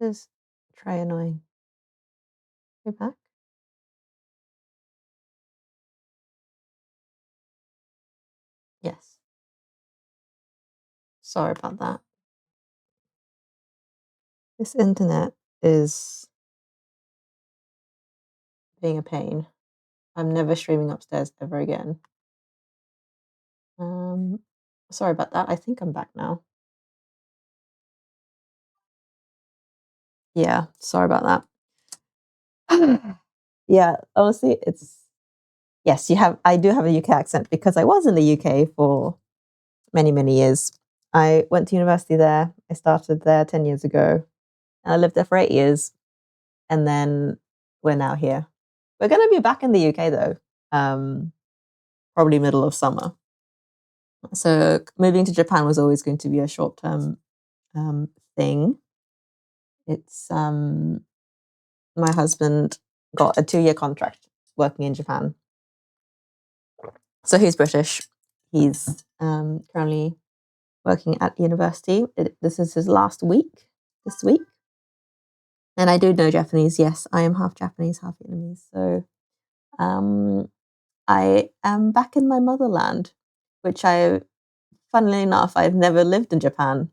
Just try annoying. You're back? Yes. Sorry about that. This internet is being a pain. I'm never streaming upstairs ever again. Um, Sorry about that. I think I'm back now. Yeah, sorry about that. Yeah, honestly, it's yes, I do have a UK accent because I was in the UK for many, many years. I went to university there. I started there 10 years ago. And I lived there for 8 years, and then we're now here. We're gonna be back in the UK though, um, probably middle of summer. So moving to Japan was always going to be a short-term, thing. It's, my husband got a 2-year contract working in Japan. So he's British. He's, currently working at university. This is his last week this week. And I do know Japanese. Yes, I am half Japanese, half Vietnamese. So, um, I am back in my motherland, which funnily enough, I've never lived in Japan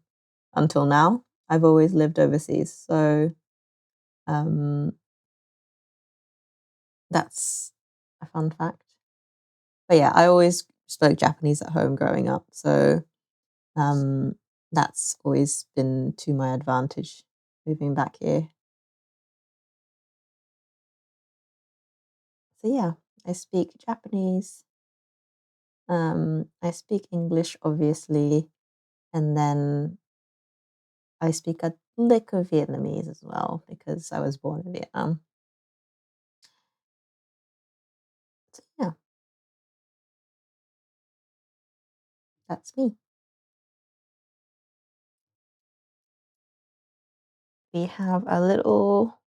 until now. I've always lived overseas. So, um, that's a fun fact. But yeah, I always spoke Japanese at home growing up. So, um, that's always been to my advantage moving back here. So yeah, I speak Japanese. I speak English, obviously, and then I speak a lick of Vietnamese as well because I was born in Vietnam. So yeah, that's me. We have a little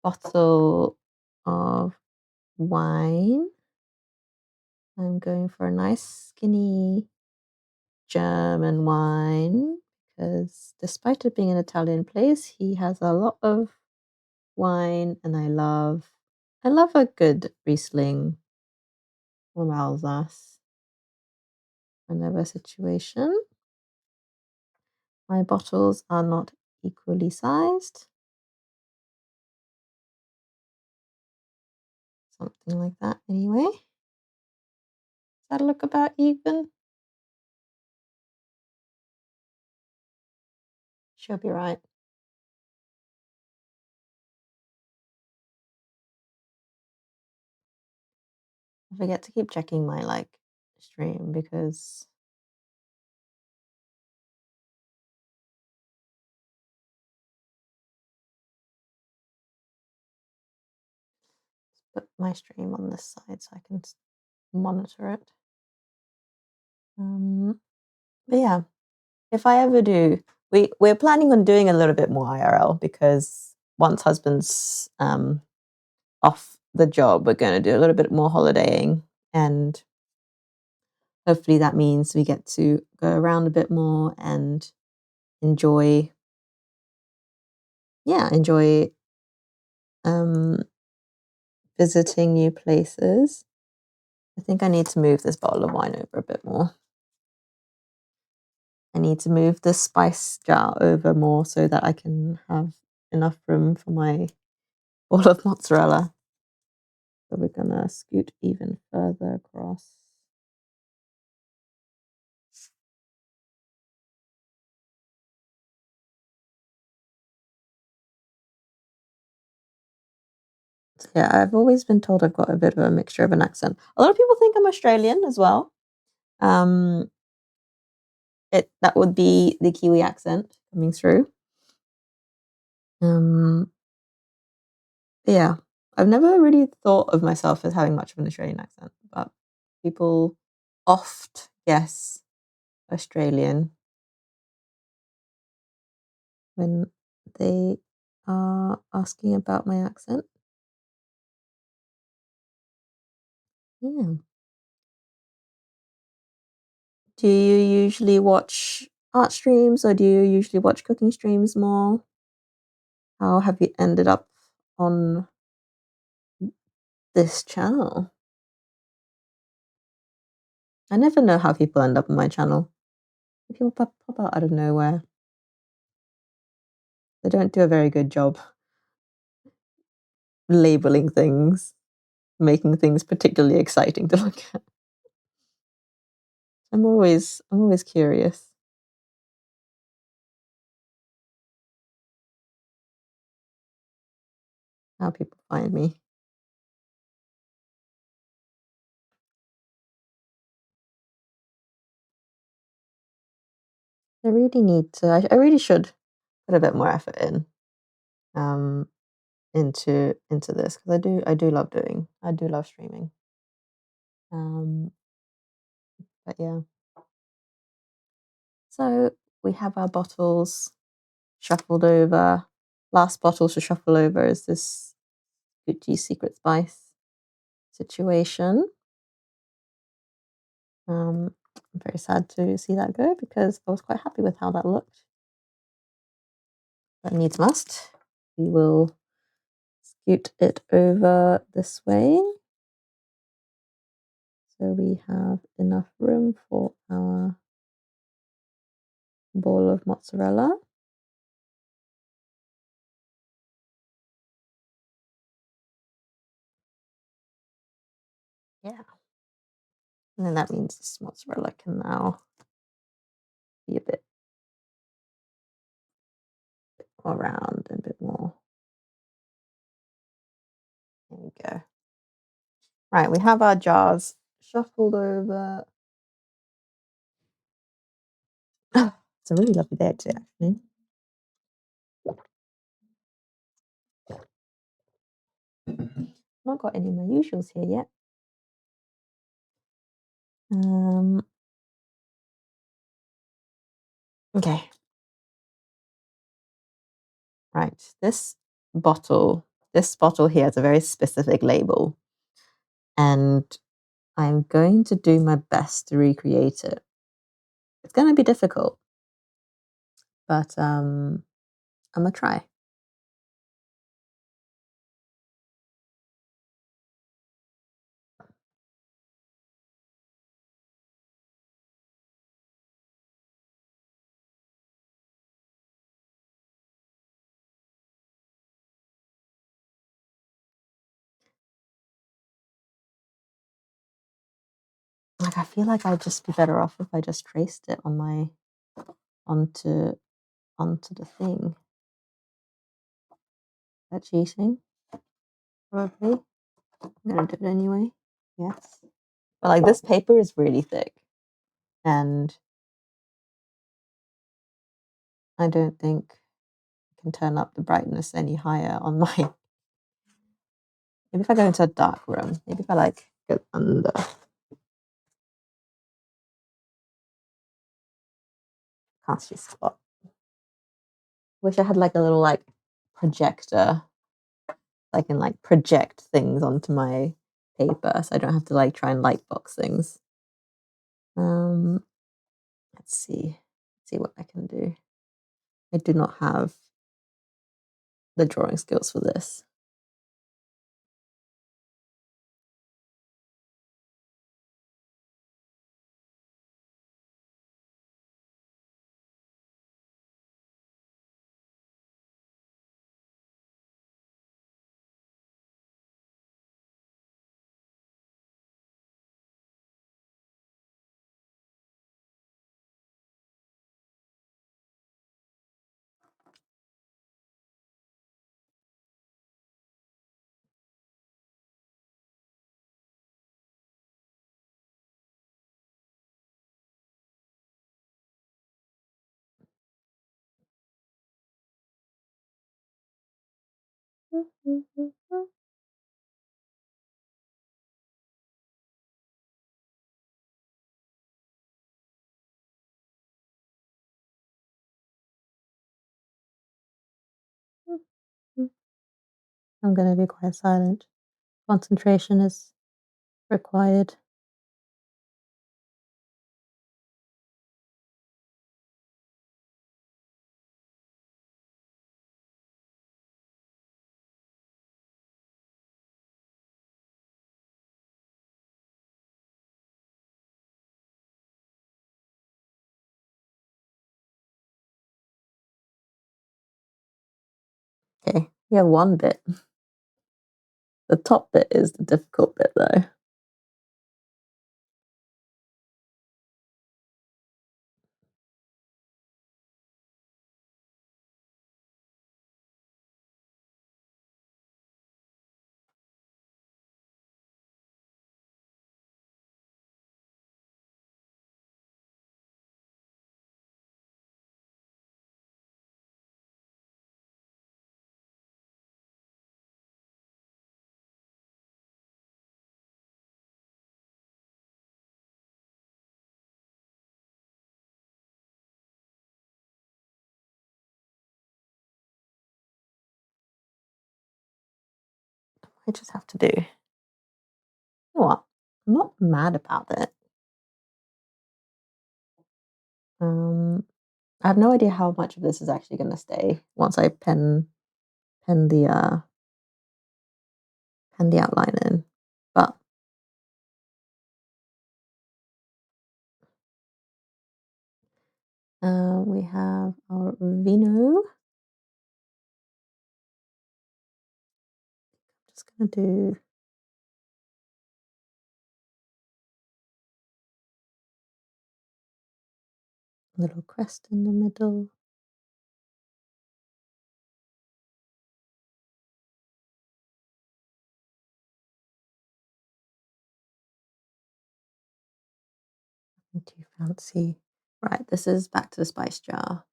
bottle of wine. I'm going for a nice skinny German wine because despite it being an Italian place, he has a lot of wine, and I love a good Riesling from Alsace. Another situation. My bottles are not equally sized. Something like that anyway. Does that look about even? She'll be right. I forget to keep checking my stream because put my stream on this side so I can monitor it. But yeah, if I ever do, we're planning on doing a little bit more IRL because once husband's off the job, we're going to do a little bit more holidaying, and hopefully that means we get to go around a bit more and enjoy, yeah, enjoy um, visiting new places. I think I need to move this bottle of wine over a bit more. I need to move the spice jar over more so that I can have enough room for my ball of mozzarella. So we're gonna scoot even further across. So yeah, I've always been told I've got a bit of a mixture of an accent. A lot of people think I'm Australian as well. Um, that would be the Kiwi accent coming through. Um, yeah, I've never really thought of myself as having much of an Australian accent, but people oft guess Australian when they are asking about my accent. Yeah. Do you usually watch art streams or do you usually watch cooking streams more? How have you ended up on this channel? I never know how people end up on my channel. People pop out of nowhere. They don't do a very good job labeling things, making things particularly exciting to look at. I'm always curious how people find me. I really need to. I really should put a bit more effort in um, into this because I do love doing. I do love streaming. Um, but yeah, so we have our bottles shuffled over. Last bottle to shuffle over is this Gucci Secret Spice situation. I'm very sad to see that go because I was quite happy with how that looked. But needs must. We will scoot it over this way. So we have enough room for our ball of mozzarella. Yeah. And then that means this mozzarella can now be a bit more round and a bit more. There we go. Right, we have our jars shuffled over. It's a really lovely day today, actually. Not got any of my usuals here yet. Okay. Right. This bottle here has a very specific label, and I'm going to do my best to recreate it. It's going to be difficult, but I'm gonna try. Like I feel like I'd just be better off if I just traced it on my onto the thing. Is that cheating? Probably. I'm gonna do it anyway. Yes. But like this paper is really thick, and I don't think I can turn up the brightness any higher on my. Maybe if I go into a dark room. Maybe if I like go under. Can't see spot. Wish I had like a little like projector. I can like project things onto my paper, so I don't have to like try and light box things. Um, let's see. Let's see what I can do. I do not have the drawing skills for this. I'm going to be quite silent. Concentration is required. Okay, yeah, one bit. The top bit is the difficult bit, though. I just have to do. You know what? I'm not mad about it. Um, I have no idea how much of this is actually going to stay once I pen the outline in, but we have our vino. Just gonna do a little crest in the middle. Nothing too fancy. Right, this is back to the spice jar.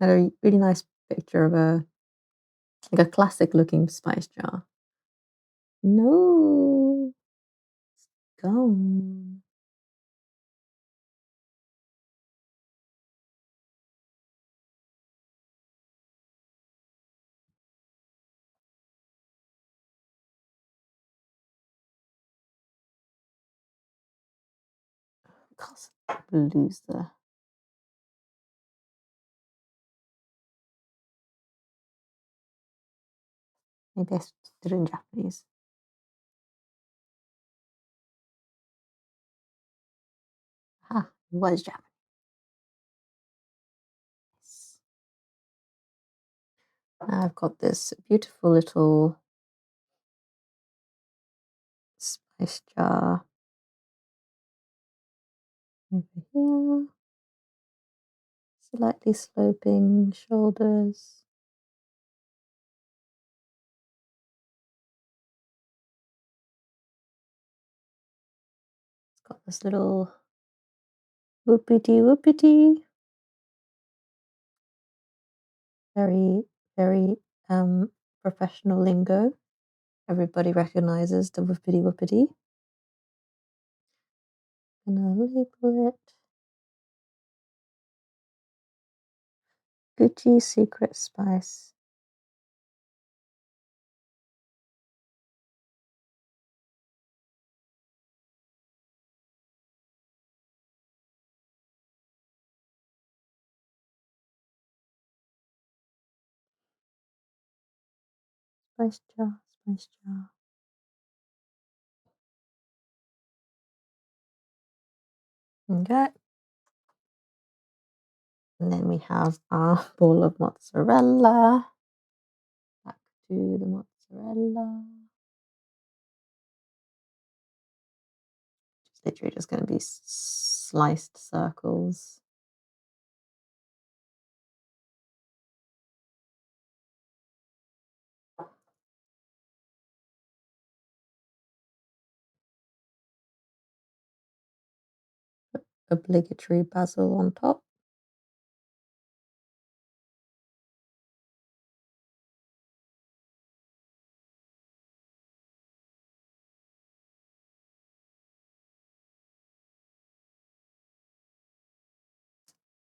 Had a really nice picture of a classic looking spice jar. No, it's gone. Can't lose the. Maybe I did it in Japanese. Ah, it was Japanese. Now I've got this beautiful little spice jar over here. Slightly sloping shoulders. It's got this little whoopity whoopity. Very, very professional lingo. Everybody recognizes the whoopity whoopity. Gonna label it Gucci Secret Spice. Spice jar, spice jar. Okay. And then we have our ball of mozzarella. Back to the mozzarella. It's literally just going to be sliced circles. Obligatory basil on top.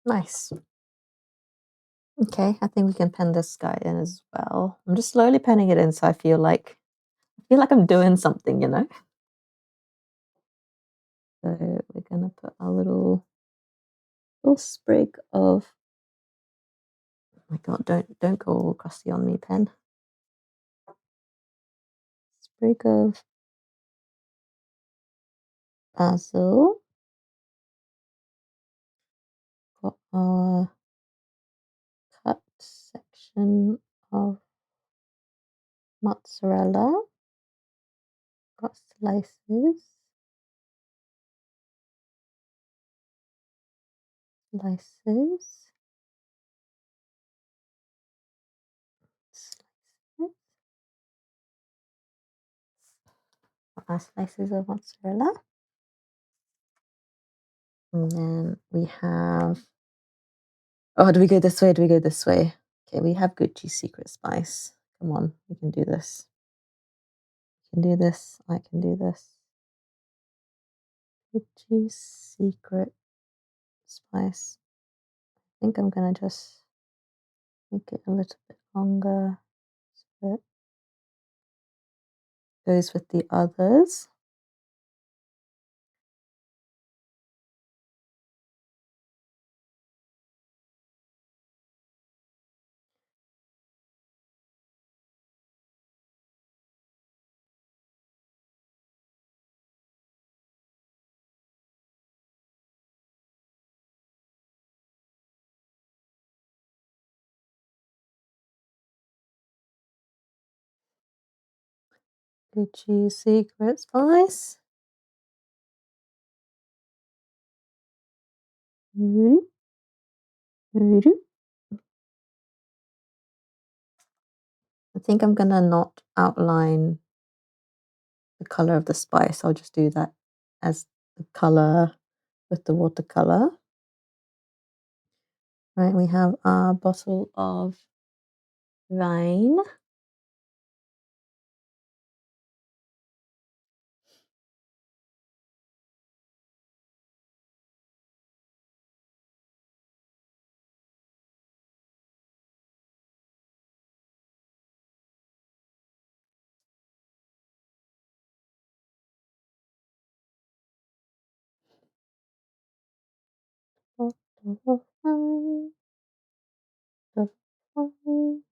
Nice. Okay, I think we can pen this guy in as well. I'm just slowly penning it in so I feel like I'm doing something, you know? So we're gonna put our little sprig of, oh my god, don't go all crusty on me, pen. sprig of basil. Got our cut section of mozzarella. Got slices. Slices. Slices. Our slices of mozzarella. And then we have, oh, do we go this way? Do we go this way? Okay, we have Gucci secret spice. Come on, we can do this. You can do this. I can do this. Gucci secret spice. I think I'm gonna just make it a little bit longer so it goes with the others. Gucci secret spice. I think I'm gonna not outline the color of the spice. I'll just do that as the color with the watercolor. Right, we have our bottle of wine. Bottle of wine. Bottle of wine.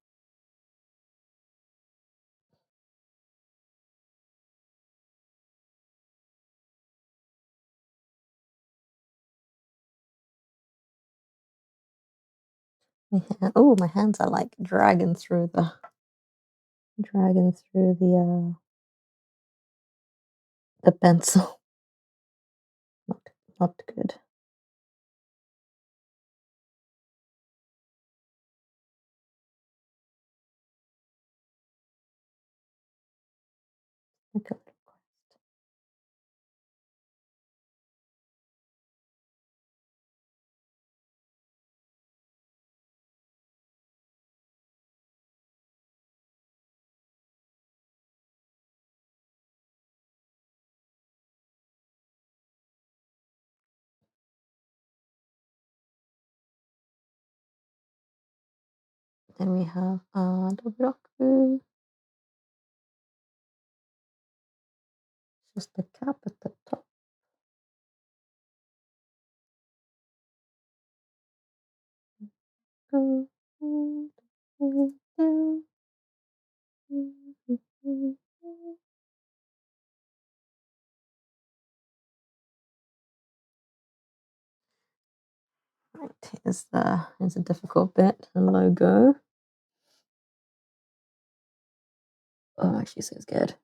Oh, my hands are like dragging through the pencil. Not good. Like a little crust. Then we have the broccoli. Just the cap at the top. Right, here's a difficult bit, the logo. Oh, she says good.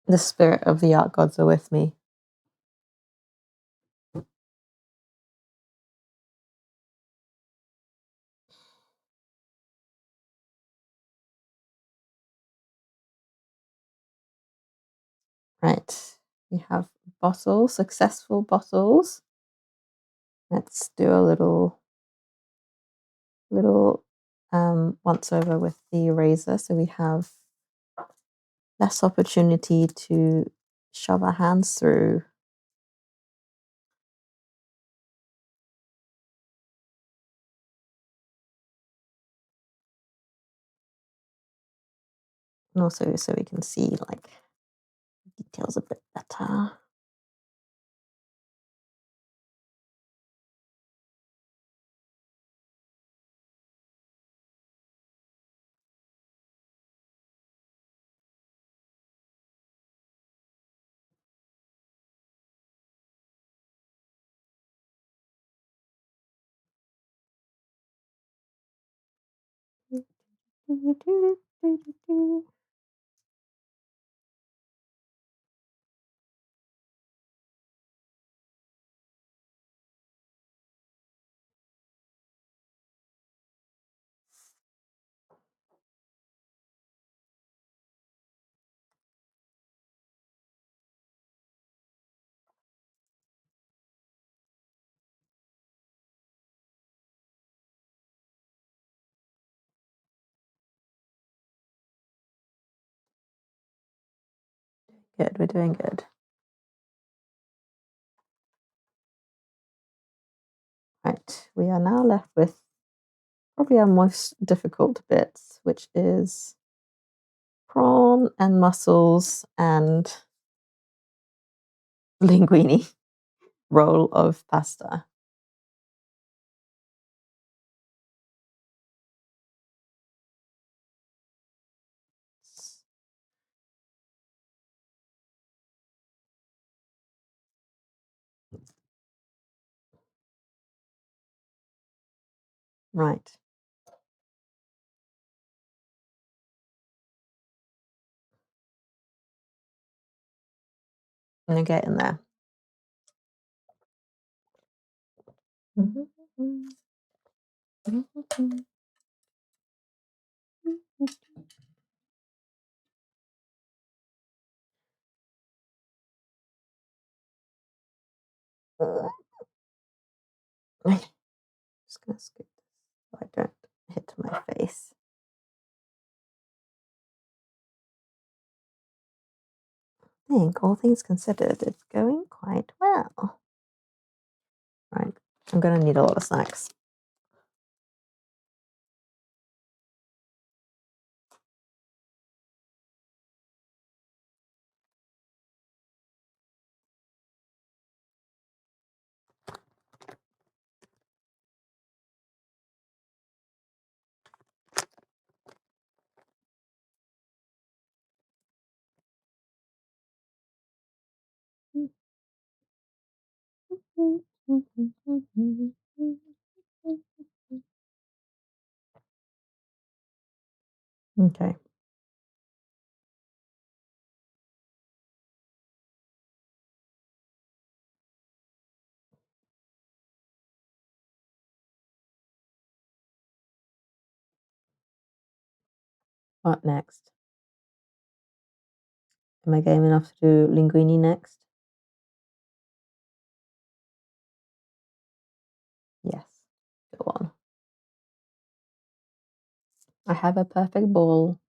The spirit of the art gods are with me. Right. We have bottles, successful bottles. Let's do a little once over with the eraser so we have less opportunity to shove our hands through. And also so we can see like details a bit better. Good, we're doing good. Right, we are now left with probably our most difficult bits, which is prawn and mussels and linguine roll of pasta. Right. I'm gonna get in there. Just gonna scoop this so I don't hit my face. I think all things considered, it's going quite well. Right, I'm gonna need a lot of snacks. Okay. What next? Am I game enough to do linguine next? Yes. Go on. I have a perfect ball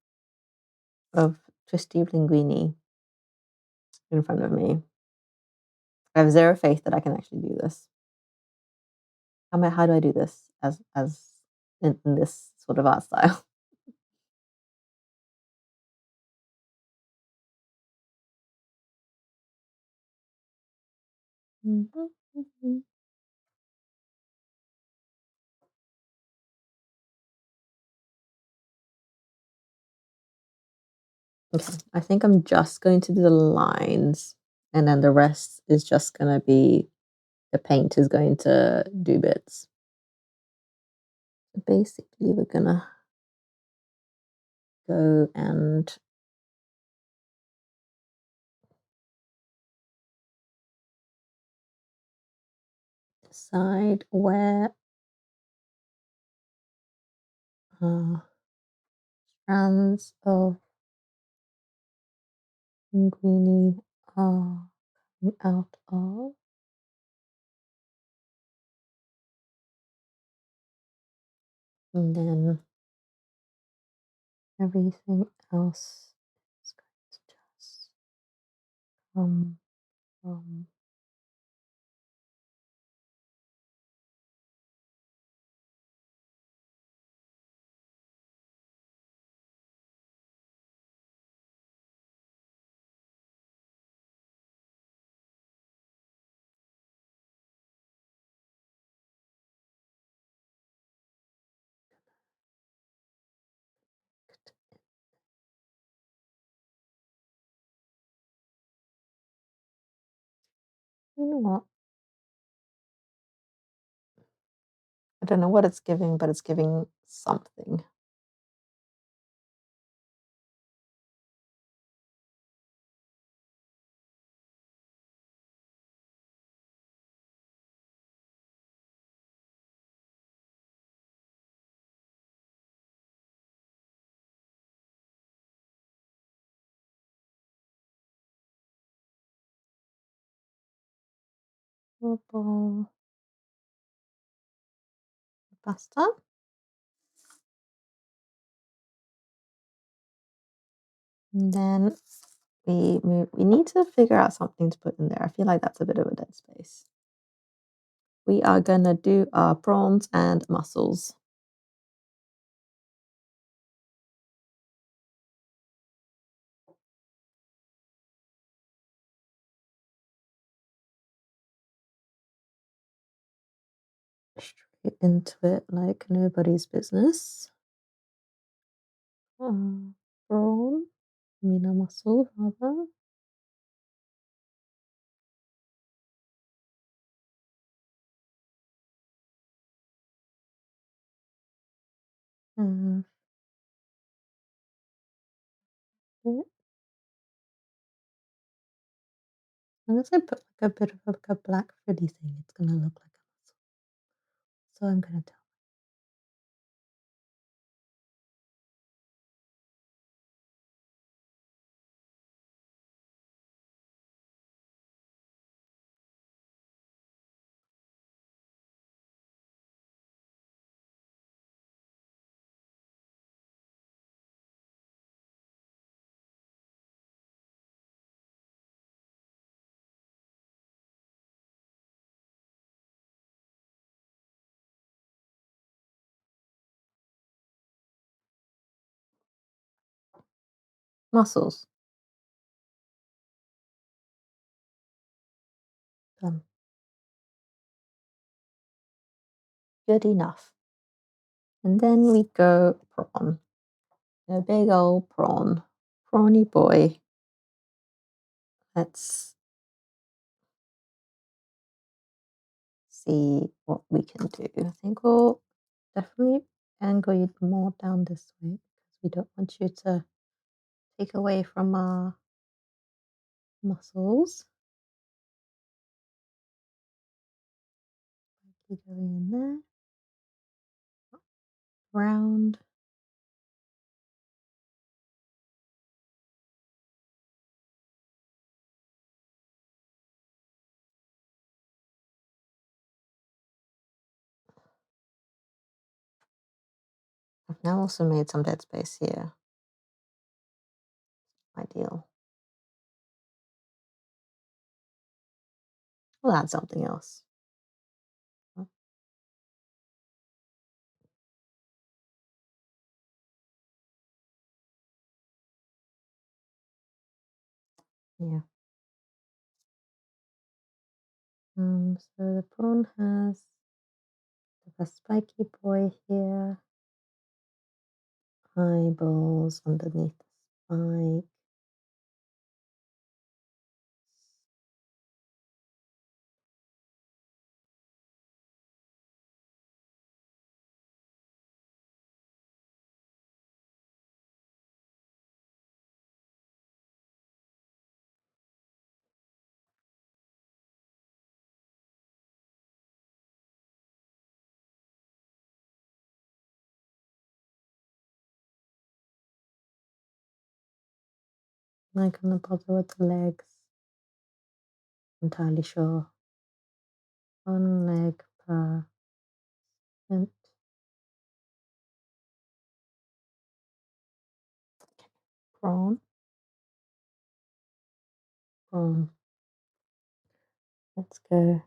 of twisty linguine in front of me. I have zero faith that I can actually do this. How do I do this as in this sort of art style? Okay, I think I'm just going to do the lines, and then the rest is just gonna be the paint is going to do bits. So basically, we're gonna go and decide where strands of linguine are coming out of. And then everything else is going to just come from you know what? I don't know what it's giving, but it's giving something. Purple pasta. And then we need to figure out something to put in there. I feel like that's a bit of a dead space. We are gonna do our prawns and mussels. Straight into it like nobody's business. Prawn, I mean a mussel rather. Uh, it. Unless I put like a bit of like a black frilly thing, it's gonna look like a mussel. So I'm gonna tell. Mussels. Done. Good enough. And then we go prawn. A big old prawn. Prawny boy. Let's see what we can do. I think we'll definitely angle you more down this way because we don't want you to take away from our muscles. Keep going in there. Round. I've now also made some dead space here. Ideal. We'll add something else. Yeah. So the prawn has a spiky boy here. Eyeballs underneath the spike. I'm not gonna bother with the legs. entirely sure. 1 leg per cent. Prawn. Prawn. Let's go.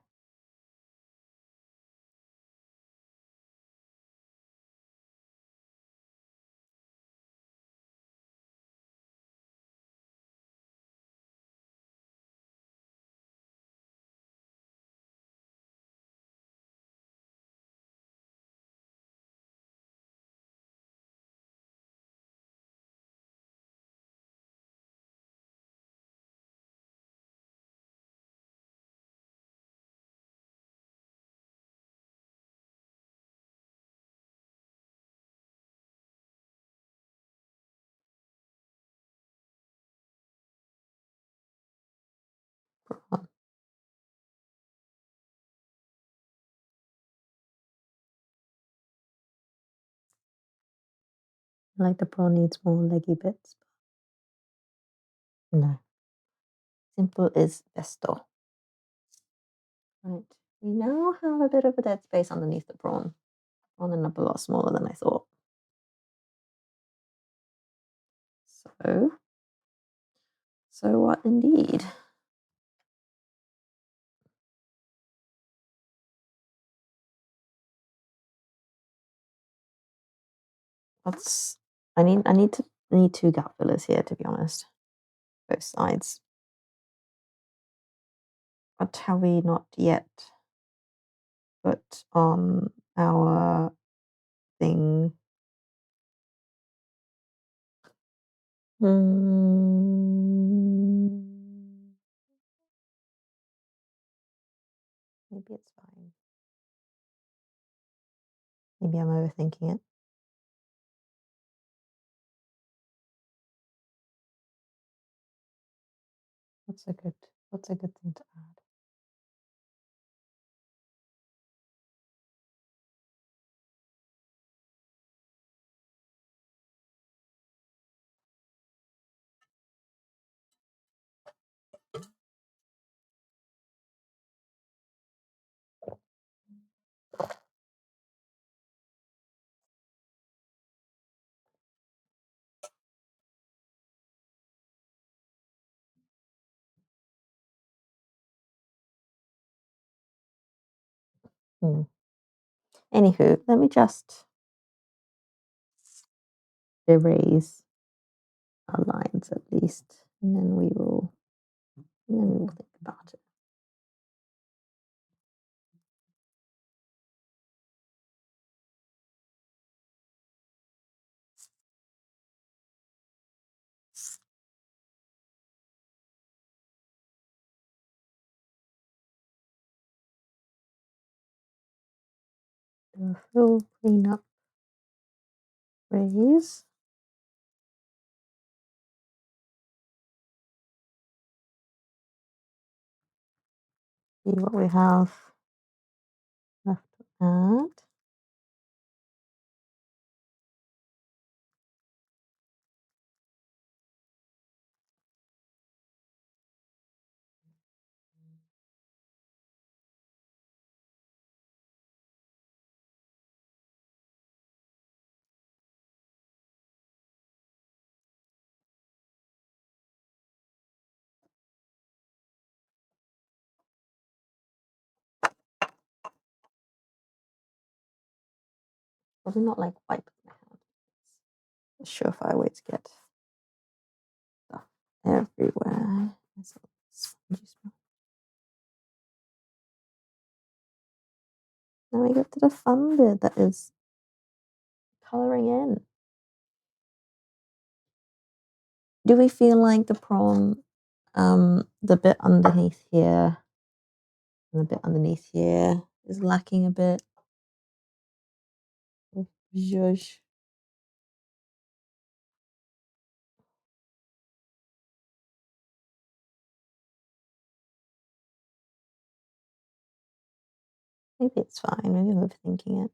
Prawn. Like the prawn needs more leggy bits. No. Simple is besto. Right. We now have a bit of a dead space underneath the prawn. Prawn ended up a lot smaller than I thought. So what indeed? I need 2 gap fillers here, to be honest. Both sides. But have we not yet put on our thing? Maybe it's fine. Maybe I'm overthinking it. What's a good thing to add? Anywho, let me just erase our lines at least, and then we will think about it. Do a full cleanup raise. See what we have left to add. Probably not like wipe my hand. It's a surefire way to get stuff everywhere. Now we get to the fun bit that is colouring in. Do we feel like the prawn, the bit underneath here and the bit underneath here is lacking a bit of zhuzh? Maybe it's fine. Maybe I'm overthinking it.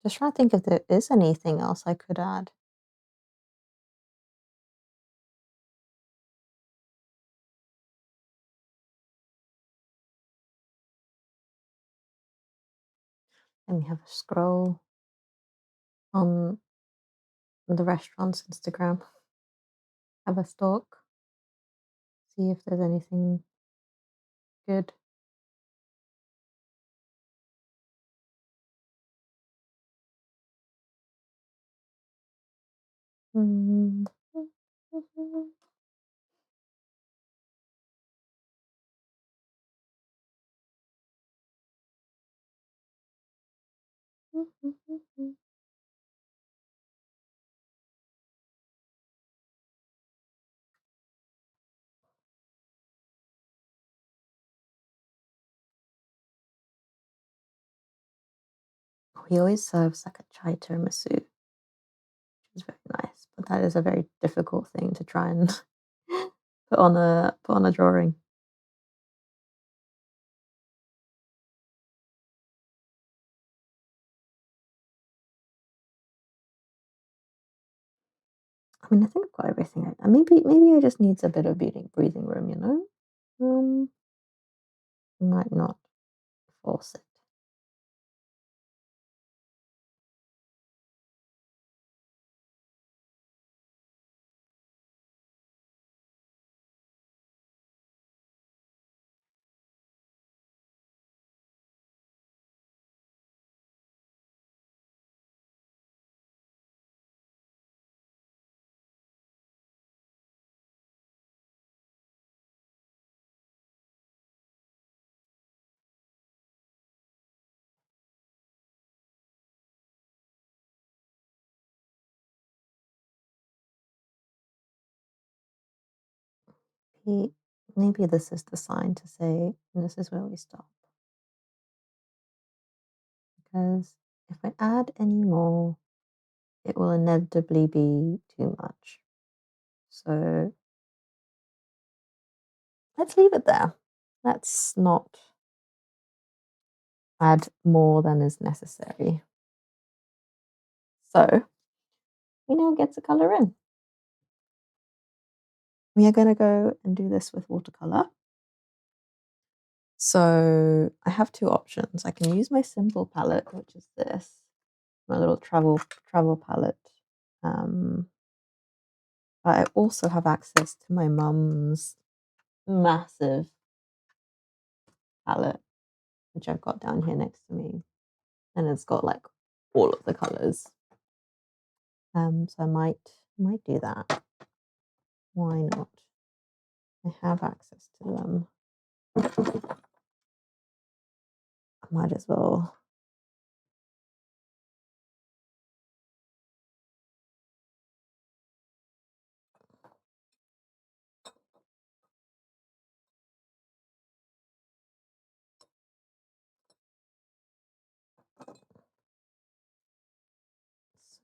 Just trying to think if there is anything else I could add. Let me have a scroll on the restaurant's Instagram. Have a stalk. See if there's anything good. Mm. He always serves like a chai tiramisu, which is very nice, but that is a very difficult thing to try and put on a drawing. I mean, I think I've got everything. Maybe I just needs a bit of breathing room, you know? Might not force it. He, maybe this is the sign to say this is where we stop. Because if I add any more, it will inevitably be too much. So let's leave it there. Let's not add more than is necessary. So we now get to color in. We are going to go and do this with watercolor. So I have two options. I can use my simple palette, which is this, my little travel palette. But I also have access to my mum's massive palette, which I've got down here next to me, and it's got like all of the colors. So I might do that. Why not? I have access to them. I might as well.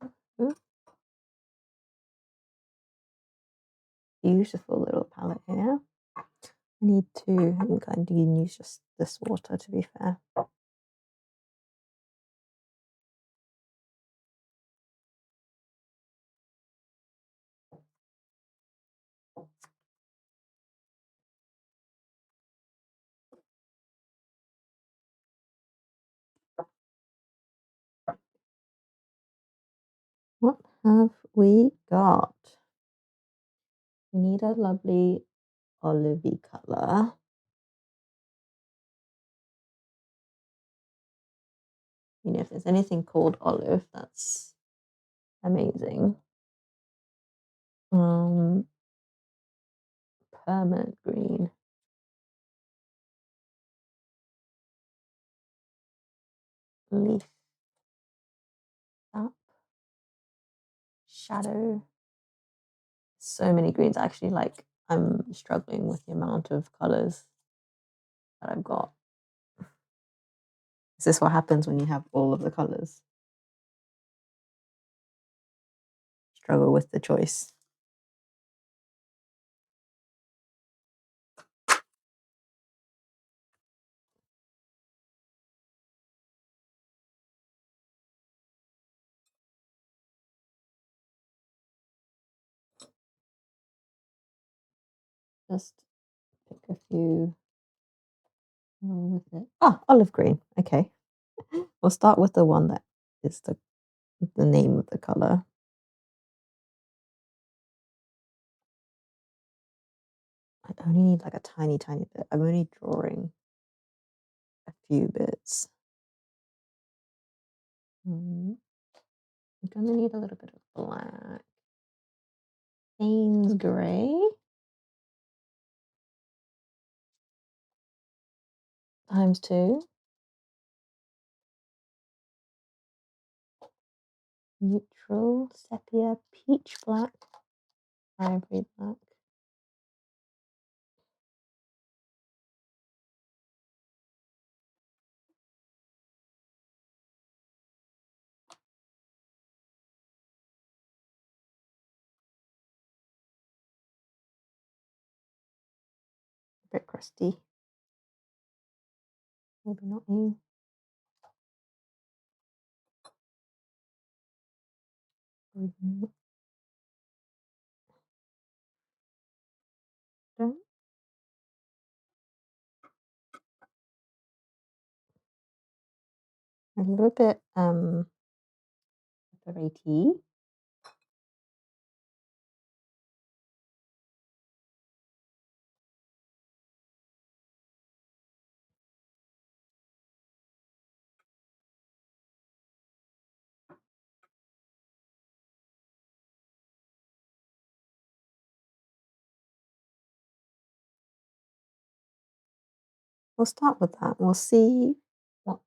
So, beautiful little palette here. I need to. I think I can use just this water, to be fair. What have we got? We need a lovely olivey color. You know, if there's anything called olive, that's amazing. Permanent green. Leaf up. Shadow. So many greens. Actually, like, I'm struggling with the amount of colors that I've got. Is this what happens when you have all of the colors? Struggle with the choice. just pick a few with it. Ah, olive green. Okay. We'll start with the one that is the name of the color. I only need like a tiny, tiny bit. I'm only drawing a few bits. I'm gonna need a little bit of black. Payne's gray. ×2. Neutral, sepia, peach black, ivory black. A bit crusty. Maybe not you. Green. Don't. A little bit separaty. We'll start with that. We'll see what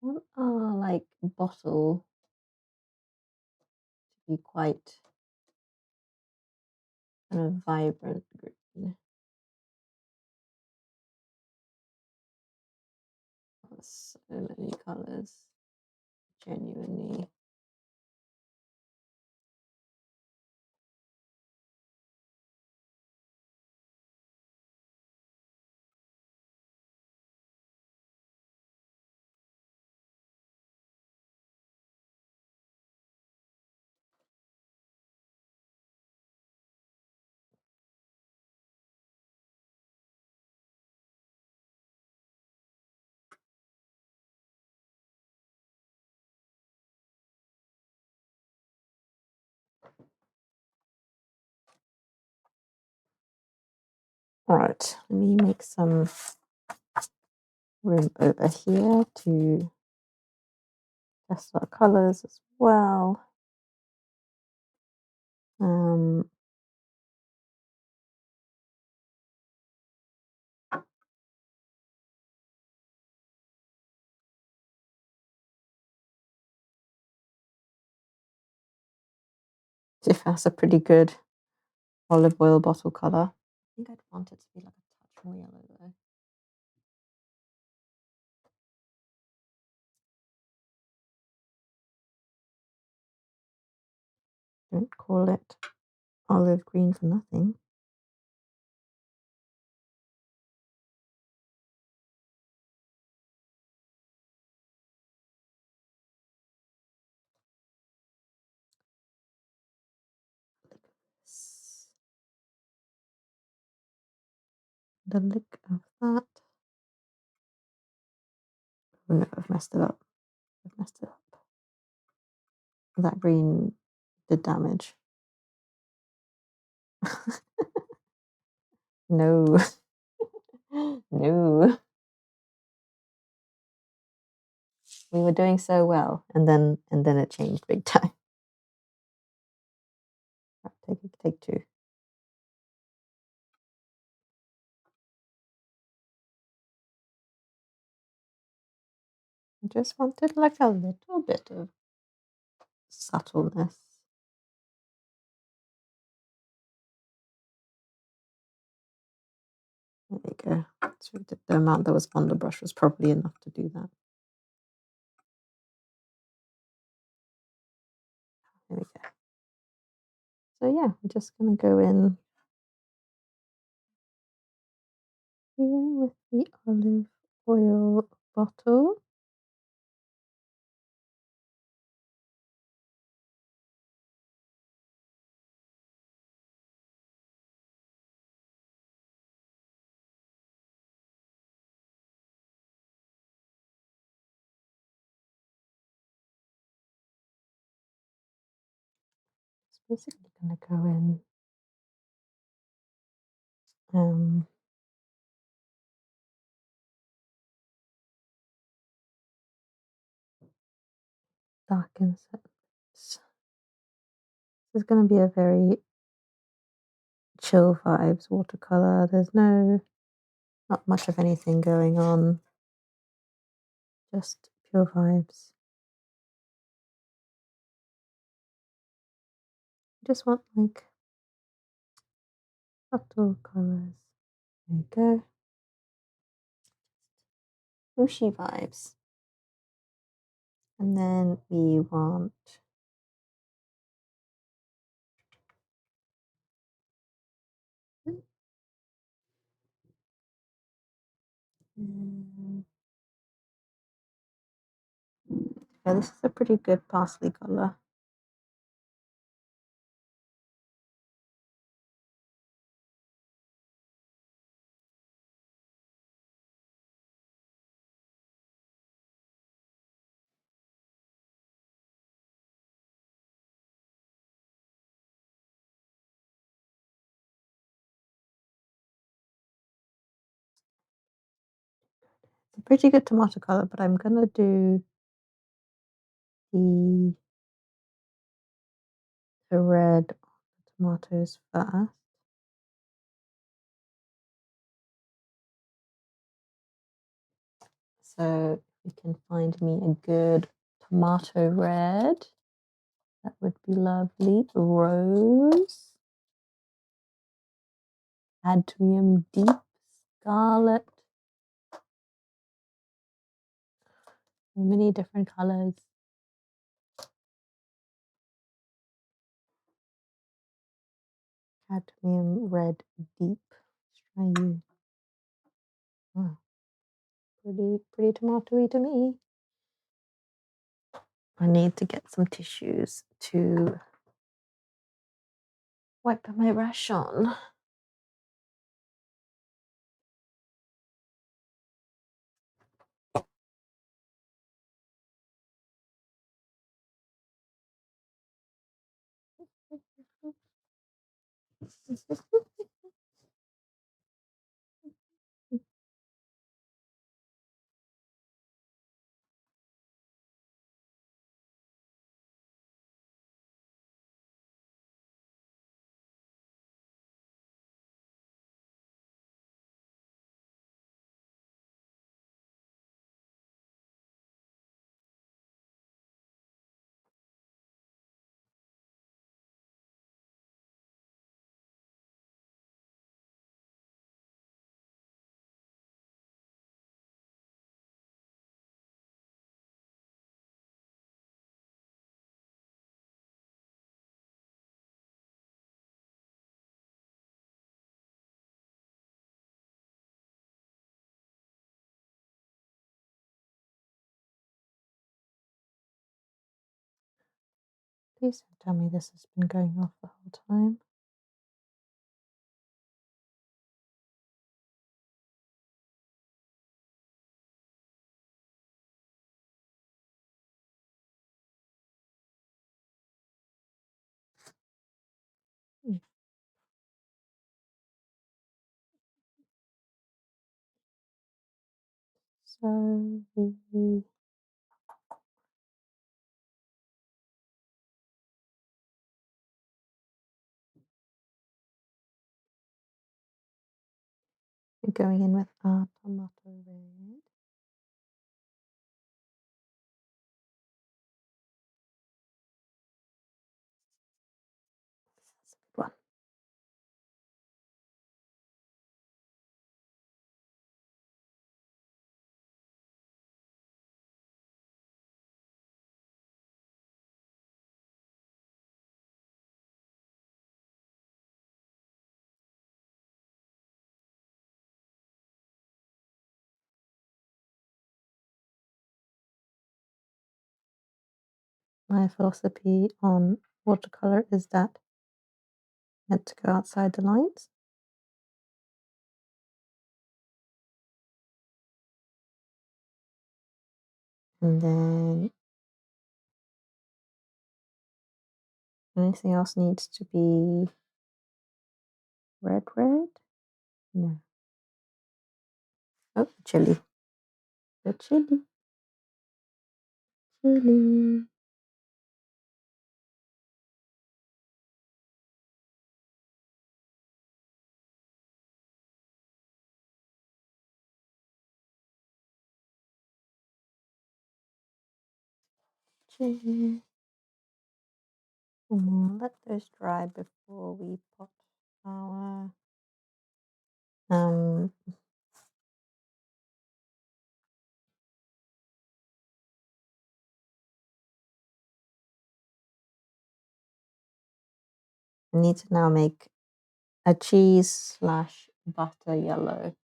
like bottle to be quite kind of vibrant green. So many colors, genuinely. All right, let me make some room over here to test our colors as well. If that's a pretty good olive oil bottle color. I think I'd want it to be like a touch more yellow though. Don't call it olive green for nothing. The lick of that. Oh no, I've messed it up. I've messed it up. That green did damage. No. No. We were doing so well, and then it changed big time. Right, take two. I just wanted like a little bit of subtleness. There you go. So the amount that was on the brush was probably enough to do that. There we go. So yeah, I'm just going to go in here with the olive oil bottle. Basically going to go in um, darken sets. This is going to be a very chill vibes watercolor. There's not much of anything going on, just pure vibes. Just want like subtle colors. There you go. Mushy vibes. And then we want yeah, this is a pretty good parsley color. It's a pretty good tomato color, but I'm gonna do the red tomatoes first. So if you can find me a good tomato red, that would be lovely. Rose, cadmium deep, scarlet, many different colors. Cadmium red deep. Let's try you. Oh, pretty tomatoey to me. I need to get some tissues to wipe my brush on. Please don't tell me this has been going off the whole time. So we're going in with our tomato red. That's a good one. My philosophy on watercolor is that meant to go outside the lines. And then Anything else needs to be red, red? No. Oh, chili. The chili. Chili. Chili. And then let those dry before we put our I need to now make a cheese slash butter yellow.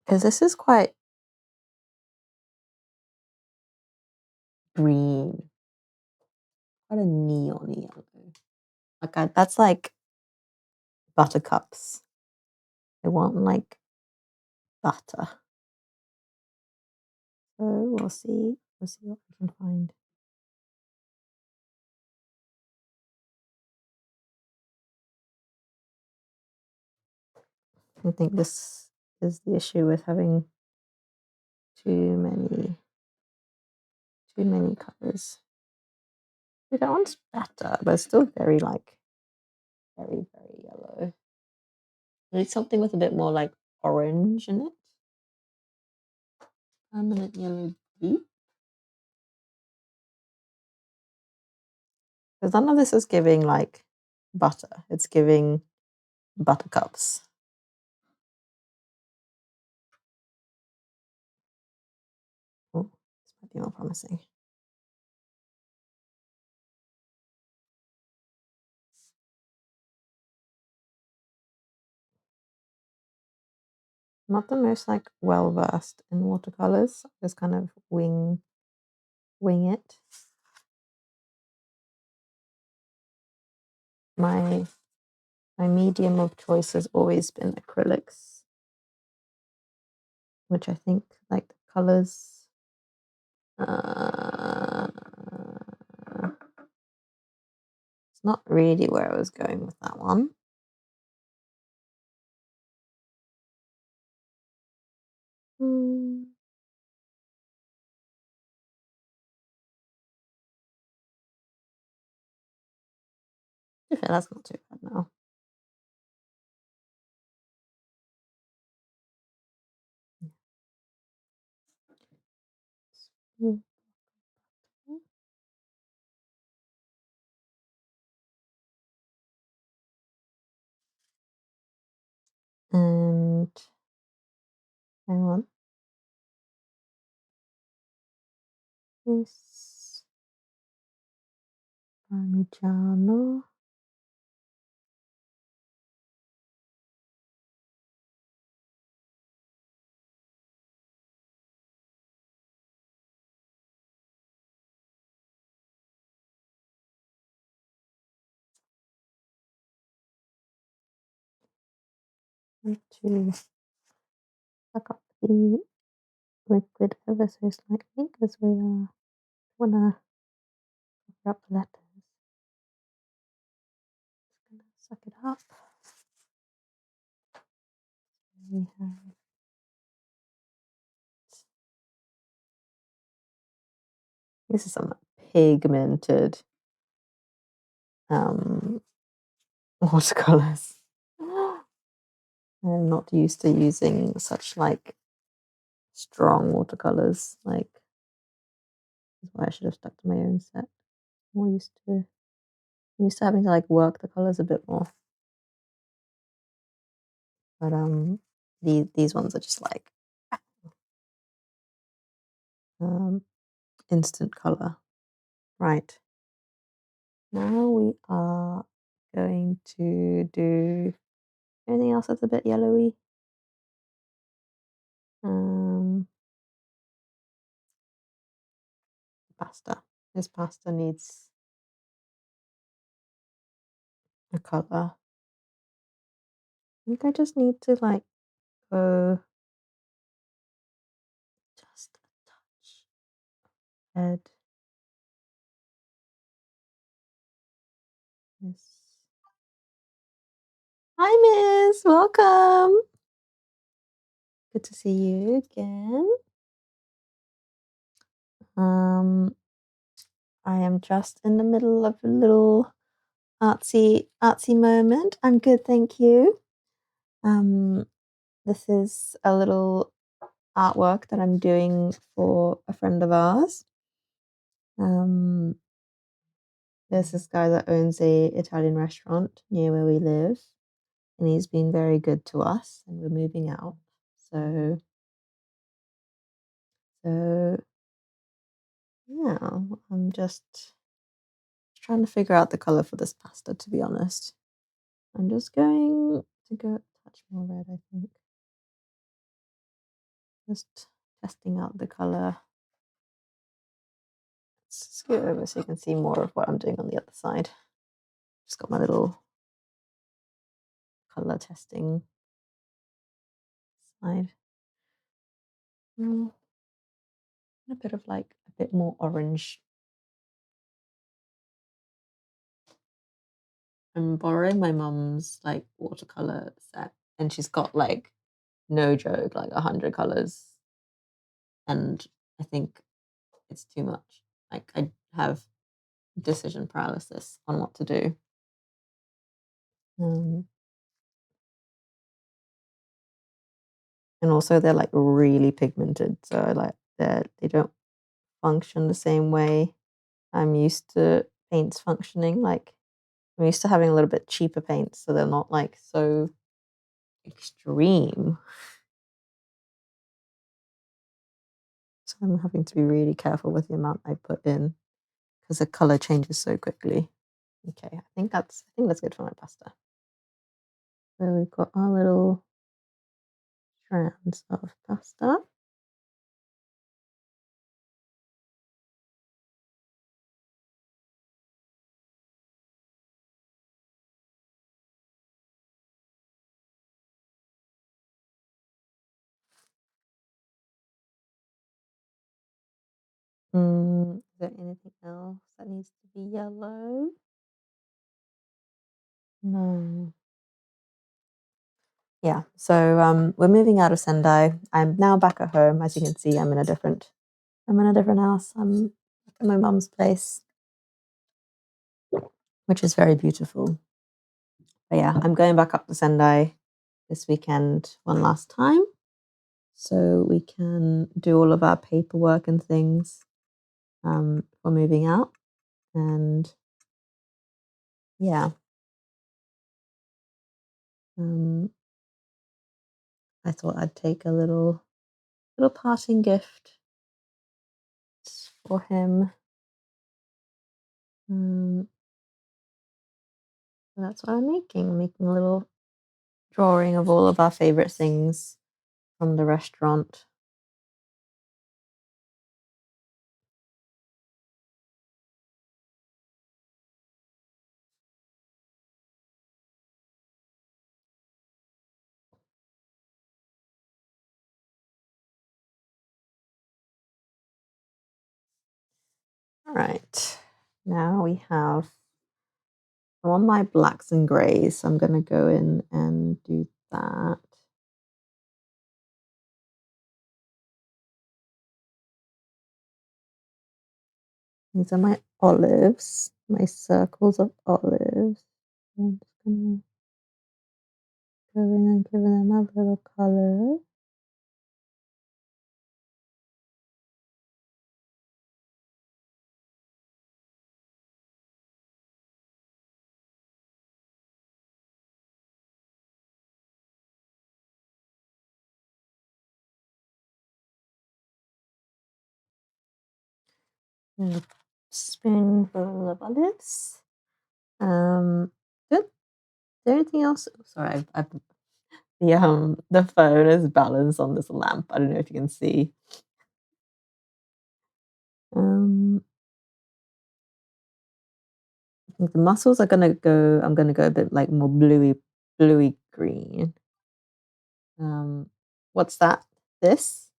Because this is quite green, quite a neon yellow. Okay, that's like buttercups. I want like butter. So we'll see. We'll see what we can find. I think this is the issue with having too many colors. That one's better, but it's still very very yellow. I need something with a bit more like orange in it. Permanent yellow deep. Because none of this is giving like butter. It's giving buttercups. Oh, this might be more promising. Not the most like well versed in watercolors. Just kind of wing it. My medium of choice has always been acrylics, which I think like the colors. It's not really where I was going with that one. Okay, that's not too bad now. And hang on. This Parmigiano. To suck up the liquid ever so slightly because we want to cover up the letters. Just gonna suck it up. We have this is some pigmented watercolors. I'm not used to using such like strong watercolors. Like that's why I should have stuck to my own set. More used to having to like work the colors a bit more. But these ones are just like instant color. Right. Now we are going to do anything else that's a bit yellowy. Pasta. This pasta needs a color. I think I just need to like go just a touch Ed. Miss. Hi, Miss. Welcome. Good to see you again. I am just in the middle of a little artsy moment. I'm good, thank you. This is a little artwork that I'm doing for a friend of ours. There's this guy that owns a Italian restaurant near where we live, and he's been very good to us, and we're moving out. So yeah, I'm just trying to figure out the color for this pasta, to be honest. I'm just going to go a touch more red, I think. Just testing out the color. Let's scoot over so you can see more of what I'm doing on the other side. Just got my little color testing side. A bit of like a bit more orange. I'm borrowing my mum's like watercolor set, and she's got like no joke, like 100 colors, and I think it's too much. Like I have decision paralysis on what to do. And also they're like really pigmented, so like they don't function the same way I'm used to paints functioning. Like I'm used to having a little bit cheaper paints, so they're not like so extreme. So I'm having to be really careful with the amount I put in because the color changes so quickly. Okay, I think that's good for my pasta. So we've got our little strands of pasta. Is there anything else that needs to be yellow? No. Yeah, so we're moving out of Sendai. I'm now back at home. As you can see, I'm in a different house. I'm at my mum's place, which is very beautiful. But yeah, I'm going back up to Sendai this weekend one last time, so we can do all of our paperwork and things for moving out. And yeah, I thought I'd take a little parting gift for him. So that's what I'm making. I'm making a little drawing of all of our favorite things from the restaurant. All right, now we have, I want my blacks and grays, so I'm going to go in and do that. These are my olives, my circles of olives. I'm just going to go in and give them a little color. And a spoonful of olives. Good. Is there anything else? Oh, sorry, the phone is balanced on this lamp. I don't know if you can see. I think the mussels are gonna go. I'm gonna go a bit like more bluey green. What's that? This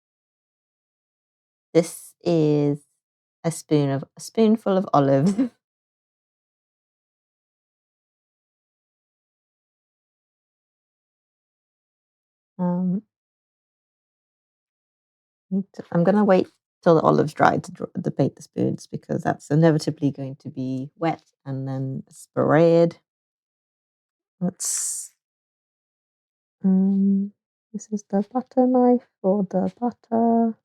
is a spoonful of olive. Um, I'm gonna wait till the olives dry to debate the spoons because that's inevitably going to be wet and then sprayed. Let's this is the butter knife for the butter.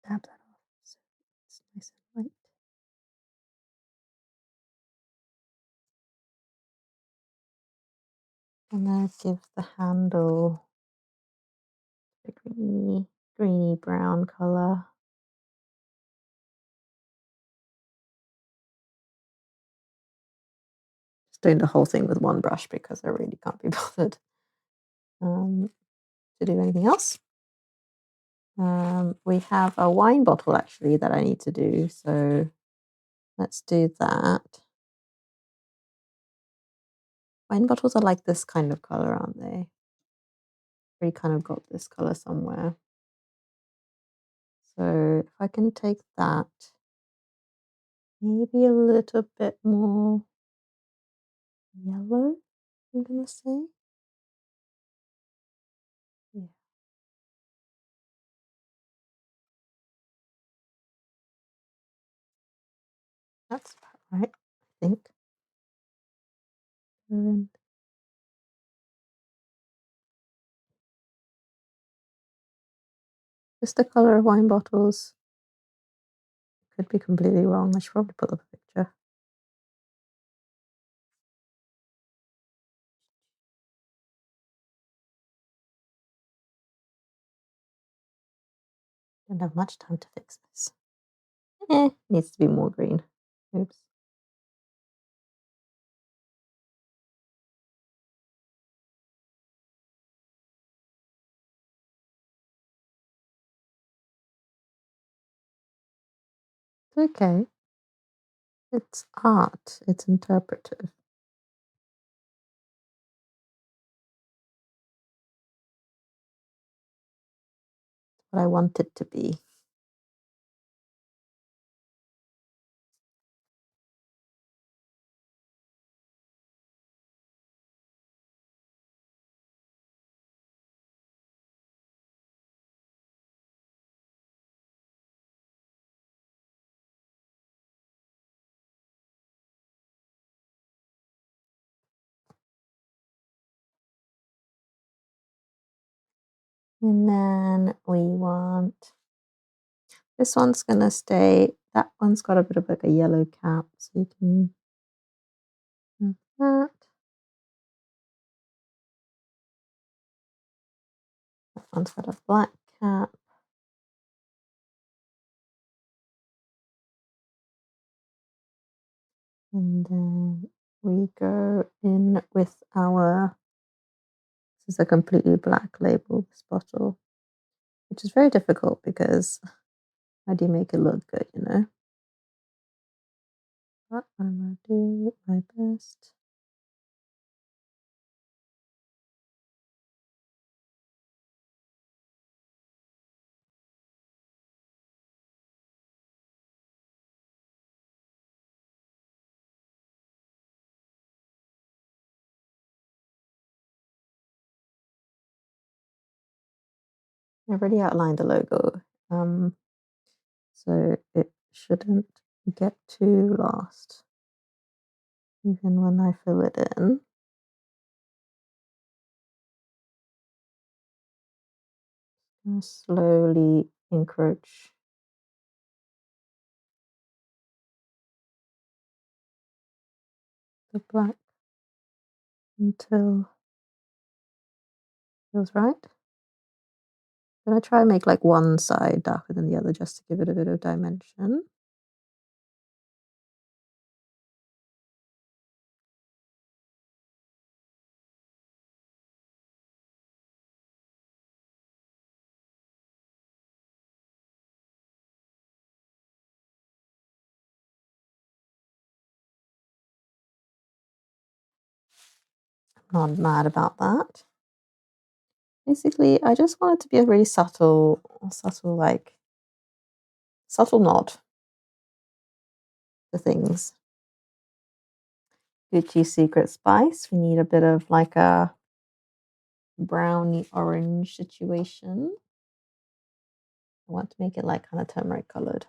Dab that off so it's nice and light. And then give the handle a greeny brown color. Just doing the whole thing with one brush because I really can't be bothered to do anything else. We have a wine bottle actually that I need to do, so let's do that. Wine bottles are like this kind of color, aren't they? We kind of got this color somewhere. So if I can take that, maybe a little bit more yellow, I'm gonna say. Yeah, that's about right, I think. And just the color of wine bottles. Could be completely wrong. I should probably put up a picture. Don't have much time to fix this. Needs to be more green. Oops. It's okay. It's art. It's interpretive. What I want it to be. And then we want this one's gonna stay. That one's got a bit of like a yellow cap, so you can have that. That one's got a black cap. And then we go in with our, this is a completely black label, this bottle, which is very difficult because how do you make it look good, you know? But I'm gonna do my best. I've already outlined the logo, so it shouldn't get too lost, even when I fill it in. I slowly encroach the black until it feels right. I'm gonna try and make like one side darker than the other just to give it a bit of dimension. I'm not mad about that. Basically, I just want it to be a really subtle, subtle nod to things. Gucci Secret Spice. We need a bit of like a browny orange situation. I want to make it like kind of turmeric colored.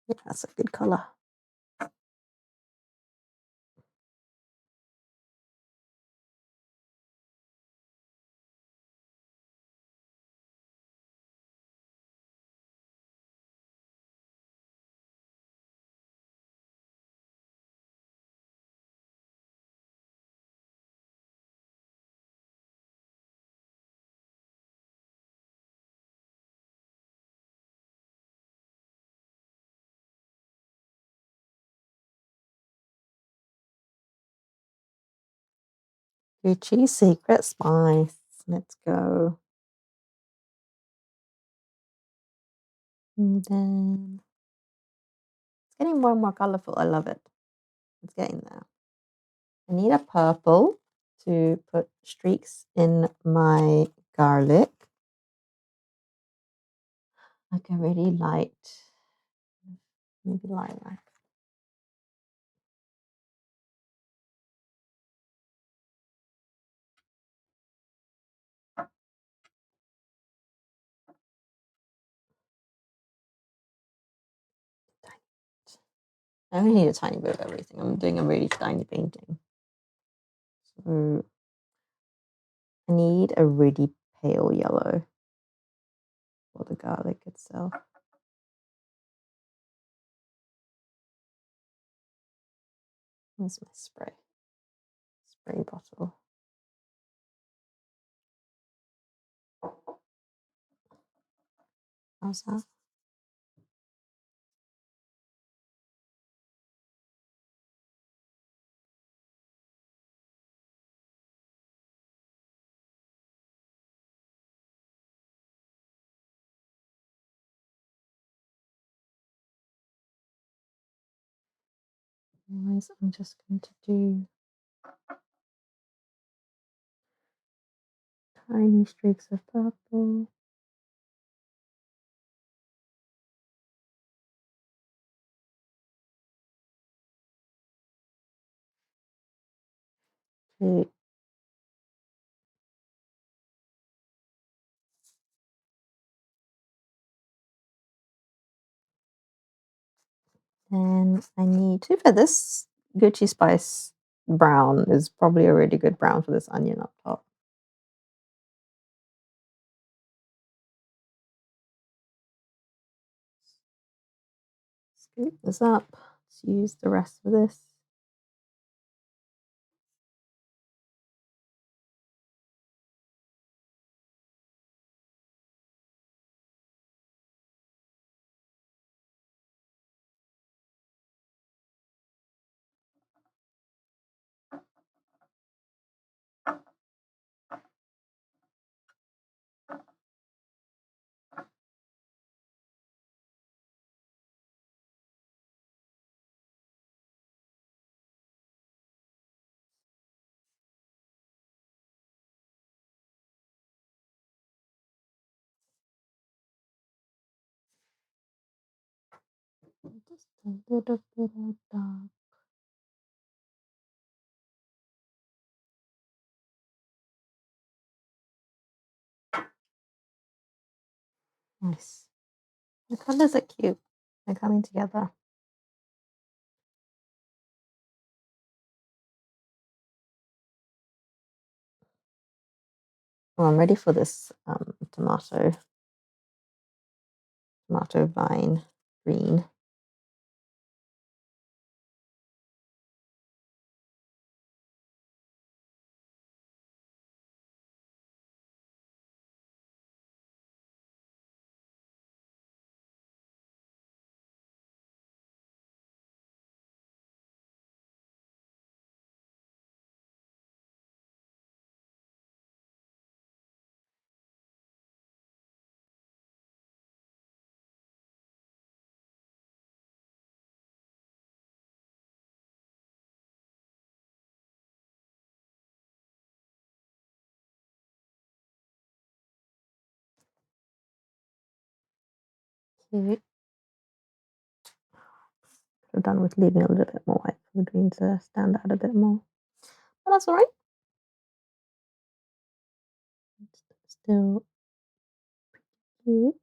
Yeah, that's a good color. Gucci Secret Spice. Let's go. And then it's getting more and more colorful. I love it. It's getting there. I need a purple to put streaks in my garlic. Like a really light, maybe lilac. I only need a tiny bit of everything. I'm doing a really tiny painting. So I need a really pale yellow for the garlic itself. Where's my spray bottle? How's that? Anyways, I'm just going to do tiny streaks of purple. To And I need to, for this Gucci Spice brown is probably a really good brown for this onion up top. Scoop this up. Let's use the rest of this. Just a little bit of dark. Nice. The colors are cute. They're coming together. Oh, I'm ready for this tomato vine green. Could have done with leaving a little bit more white for the green to stand out a bit more. But that's all right. It's still cute.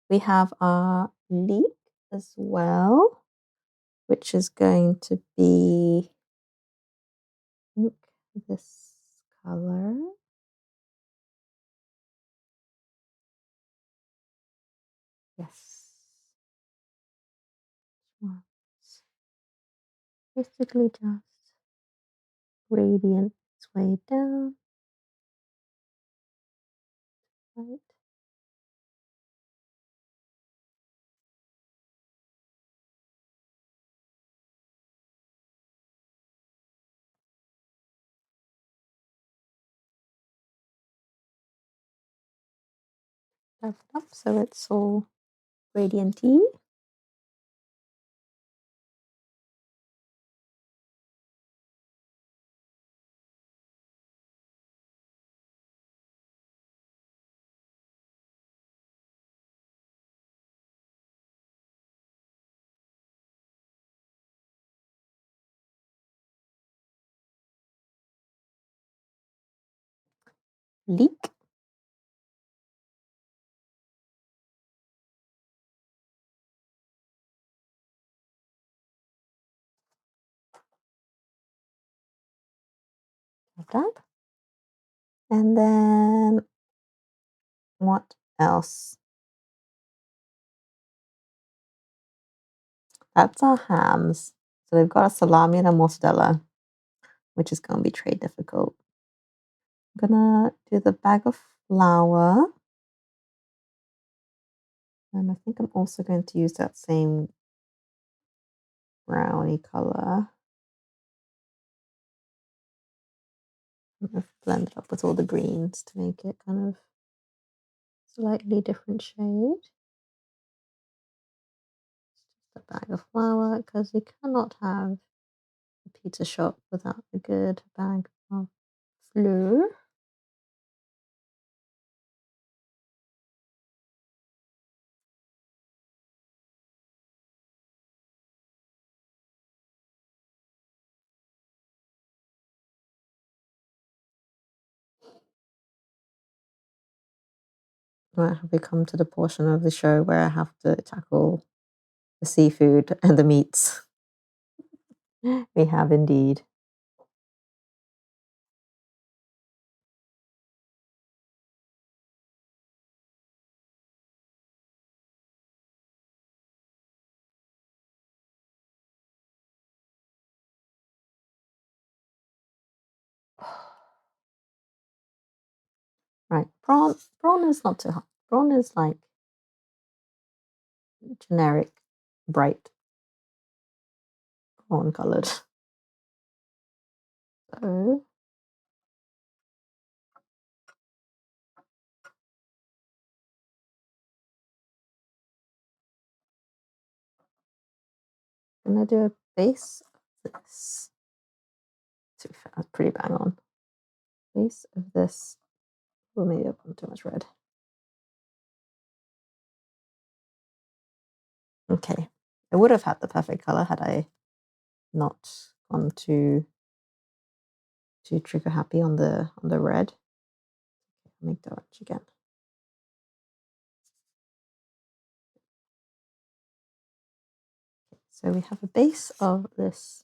We have our leek as well, which is going to be, I think, this color. Yes. Basically just gradient its way down. Right. Wrap it up so it's all gradient-y. Leek. Like that. And then what else? That's our hams. So they've got a salami and a mortadella, which is going to be trade difficult. I'm gonna do the bag of flour. And I think I'm also going to use that same brownie color. I've blended up with all the greens to make it kind of slightly different shade. Just a bag of flour, because you cannot have a pizza shop without a good bag of flour. Right, have we come to the portion of the show where I have to tackle the seafood and the meats? We have indeed. Right, prawn. Prawn is not too hot. Prawn is like generic, bright prawn colored. So I'm gonna do a base of this. To be fair, that's pretty bang on. Base of this. Oh, maybe I've gone too much red. Okay, I would have had the perfect color had I not gone too trigger happy on the red. Make the orange again. So we have a base of this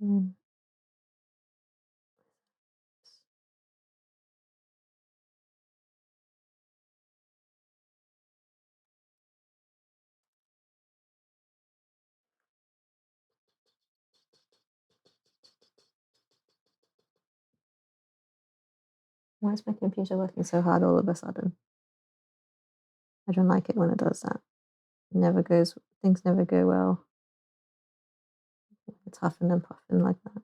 Mm. Why is my computer working so hard all of a sudden? I don't like it when it does that. Things never go well. It's huffing and puffing like that.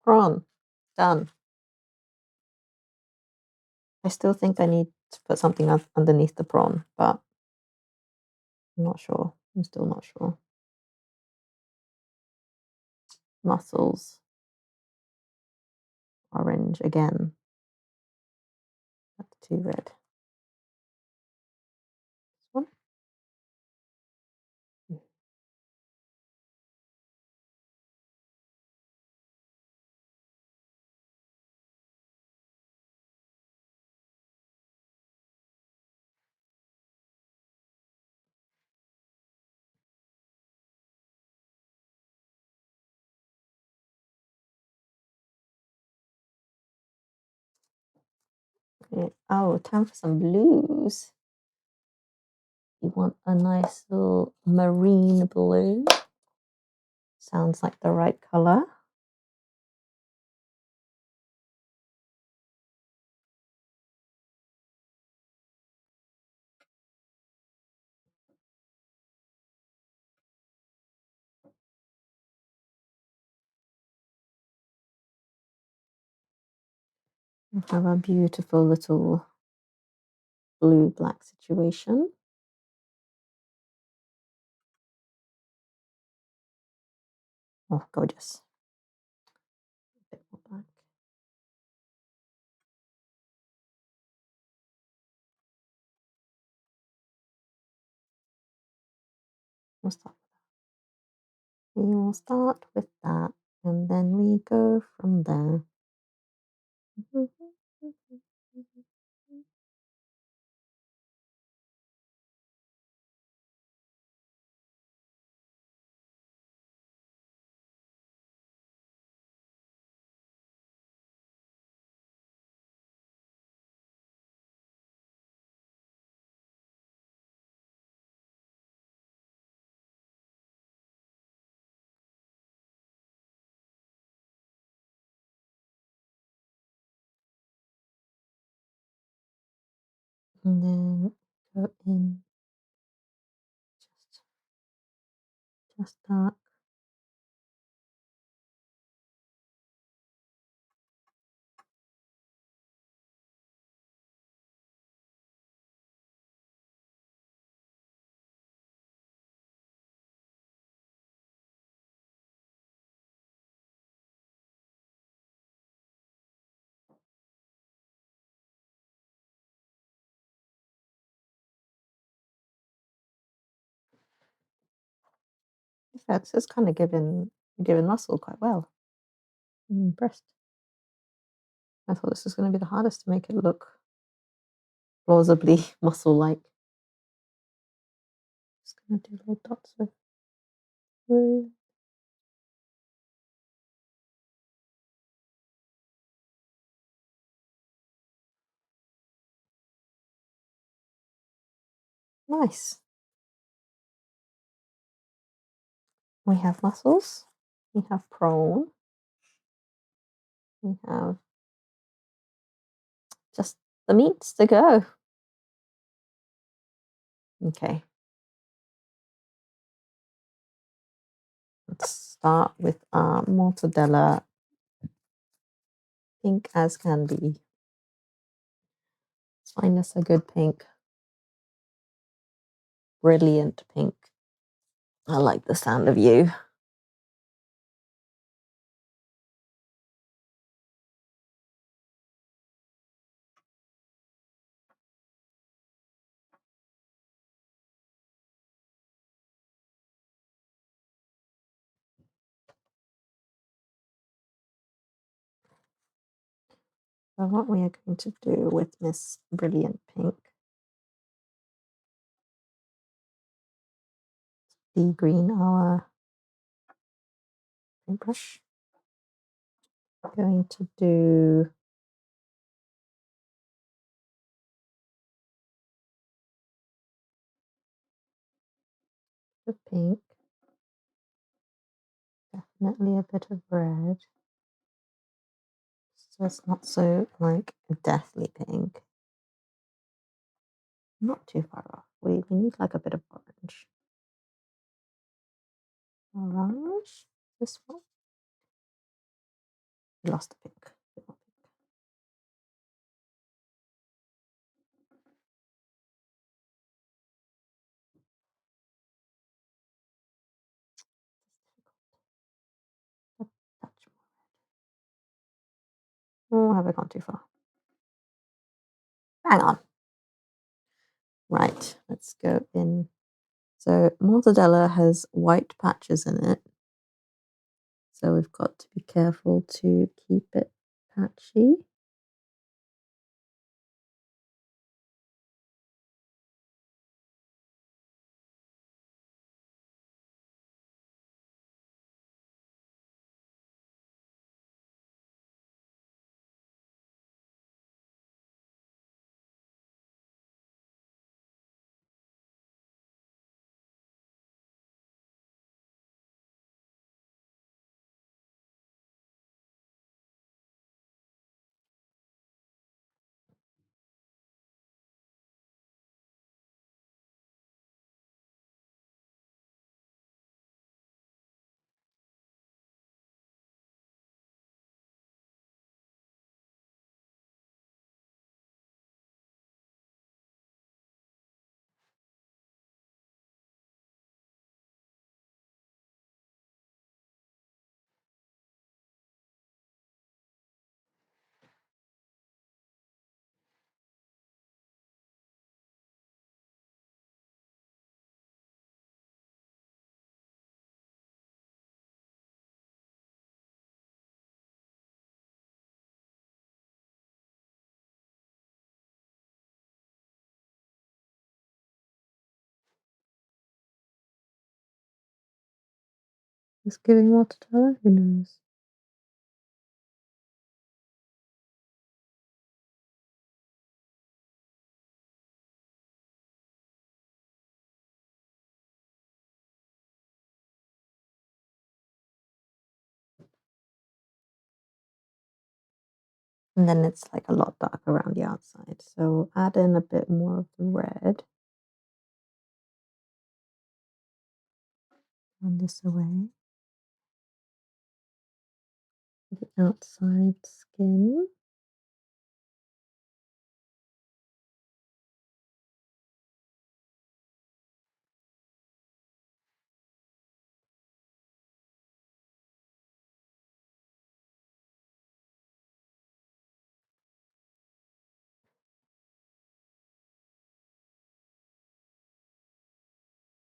Prawn. Done. I still think I need to put something underneath the prawn, but I'm not sure. I'm still not sure. Mussels. Orange again. That's too red. This one. Yeah. Oh, time for some blues. You want a nice little marine blue. Sounds like the right color. We have a beautiful little blue-black situation. Oh, gorgeous. A bit more black. We will start with that, and then we go from there. And then go in just dark. Yeah, this is kind of giving muscle quite well. I'm impressed. I thought this was going to be the hardest to make it look plausibly muscle-like. Just going to do little dots of blue. Nice. We have mussels. We have prawn. We have just the meats to go. Okay. Let's start with our mortadella. Pink as can be. Let's find us a good pink. Brilliant pink. I like the sound of you. So what we are going to do with Miss Brilliant Pink degreen our paintbrush. I'm going to do the pink, definitely a bit of red, so it's not so like deathly pink. Not too far off. We need like a bit of orange. Orange. This one. We lost the pink. A touch more. Oh, have I gone too far? Hang on. Right, let's go in. So mortadella has white patches in it. So we've got to be careful to keep it patchy. It's giving mortadella, who knows? And then it's like a lot darker around the outside. So add in a bit more of the red. On this away. The outside skin.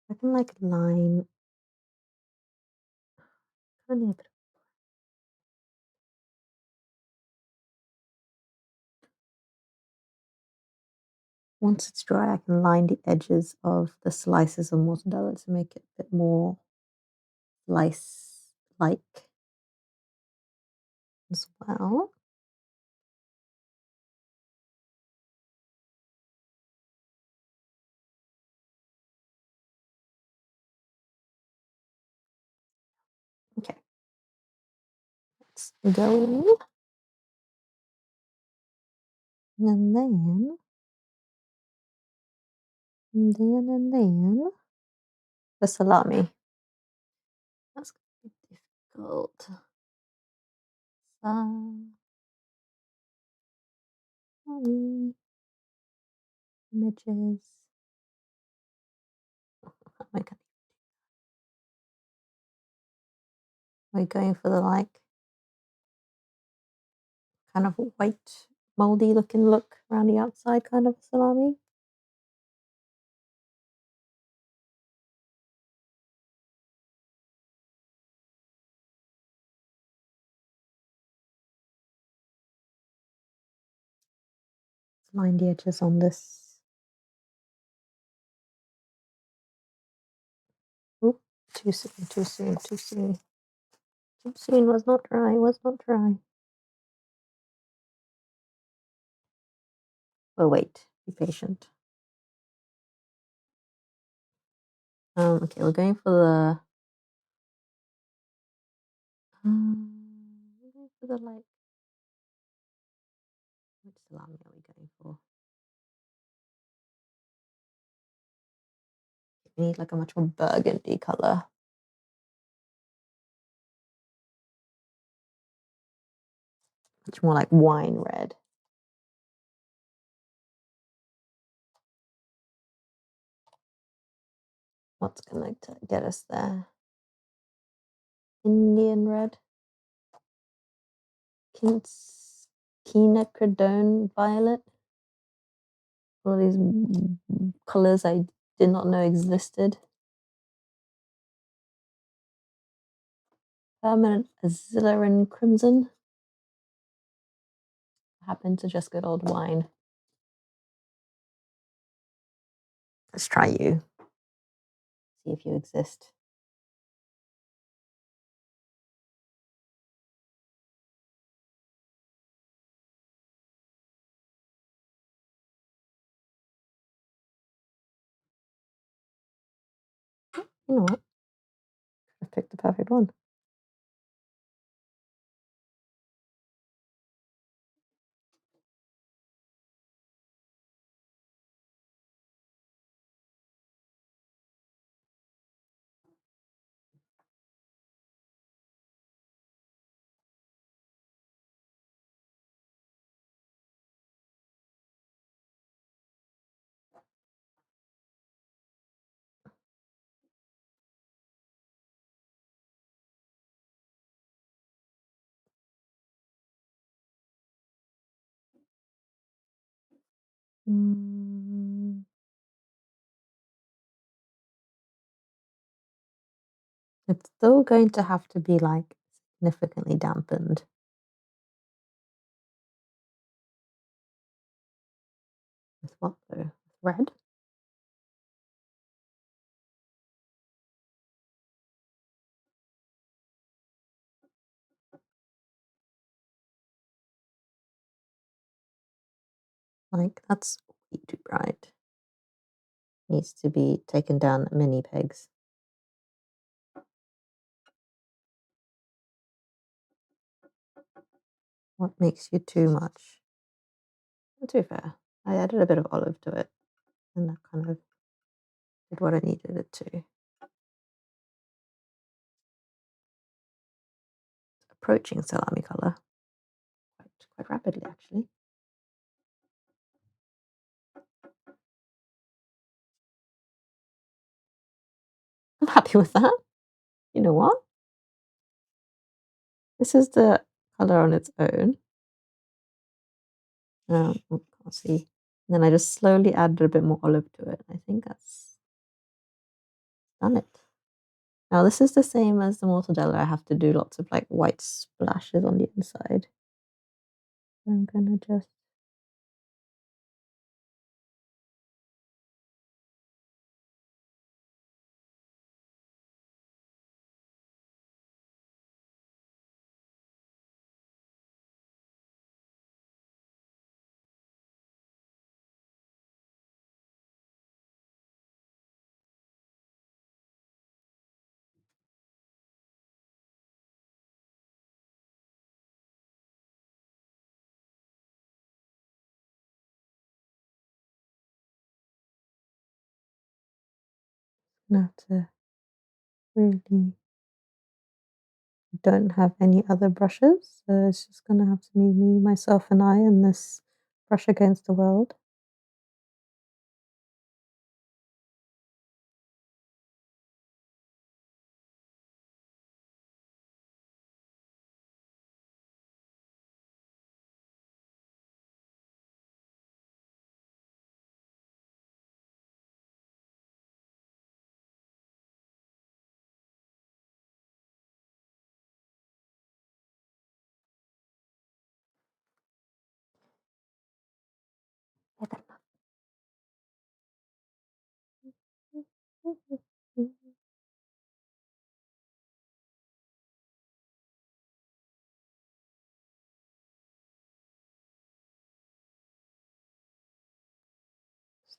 I can like line. Once it's dry, I can line the edges of the slices of mortadella to make it a bit more slice-like as well. Okay. Let's go in. And then the salami. That's gonna be difficult. Salami images. Oh my God. Are we going for the like kind of white, moldy looking look around the outside kind of salami? Line the edges on this. Ooh. Too soon, too soon, too soon. Too soon was not dry, was not dry. We'll wait. Be patient. Okay, we're going for we're going for the like. Which salami are we going for? We need like a much more burgundy color. Much more like wine red. What's going to get us there? Indian red. Quinacridone violet. All these colors I did not know existed. Permanent Azillarin crimson. Happened to just good old wine. Let's try you. See if you exist. You know what? I picked the perfect one. It's still going to have to be like significantly dampened. With what though? Red? Like that's way too bright. Needs to be taken down many pegs. What makes you too much? Not too fair. I added a bit of olive to it, and that kind of did what I needed it to. Approaching salami color quite rapidly, actually. I'm happy with that. You know what? This is the color on its own. Can't see. And then I just slowly added a bit more olive to it. I think that's done it. Now this is the same as the mortadella. I have to do lots of like white splashes on the inside. I'm gonna just have to really don't have any other brushes, so it's just gonna have to be me, myself, and I, and this brush against the world.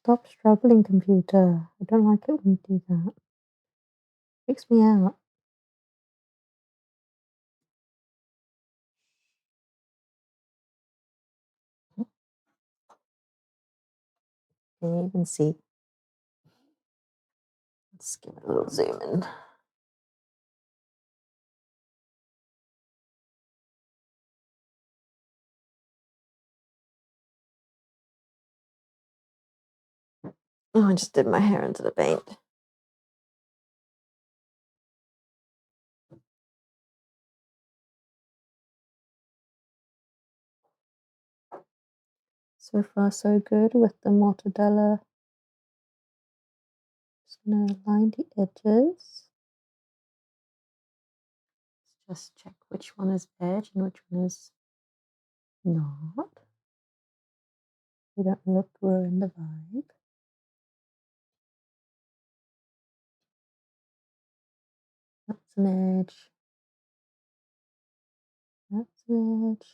Stop struggling, computer. I don't like it when you do that. Freaks me out. Can you even see? Let's give it a little zoom in. Oh, I just did my hair into the paint. So far, so good with the mortadella. Just gonna line the edges. Let's just check which one is edge and which one is not. We don't look ruin the vibe. That's an edge. That's an edge.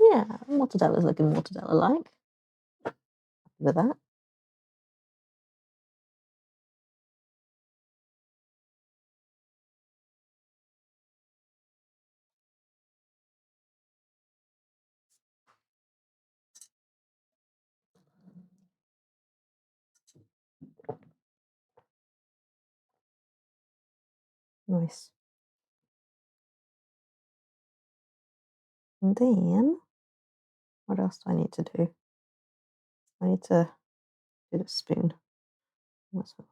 Yeah, mortadella's looking mortadella-like. With that. Nice. And then, what else do I need to do? I need to do the spoon. What's that?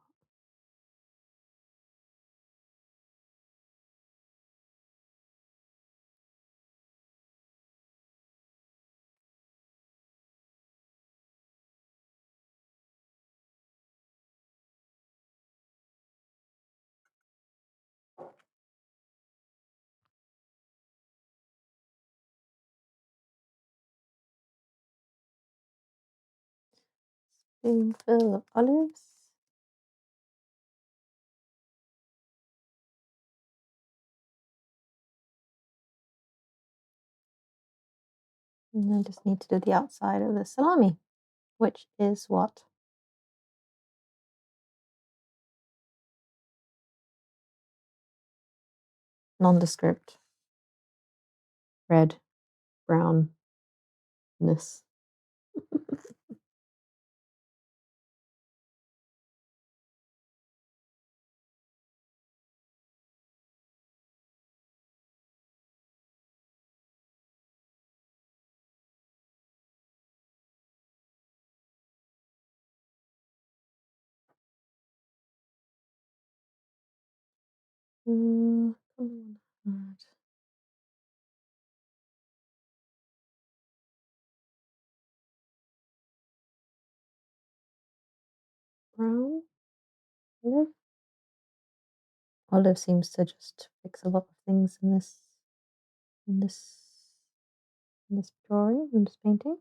Spoonful of olives. And I just need to do the outside of the salami, which is what? Nondescript. Red, brownness. Come on. Brown, olive. Olive seems to just fix a lot of things in this in this in this drawing, in this painting.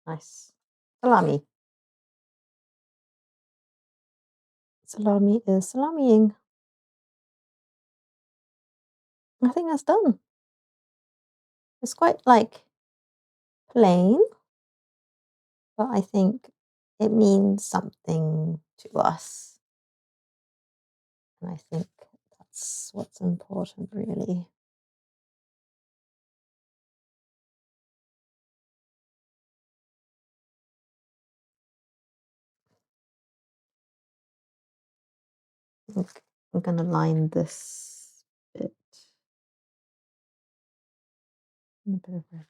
Nice. Salami. Salami is salamiing. I think that's done. It's quite like plain, but I think it means something to us. And I think that's what's important, really. I think I'm going to line this bit in a bit of red.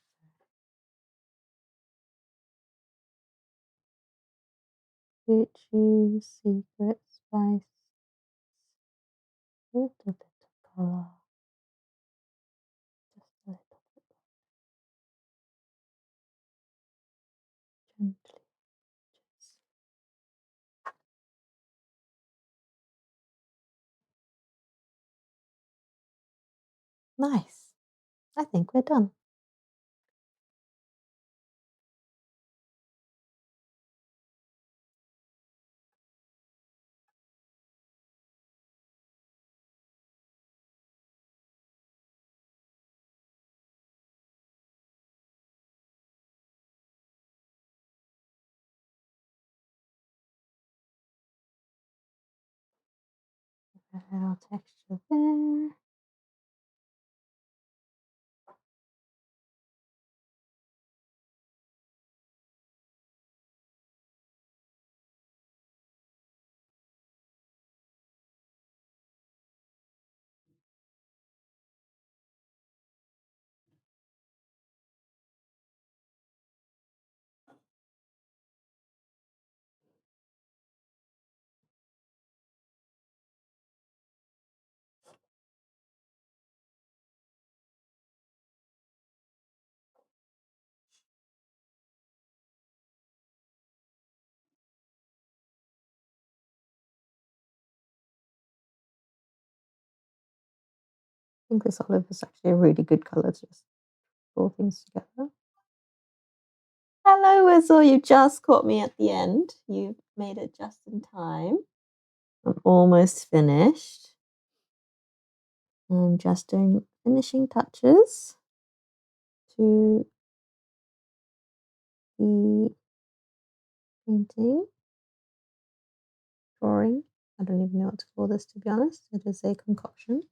Sweet cheese, secret spice, a little bit of color, just a little bit gently. Just. Nice. I think we're done. A little texture there. I think this olive is actually a really good color to just pull things together. Hello, Wizzle. You just caught me at the end. You made it just in time. I'm almost finished. I'm just doing finishing touches to the painting, drawing. I don't even know what to call this, to be honest. It is a concoction.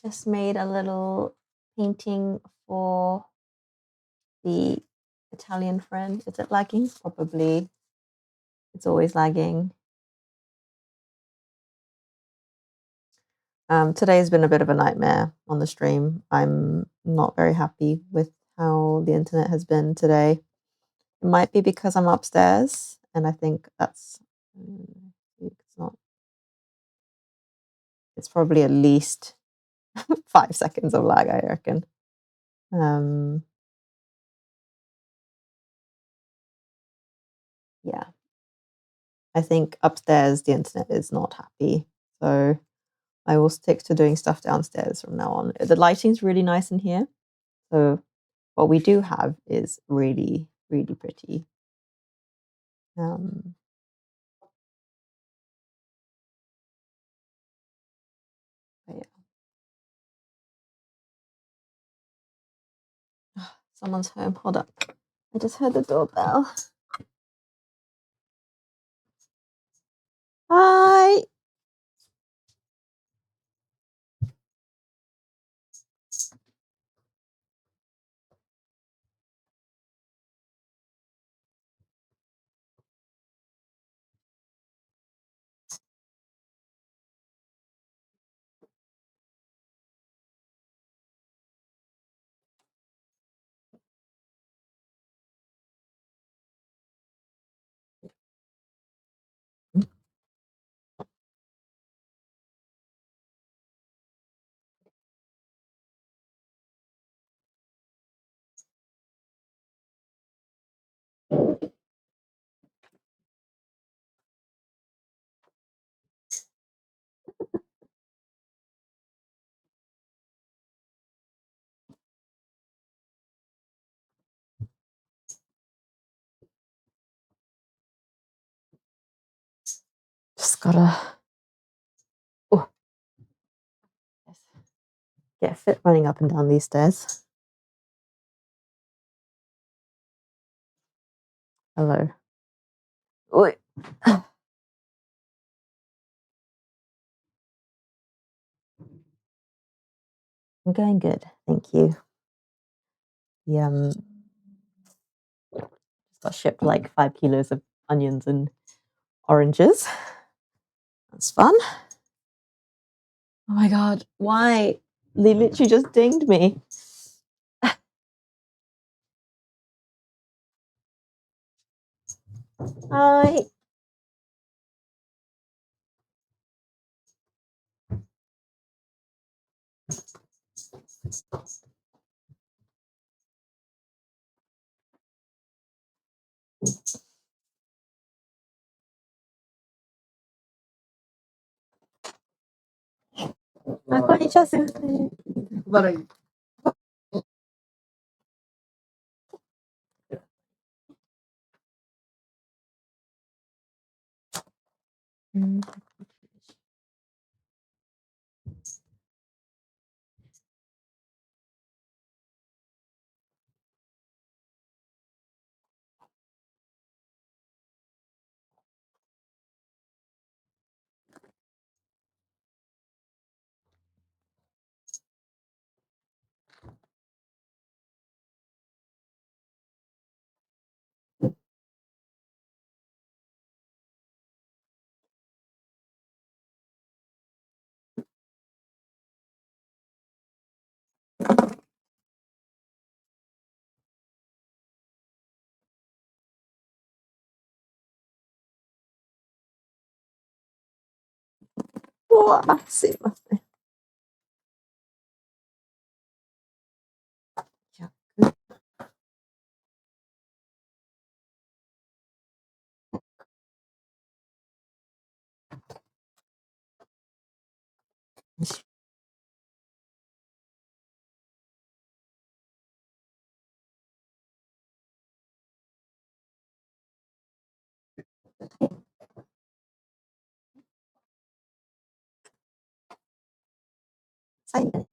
Just made a little painting for the Italian friend. Is it lagging? Probably. It's always lagging. Today has been a bit of a nightmare on the stream. I'm not very happy with how the internet has been today. It might be because I'm upstairs, and I think that's it's not. It's probably at least 5 seconds of lag, I reckon. Yeah, I think upstairs the internet is not happy, so I will stick to doing stuff downstairs from now on. The lighting's really nice in here, so what we do have is really, really pretty. Um, but yeah. Someone's home. Hold up. I just heard the doorbell. Hi. Just gotta get fit running up and down these stairs. Hello. Oi. I'm going good, thank you. Just got shipped like 5 kilos of onions and oranges. That's fun. Oh my god, why? They literally just dinged me. Hi. あ、こんにちは、すいません。うわ、すいません。100。最後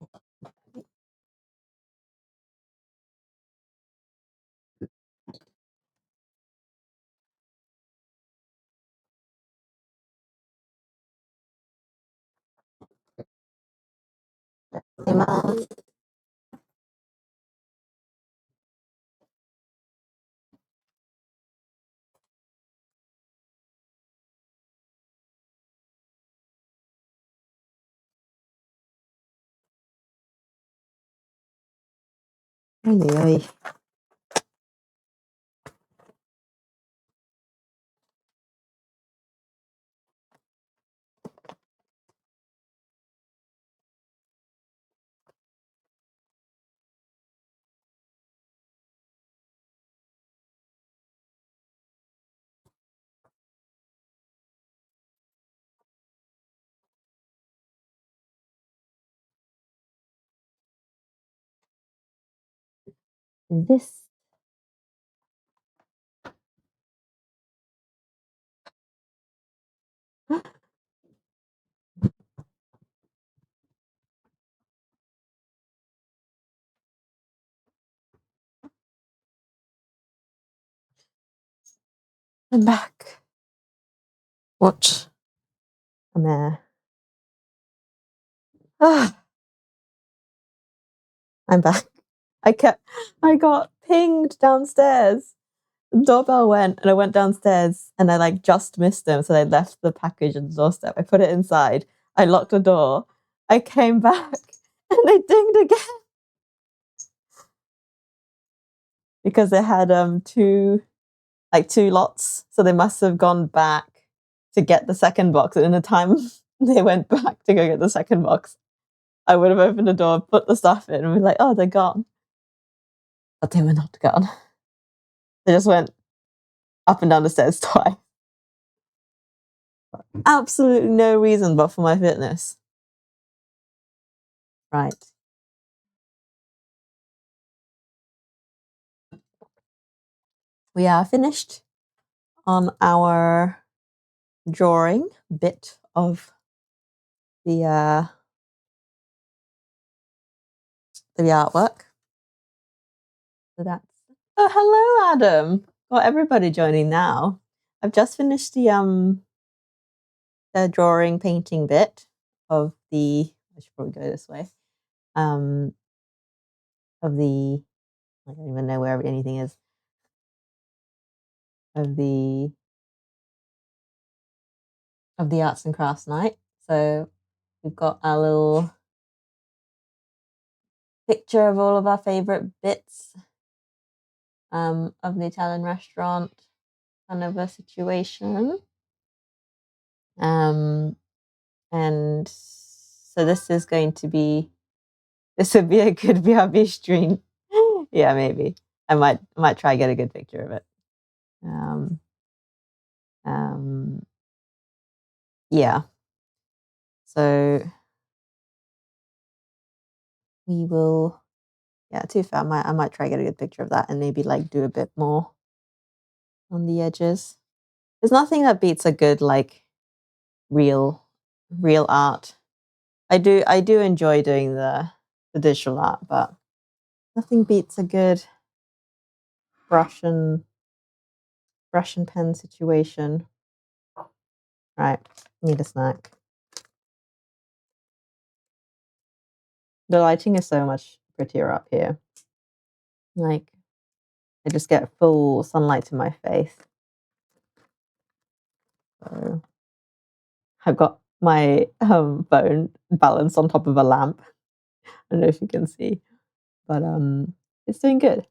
this I'm back. What? I'm there. Ah, I'm back. I got pinged downstairs. The doorbell went and I went downstairs and I like just missed them. So I left the package on the doorstep. I put it inside. I locked the door. I came back and they dinged again because they had two lots. So they must have gone back to get the second box. And in the time they went back to go get the second box, I would have opened the door, put the stuff in, and be like, oh, they're gone. But they were not gone. They just went up and down the stairs twice. Absolutely no reason but for my fitness. Right. We are finished on our drawing bit of the artwork. So that's hello, Adam. Got everybody joining now. I've just finished the drawing painting bit of the. I should probably go this way. Of the. I don't even know where anything is. Of the arts and crafts night. So we've got our little picture of all of our favorite bits of the Italian restaurant kind of a situation. And so this would be a good BRB stream. Yeah, maybe. I might try get a good picture of it. Yeah. So we will, yeah, to be fair, I might try to get a good picture of that and maybe like do a bit more on the edges. There's nothing that beats a good like real real art. I do enjoy doing the digital art, but nothing beats a good brush and pen situation. Right, need a snack. The lighting is so much prettier up here. Like I just get full sunlight to my face. So I've got my phone balanced on top of a lamp. I don't know if you can see, but it's doing good.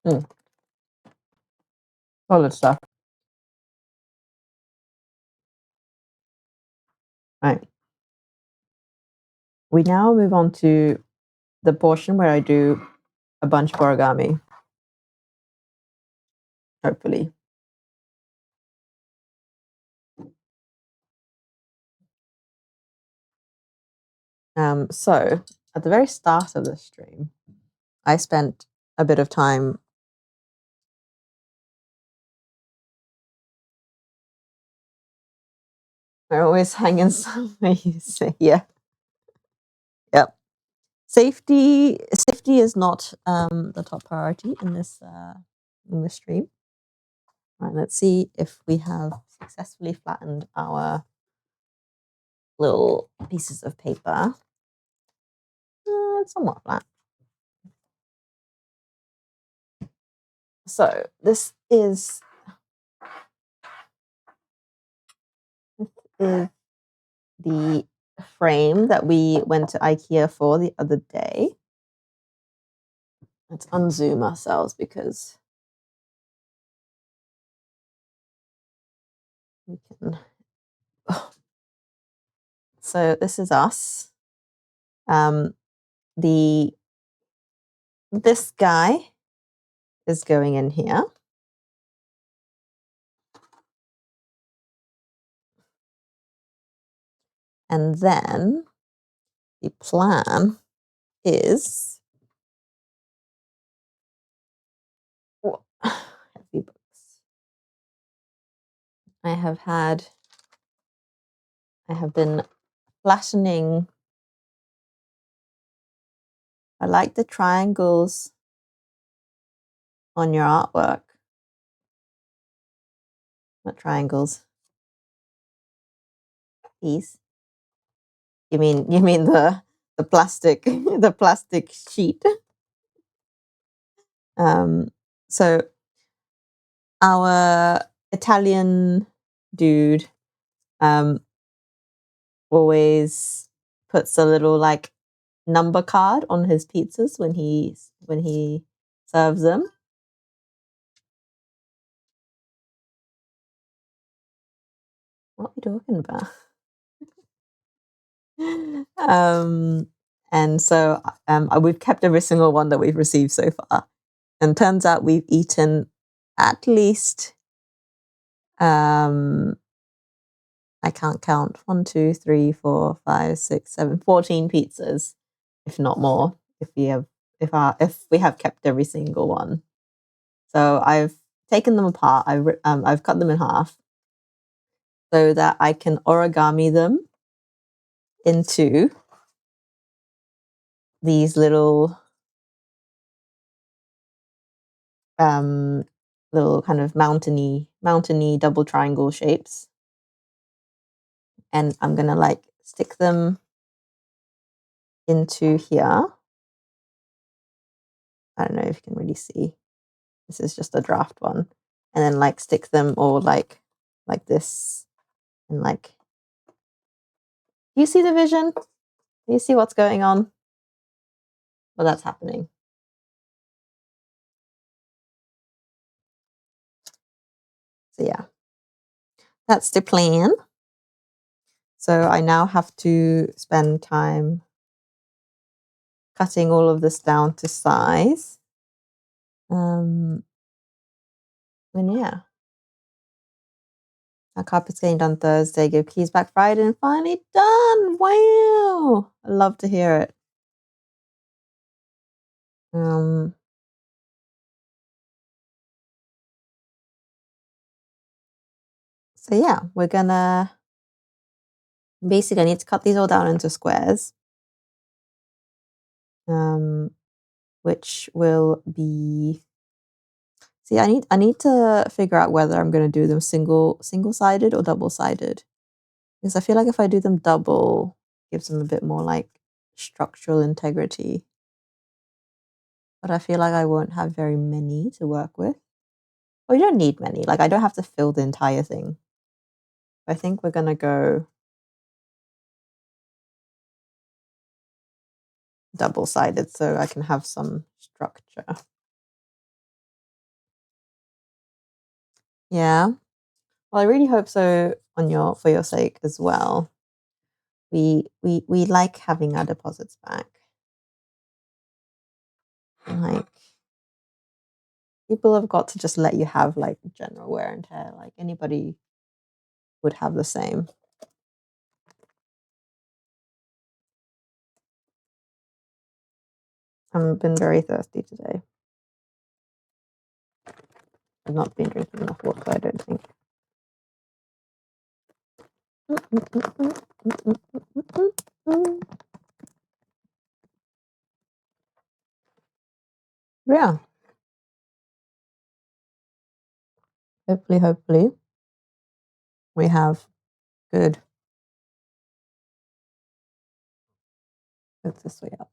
Mm. Solid stuff. Right. We now move on to the portion where I do a bunch of origami. Hopefully. So at the very start of the stream, I spent a bit of time. I always hang in somewhere you say, yeah. Yep. Safety is not the top priority in this stream. Right, let's see if we have successfully flattened our little pieces of paper. It's somewhat flat. So this is the frame that we went to IKEA for the other day. Let's unzoom ourselves because we can. So this is us. This guy is going in here. And then the plan is heavy books. I have been flattening. I like the triangles on your artwork. Not triangles. These. You mean the plastic the plastic sheet. So our Italian dude always puts a little like number card on his pizzas when he serves them. What are we talking about? And so we've kept every single one that we've received so far. And turns out we've eaten at least I can't count. 1, 2, 3, 4, 5, 6, 7, 14 pizzas, if not more, if we have kept every single one. So I've taken them apart. I've cut them in half so that I can origami them into these little kind of mountainy double triangle shapes. And I'm gonna like stick them into here. I don't know if you can really see. This is just a draft one. And then like stick them all like this. And like, do you see the vision? Do you see what's going on? Well, that's happening. So yeah, that's the plan. So I now have to spend time cutting all of this down to size. And yeah, Our carpet's getting done Thursday. Give keys back Friday, and finally done. Wow! I love to hear it. So yeah, we're gonna basically I need to cut these all down into squares. Which will be see, I need to figure out whether I'm gonna do them single-sided or double-sided. Because I feel like if I do them double, it gives them a bit more like structural integrity. But I feel like I won't have very many to work with. Well, you don't need many. Like I don't have to fill the entire thing. I think we're gonna go double-sided so I can have some structure. Yeah. Well, I really hope so for your sake as well. We like having our deposits back. Like people have got to just let you have like general wear and tear. Like anybody would have the same. I've been very thirsty today. I've not been drinking enough water, I don't think. Yeah. Hopefully, we have good. It's this way up.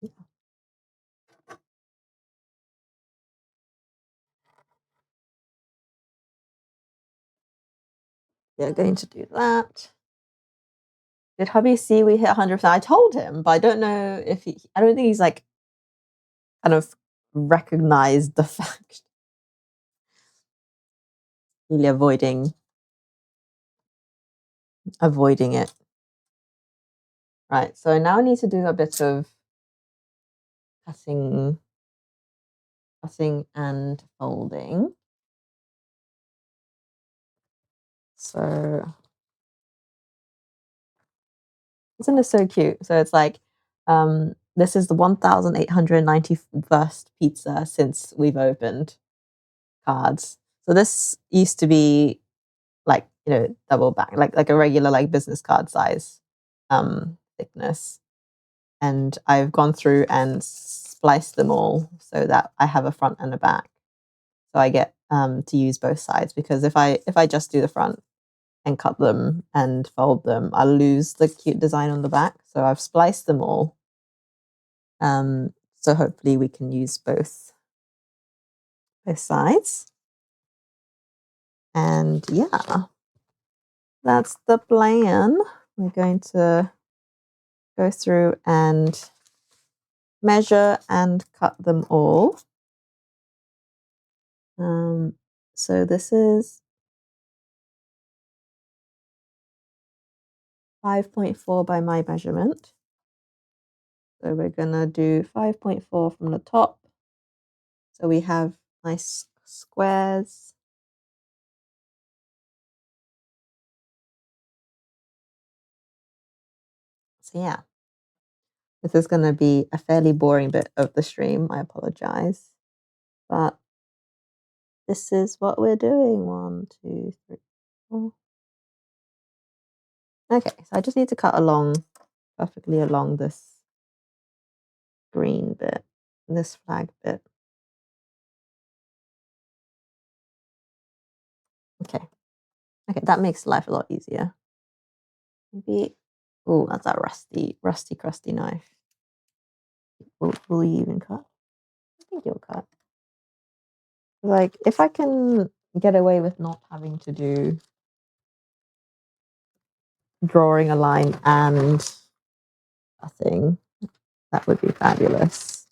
Yeah. We're going to do that. Did hubby see we hit 100%? I told him, but I don't know if I don't think he's like kind of recognized the fact. Really avoiding it. Right, so now I need to do a bit of cutting and folding. So isn't this so cute? So it's like this is the 1891st pizza since we've opened cards. So this used to be like, double back, like a regular like business card size thickness. And I've gone through and spliced them all so that I have a front and a back. So I get to use both sides, because if I just do the front and cut them and fold them, I'll lose the cute design on the back. So I've spliced them all. So hopefully we can use both sides. And yeah, that's the plan. We're going to go through and measure and cut them all. So this is 5.4 by my measurement. So we're gonna do 5.4 from the top. So we have nice squares. So yeah, this is gonna be a fairly boring bit of the stream. I apologize, but this is what we're doing. 1, 2, 3, 4. Okay, so I just need to cut perfectly along this green bit, this flag bit. Okay, that makes life a lot easier. Maybe, oh, that's a rusty, crusty knife. Will you even cut? I think you'll cut. Like, if I can get away with not having to do drawing a line and cutting, that would be fabulous.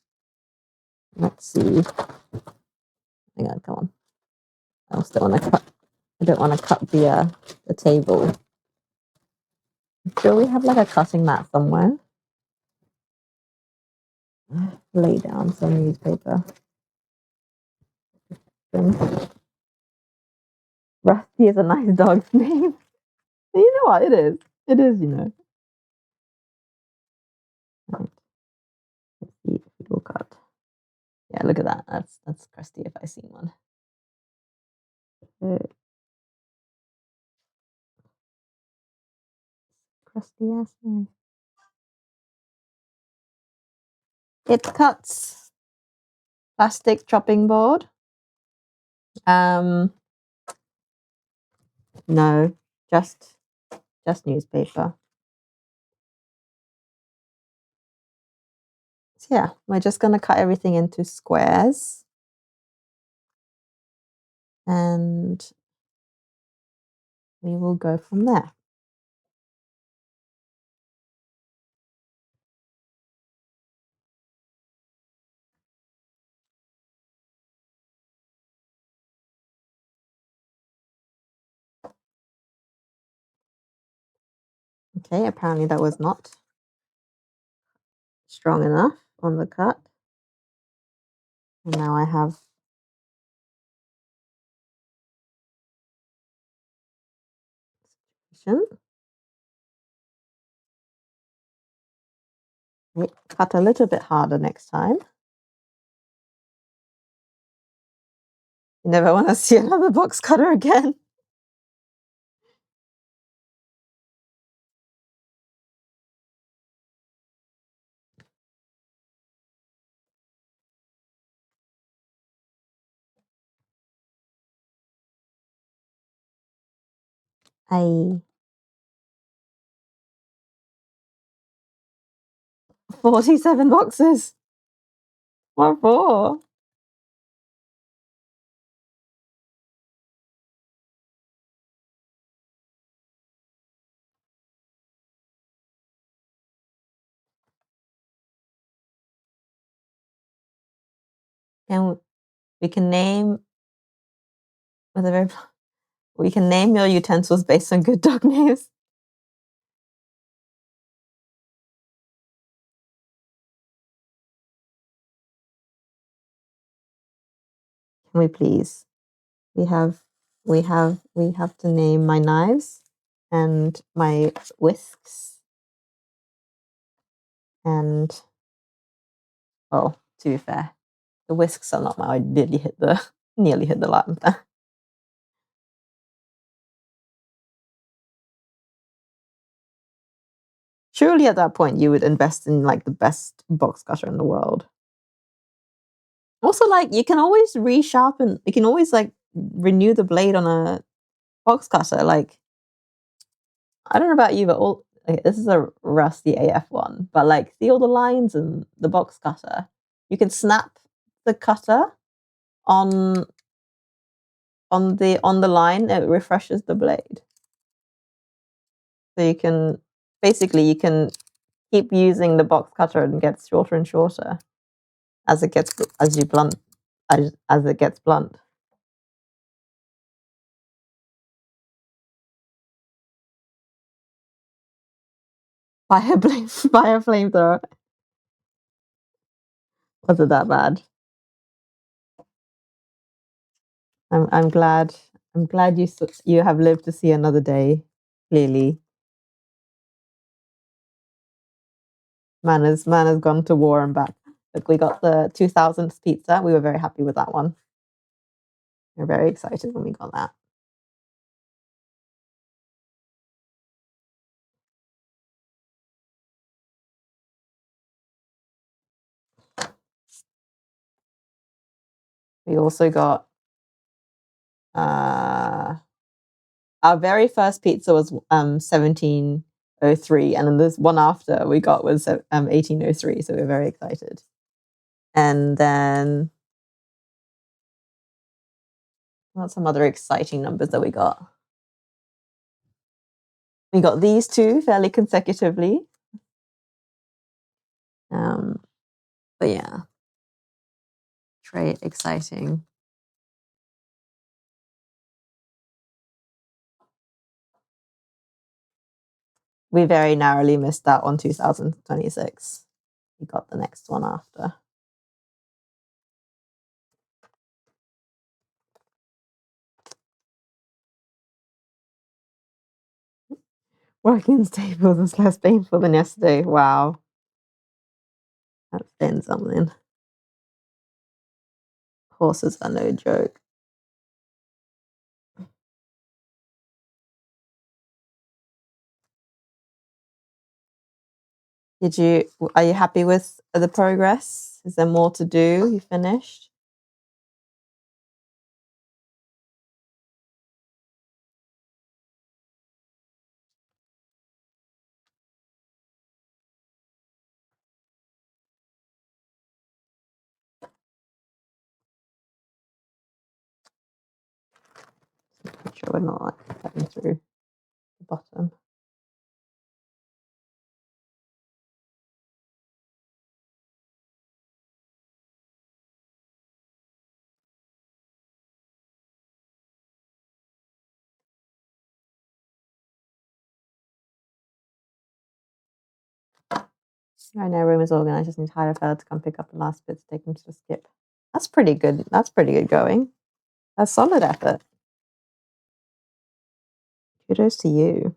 Let's see. Hang on, come on. I also don't want to cut. I don't want to cut the table. I'm sure we have like a cutting mat somewhere. Lay down some newspaper. Rusty is a nice dog's name. You know what? It is. It is, you know. Right. Let's see if we look at. Yeah, look at that. That's crusty if I see one. Crusty ass knife. It cuts plastic chopping board. No, just newspaper. So yeah, we're just gonna cut everything into squares. And we will go from there. Okay, apparently that was not strong enough on the cut. And now I have cut a little bit harder next time. You never want to see another box cutter again. I 47 boxes. What for? And we can name with a very we can name your utensils based on good dog names. Can we please? We have to name my knives and my whisks and oh, to be fair, the whisks are not my I nearly hit the lamp there. Surely at that point you would invest in like the best box cutter in the world. Also, like you can always resharpen, you can always like renew the blade on a box cutter. Like I don't know about you, but okay, this is a rusty AF one, but like see all the lines in the box cutter. You can snap the cutter on the line. It refreshes the blade, so you can basically keep using the box cutter and it gets shorter and shorter as it gets as it gets blunt. Buy a flamethrower. Was it that bad? I'm glad. I'm glad you have lived to see another day. Clearly, man has gone to war and back. Look, we got the 2000s pizza. We were very happy with that one. We were very excited when we got that. We also got our very first pizza was 1703, and then this one after we got was 1803. So we were very excited. And then what's some other exciting numbers that we got? We got these two fairly consecutively. But yeah, very exciting. We very narrowly missed out on 2026. We got the next one after. Working in stables is less painful than yesterday. Wow. That's saying something. Horses are no joke. Are you happy with the progress? Is there more to do? You finished? Make sure we're not like cutting through the bottom. Right now, room is organized. Just need to hire a fella to come pick up the last bits, take them to the skip. That's pretty good. That's pretty good going. That's solid effort. Kudos to you.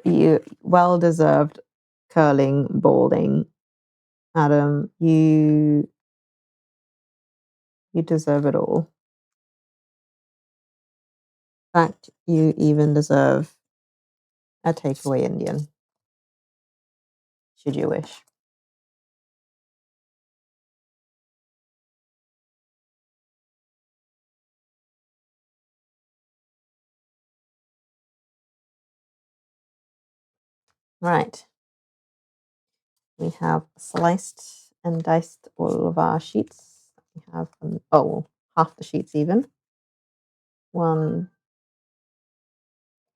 You well deserved curling, balding, Adam. You deserve it all. In fact, you even deserve a takeaway Indian, should you wish. Right. We have sliced and diced all of our sheets. We have half the sheets even. One.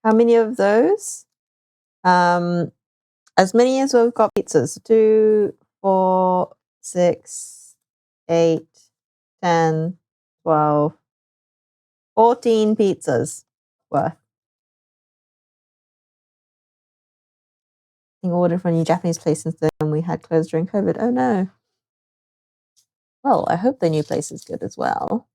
How many of those? As many as we've got pizzas. 2, 4, 6, 8, 10, 12, 14 pizzas worth. I ordered from a new Japanese place since then we had closed during COVID. Oh no. Well, I hope the new place is good as well.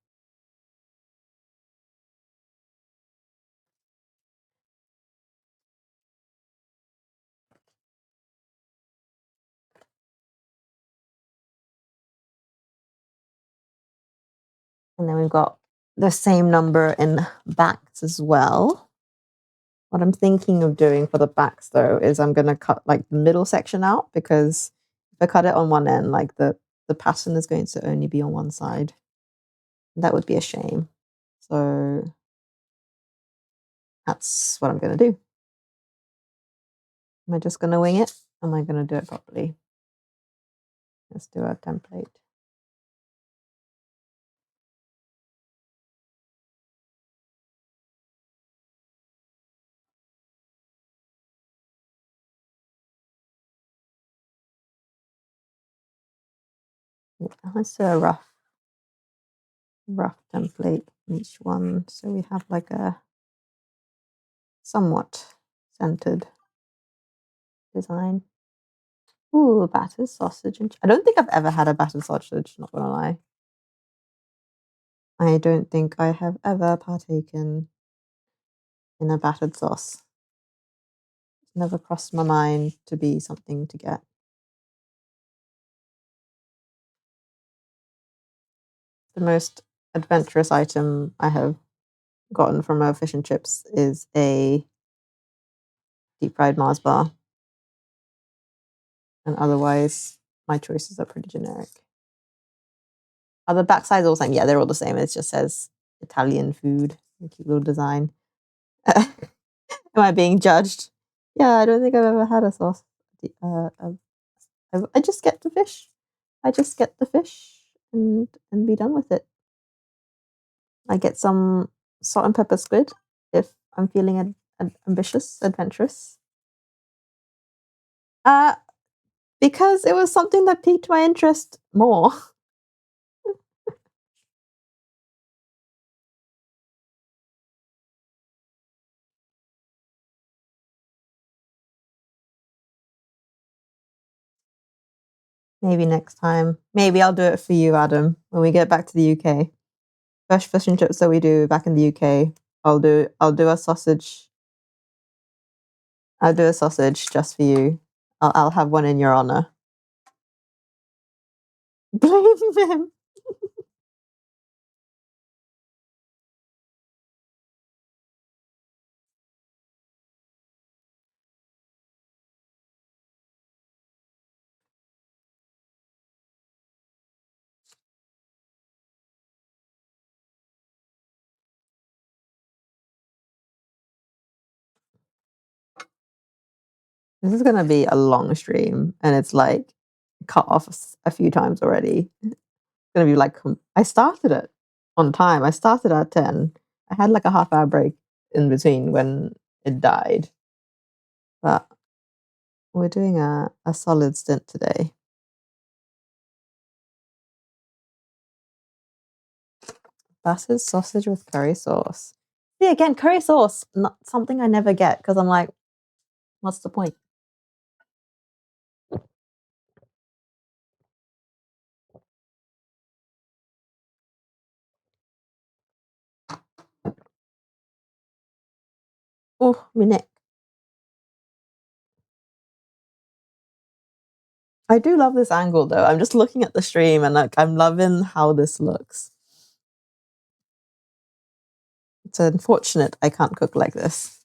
And then we've got the same number in backs as well. What I'm thinking of doing for the backs though is I'm going to cut like the middle section out, because if I cut it on one end, like the pattern is going to only be on one side. That would be a shame. So that's what I'm going to do. Am I just going to wing it? Am I going to do it properly? Let's do our template. Yeah, let's do a rough template each one, so we have like a somewhat centered design. Ooh, battered sausage. I don't think I've ever had a battered sausage, not gonna lie. I don't think I have ever partaken in a battered sauce. It's never crossed my mind to be something to get. The most adventurous item I have gotten from a fish and chips is a deep fried Mars bar. And otherwise, my choices are pretty generic. Are the back sides all the same? Yeah, they're all the same. It just says Italian food. A cute little design. Am I being judged? Yeah, I don't think I've ever had a sauce. I just get the fish. I just get the fish and be done with it. I get some salt and pepper squid if I'm feeling ambitious, adventurous. Uh, because it was something that piqued my interest more. Maybe next time. Maybe I'll do it for you, Adam, when we get back to the UK. First fish and chips that we do back in the UK. I'll do a sausage. I'll do a sausage just for you. I'll have one in your honor. Blame him. This is gonna be a long stream, and it's like cut off a few times already. It's gonna be like I started it on time. I started at 10. I had like a half-hour break in between when it died, but we're doing a solid stint today. Battered sausage with curry sauce. See, again, curry sauce, not something I never get because I'm like, what's the point? Oh, my neck. I do love this angle though. I'm just looking at the stream and like I'm loving how this looks. It's unfortunate I can't cook like this.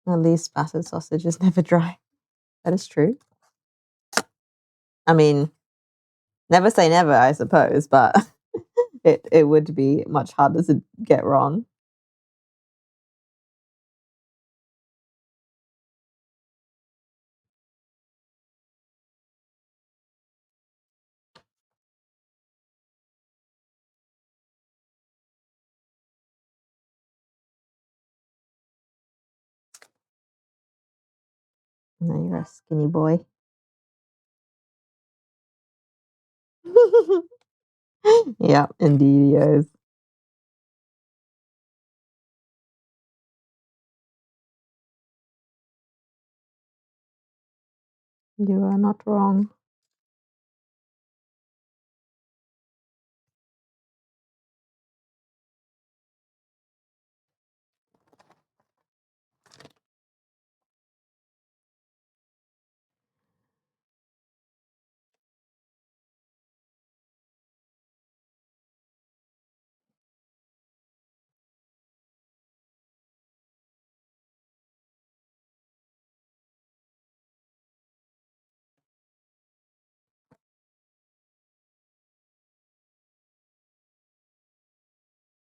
At least battered sausage is never dry. That is true. I mean, never say never, I suppose, but it would be much harder to get wrong. No, you're a skinny boy. Yeah, indeed he is. You are not wrong.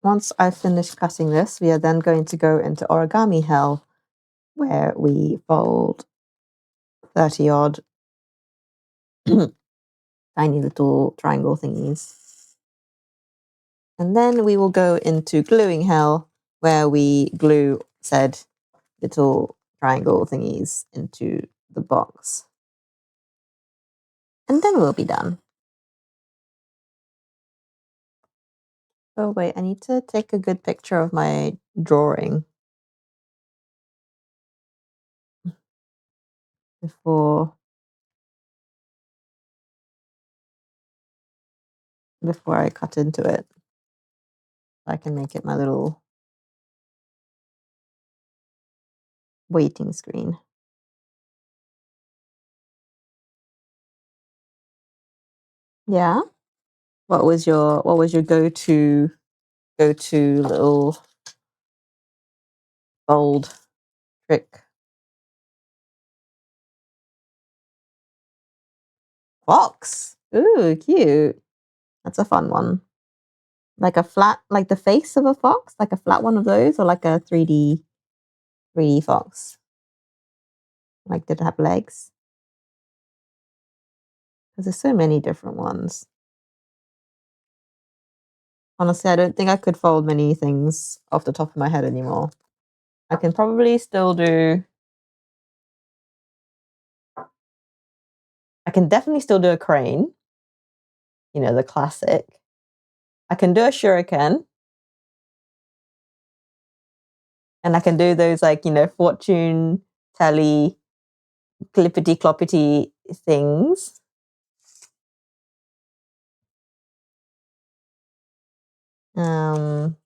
Once I finish cutting this, we are then going to go into origami hell, where we fold 30 odd tiny little triangle thingies. And then we will go into gluing hell, where we glue said little triangle thingies into the box. And then we'll be done. Oh wait, I need to take a good picture of my drawing before I cut into it. I can make it my little waiting screen. Yeah. What was your go to little bold trick? Fox. Ooh, cute. That's a fun one. Like a flat, like the face of a fox, like a flat one of those, or like a 3D fox. Like did it have legs? Because there's so many different ones. Honestly, I don't think I could fold many things off the top of my head anymore. I can probably still do. I can definitely still do a crane. You know, the classic. I can do a shuriken, and I can do those like fortune telly clippity cloppity things. Um,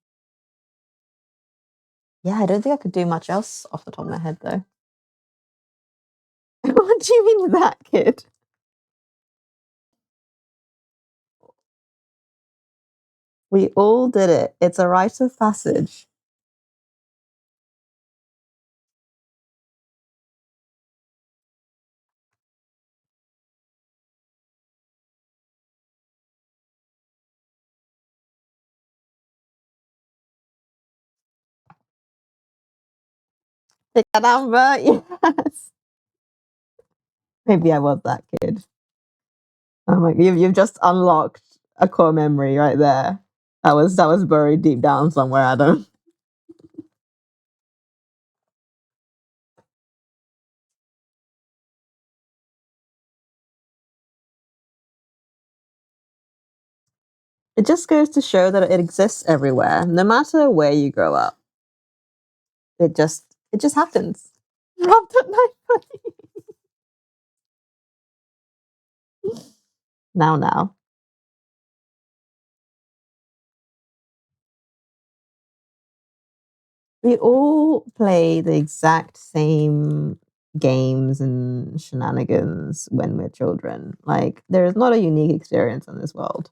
yeah, I don't think I could do much else off the top of my head though. What do you mean with that, kid? We all did it. It's a rite of passage. Pick a number, yes. Maybe I was that kid. Oh my, you've just unlocked a core memory right there. That was buried deep down somewhere, Adam. It just goes to show that it exists everywhere, no matter where you grow up. It just happens. Robbed at night. Now. We all play the exact same games and shenanigans when we're children. Like, there is not a unique experience in this world.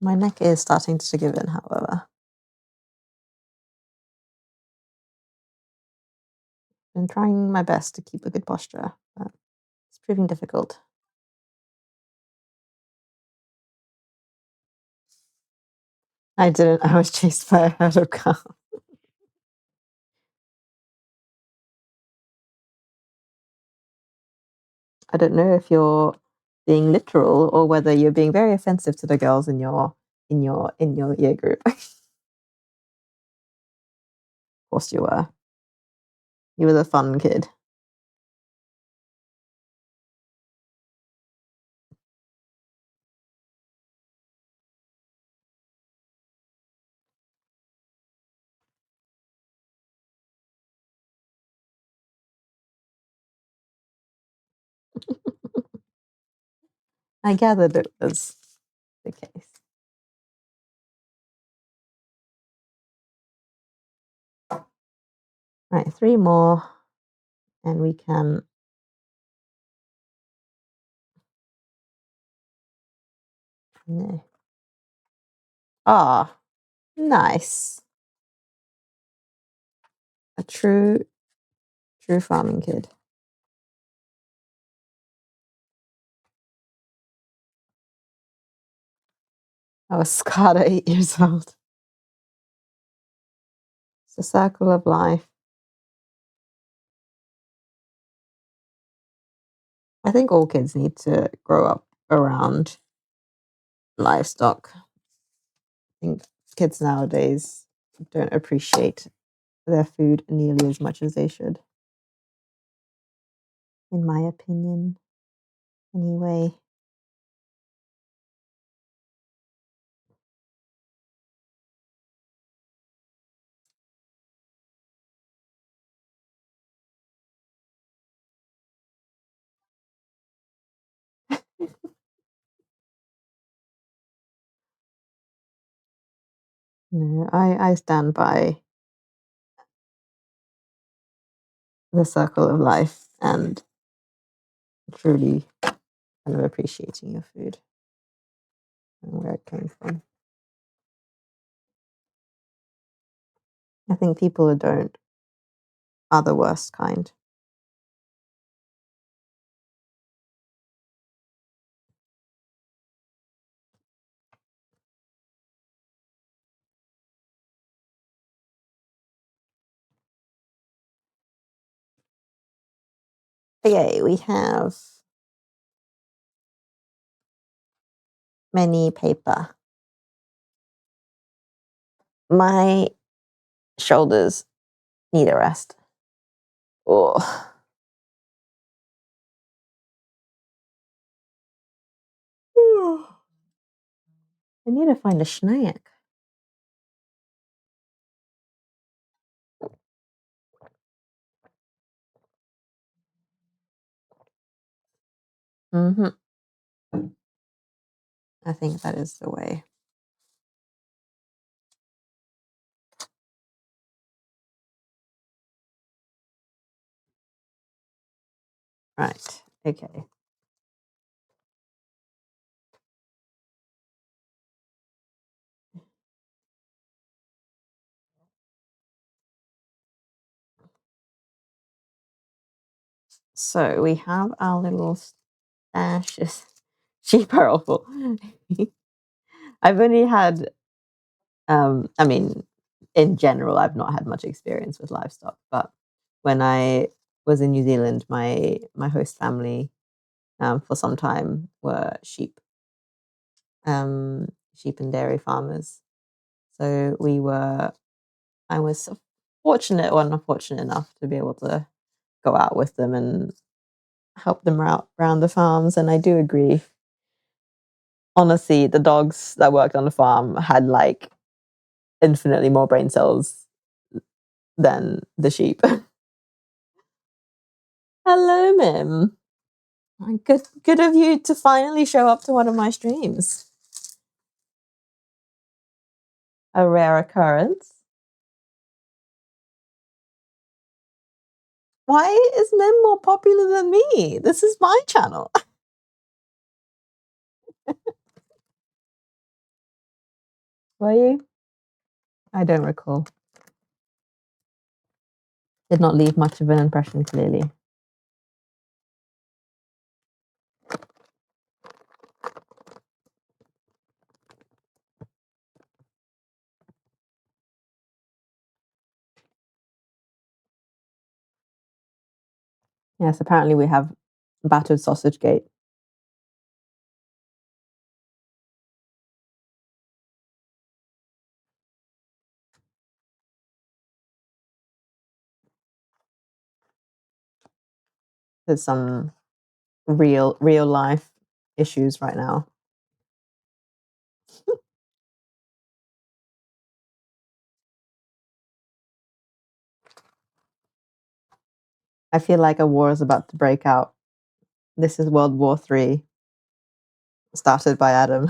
My neck is starting to give in, however. Been trying my best to keep a good posture, but it's proving difficult. I didn't. I was chased by a herd of cows. I don't know if you're being literal or whether you're being very offensive to the girls in your year group. Of course you were. You were the fun kid. I gathered it was the case. Right, three more, and we can. No. Ah, nice. A true farming kid. I was scarred at 8 years old. It's a circle of life. I think all kids need to grow up around livestock. I think kids nowadays don't appreciate their food nearly as much as they should, in my opinion. Anyway, No, I stand by the circle of life and truly kind of appreciating your food and where it came from. I think people who don't are the worst kind. Okay, we have many paper. My shoulders need a rest. Oh. I need to find a snack. Hmm. I think that is the way. Right. Okay. So we have our little stashes. Sheep are awful. I've only had, I mean, in general, I've not had much experience with livestock, but when I was in New Zealand, my host family for some time were sheep and dairy farmers. So I was fortunate or unfortunate enough to be able to go out with them and help them out around the farms. And I do agree. Honestly, the dogs that worked on the farm had like infinitely more brain cells than the sheep. Hello, Mim. Good of you to finally show up to one of my streams. A rare occurrence. Why is Mim more popular than me? This is my channel. Were you? I don't recall. Did not leave much of an impression, clearly. Yes, apparently we have battered sausage gate. There's some real life issues right now. I feel like a war is about to break out. This is World War III, started by Adam.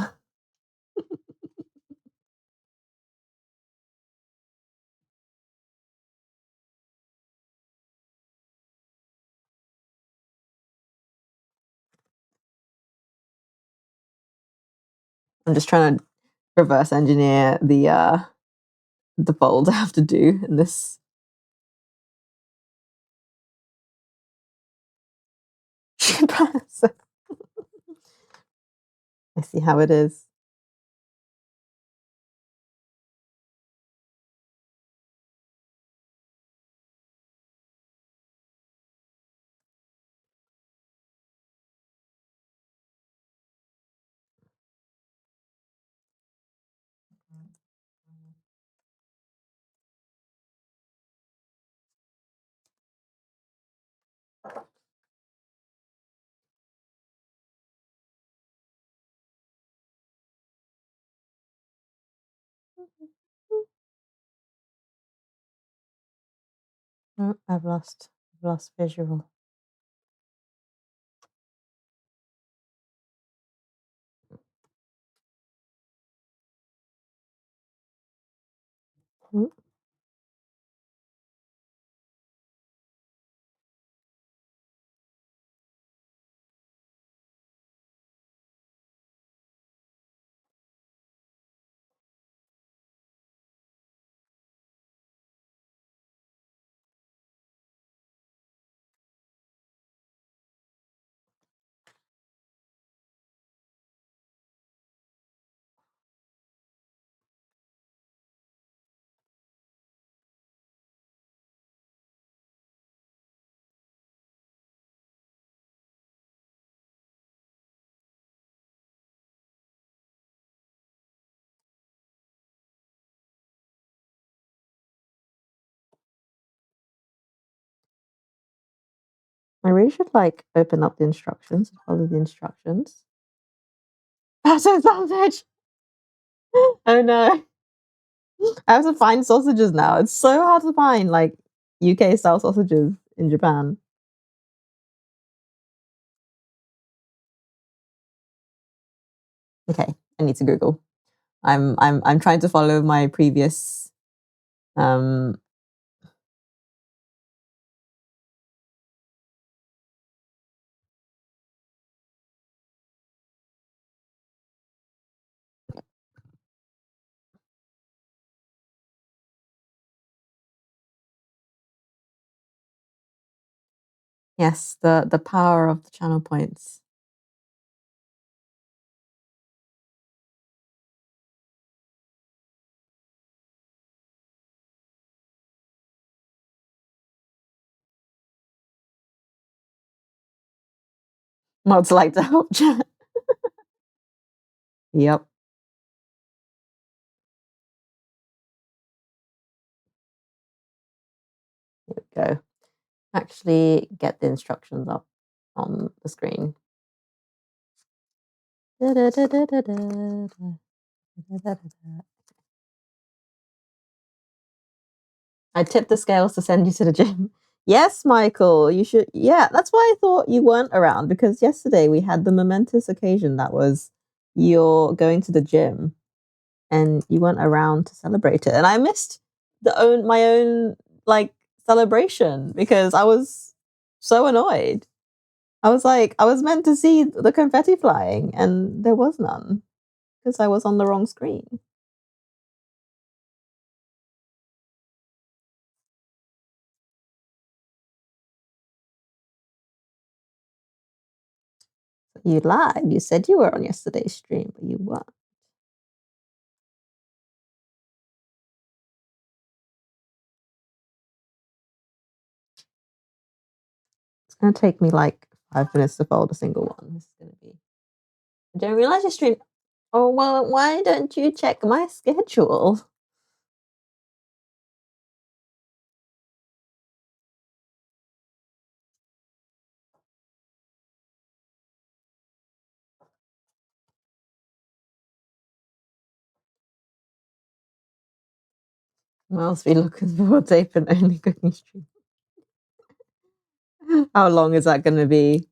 I'm just trying to reverse engineer the fold I have to do in this. I see how it is. Oh, I've lost visual. Mm. I really should like open up the instructions and follow the instructions. Pattern sausage. Oh no. I have to find sausages now. It's so hard to find like UK style sausages in Japan. Okay, I need to Google. I'm trying to follow my previous um yes, the power of the channel points. Mods like to help chat. Yep, here we go. Actually get the instructions up on the screen. I tipped the scales to send you to the gym. Yes, Michael, you should. Yeah, that's why I thought you weren't around because yesterday we had the momentous occasion that was you're going to the gym and you weren't around to celebrate it. And I missed my own like celebration because I was so annoyed. I was like, I was meant to see the confetti flying and there was none because I was on the wrong screen. You lied. You said you were on yesterday's stream, but you weren't. It's gonna take me like 5 minutes to fold a single one. This is gonna be. I don't realize you stream. Oh well, why don't you check my schedule? Must be looking for tape and only cooking stream. How long is that gonna be?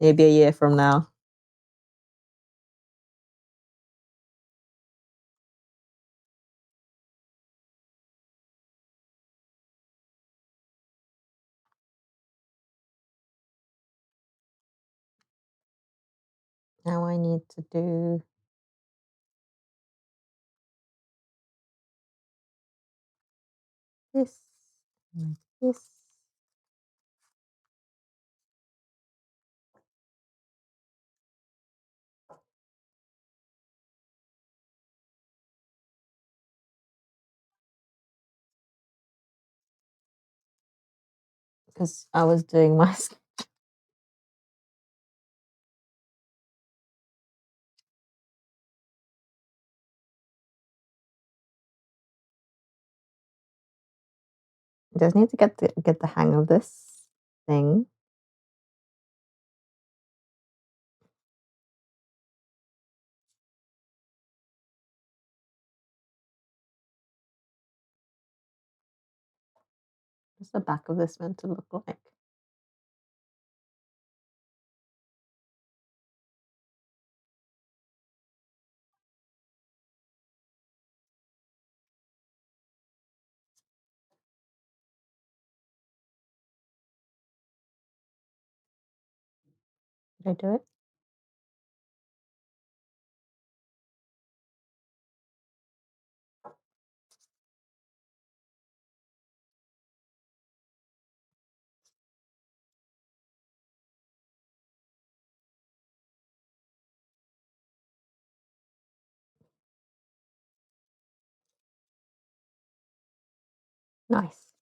Maybe a year from now. Now I need to do this, like this. Because I was doing my. I just need to get the hang of this thing. What's the back of this meant to look like? Did I do it? Nice.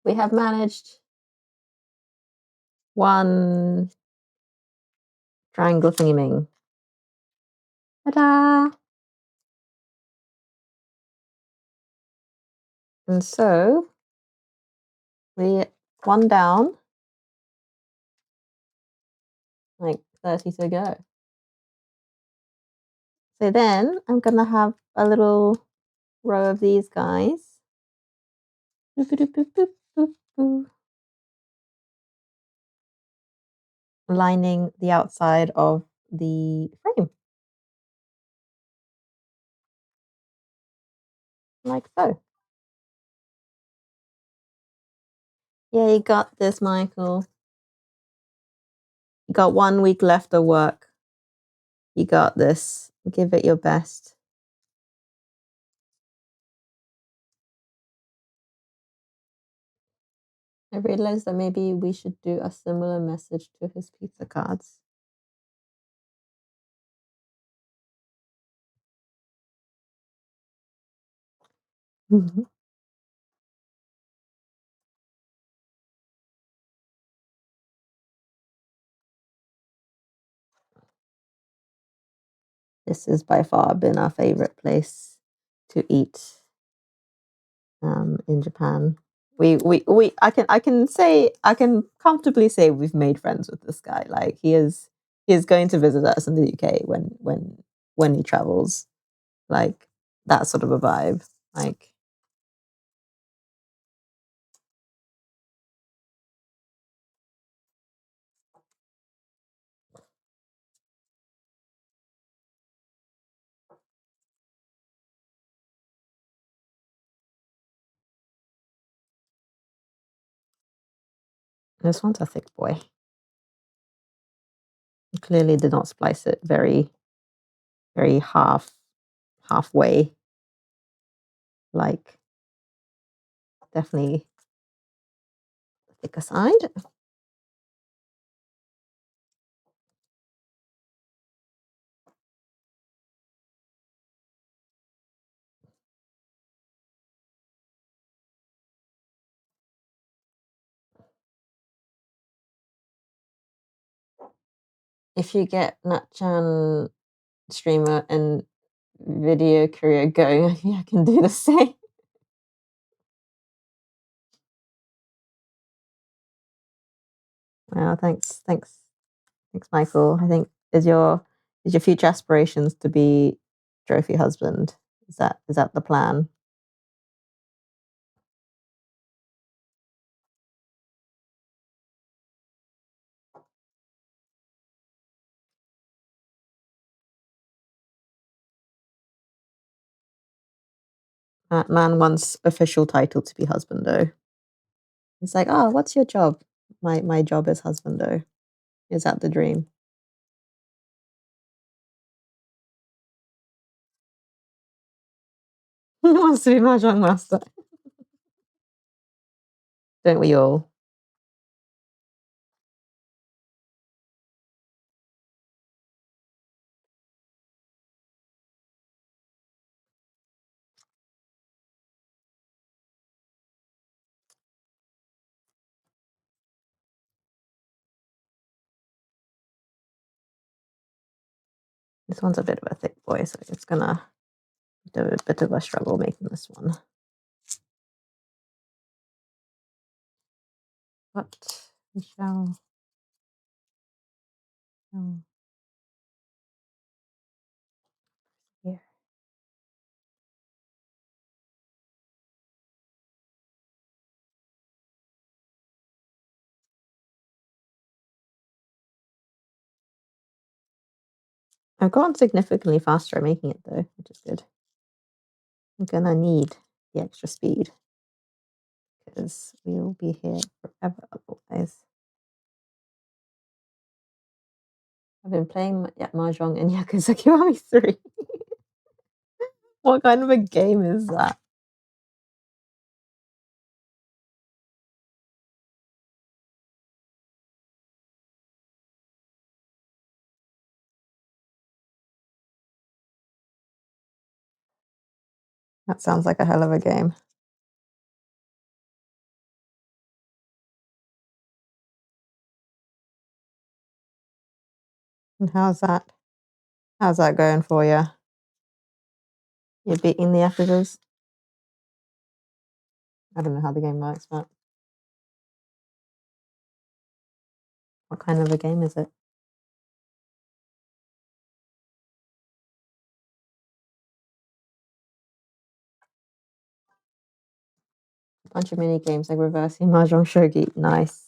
We have managed one triangle theming. Ta-da! And so we one down, like 30 to go. So then I'm gonna have a little row of these guys. Boop, boop, boop, boop, boop, boop. Lining the outside of the frame, like so. Yeah, you got this, Michael. You got 1 week left of work. You got this. Give it your best. I realized that maybe we should do a similar message to his pizza cards. This has by far been our favorite place to eat in Japan. I can comfortably say we've made friends with this guy. Like he is going to visit us in the UK when he travels. Like that sort of a vibe. Like this one's a thick boy. He clearly did not splice it very halfway. Like definitely thicker side. If you get Natchan streamer and video career going, I think I can do the same. Well, thanks, Michael. I think is your future aspirations to be trophy husband? Is that the plan? That man wants official title to be husbando. He's like, oh, what's your job? My job is husbando. Is that the dream? He wants to be mahjong master. Don't we all? This one's a bit of a thick boy, so it's gonna do a bit of a struggle making this one. But we shall. Here. I've gone significantly faster at making it though, which is good. I'm gonna need the extra speed because we will be here forever otherwise. I've been playing Mahjong in Yakuza Kiwami 3. What kind of a game is that? That sounds like a hell of a game. And how's that? How's that going for you? You're beating the Yakuzas? I don't know how the game works, but what kind of a game is it? A bunch of mini games like reversing Mahjong Shogi. Nice.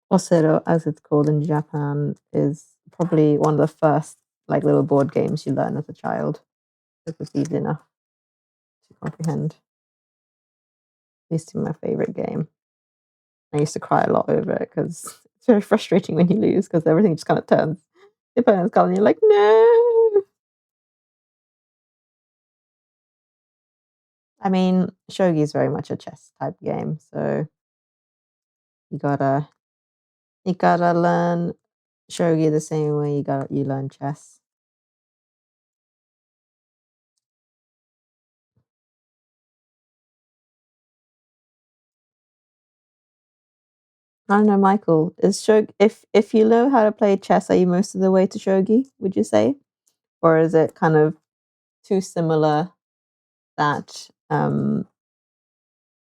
Osero, as it's called in Japan, is probably one of the first like little board games you learn as a child. It's easy enough to comprehend. Used to be my favorite game. I used to cry a lot over it because it's very frustrating when you lose because everything just kind of turns your opponent's color and you're like, no. I mean, shogi is very much a chess type game, so you gotta learn shogi the same way you learn chess. I don't know, Michael. Is shogi if you know how to play chess, are you most of the way to shogi? Would you say, or is it kind of too similar that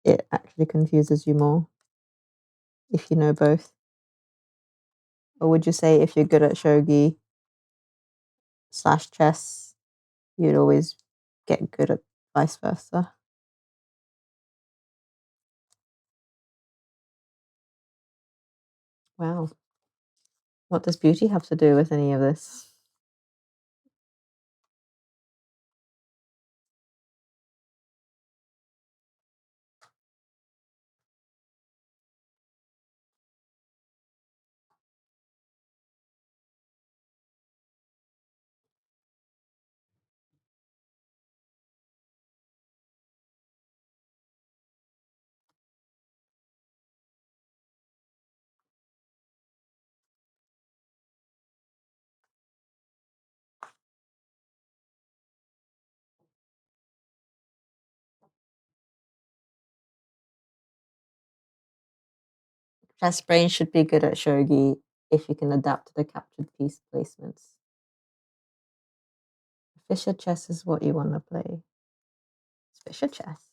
it actually confuses you more if you know both? Or would you say if you're good at shogi slash chess, you'd always get good at vice versa? Wow. What does beauty have to do with any of this? Chess brain should be good at shogi if you can adapt to the captured piece placements. Fischer chess is what you want to play. It's Fischer chess.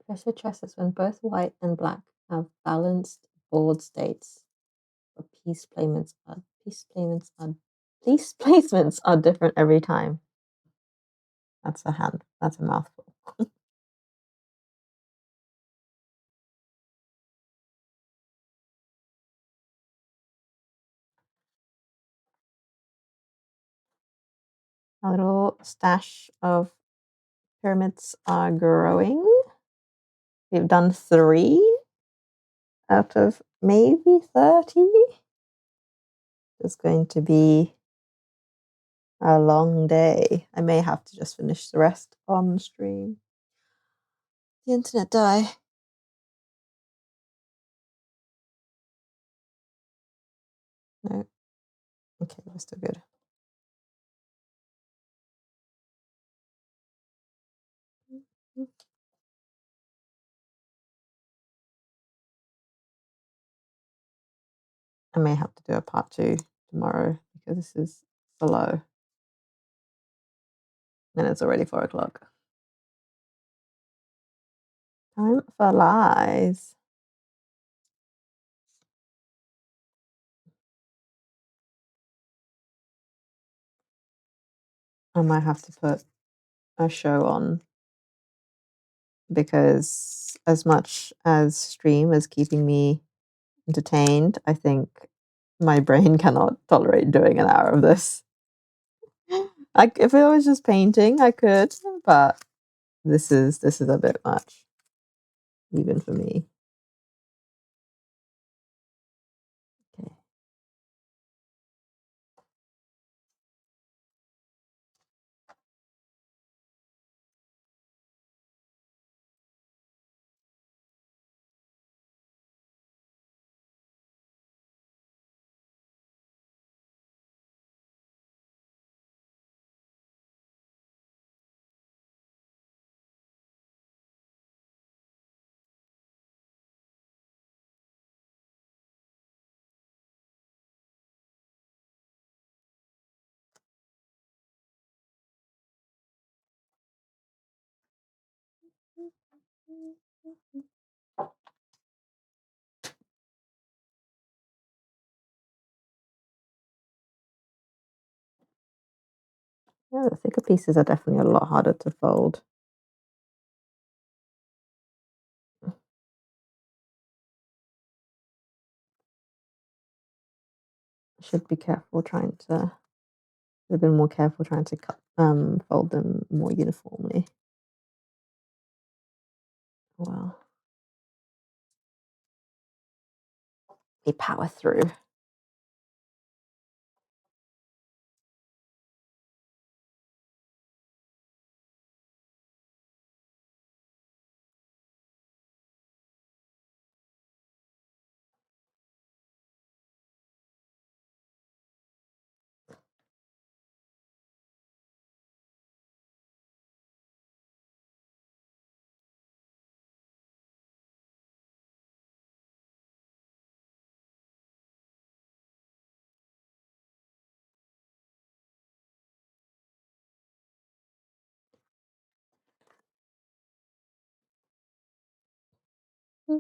Fischer chess is when both white and black have balanced board states, but piece placements are different every time. That's a mouthful. A little stash of pyramids are growing. We've done 3 out of maybe 30. It's going to be a long day. I may have to just finish the rest on stream. The internet die. No. Okay, we're still good. I may have to do a part 2 tomorrow because this is slow. And it's already 4 o'clock. Time flies. I might have to put a show on because as much as stream is keeping me entertained, I think my brain cannot tolerate doing an hour of this. Like if it was just painting, I could, but this is a bit much, even for me. Okay. Yeah, the thicker pieces are definitely a lot harder to fold. Should be careful trying to a bit more careful trying to fold them more uniformly. Well, we power through.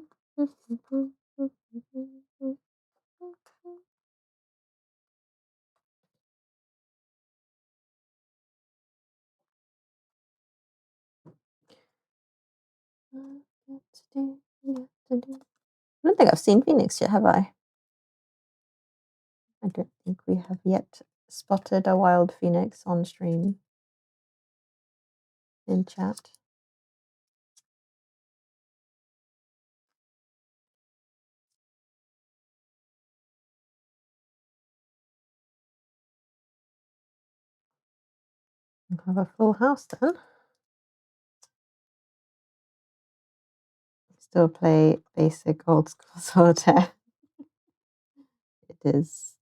I don't think I've seen Phoenix yet, have I? I don't think we have yet spotted a wild phoenix on stream in chat. We'll have a full house then. Still play basic old school solitaire. It is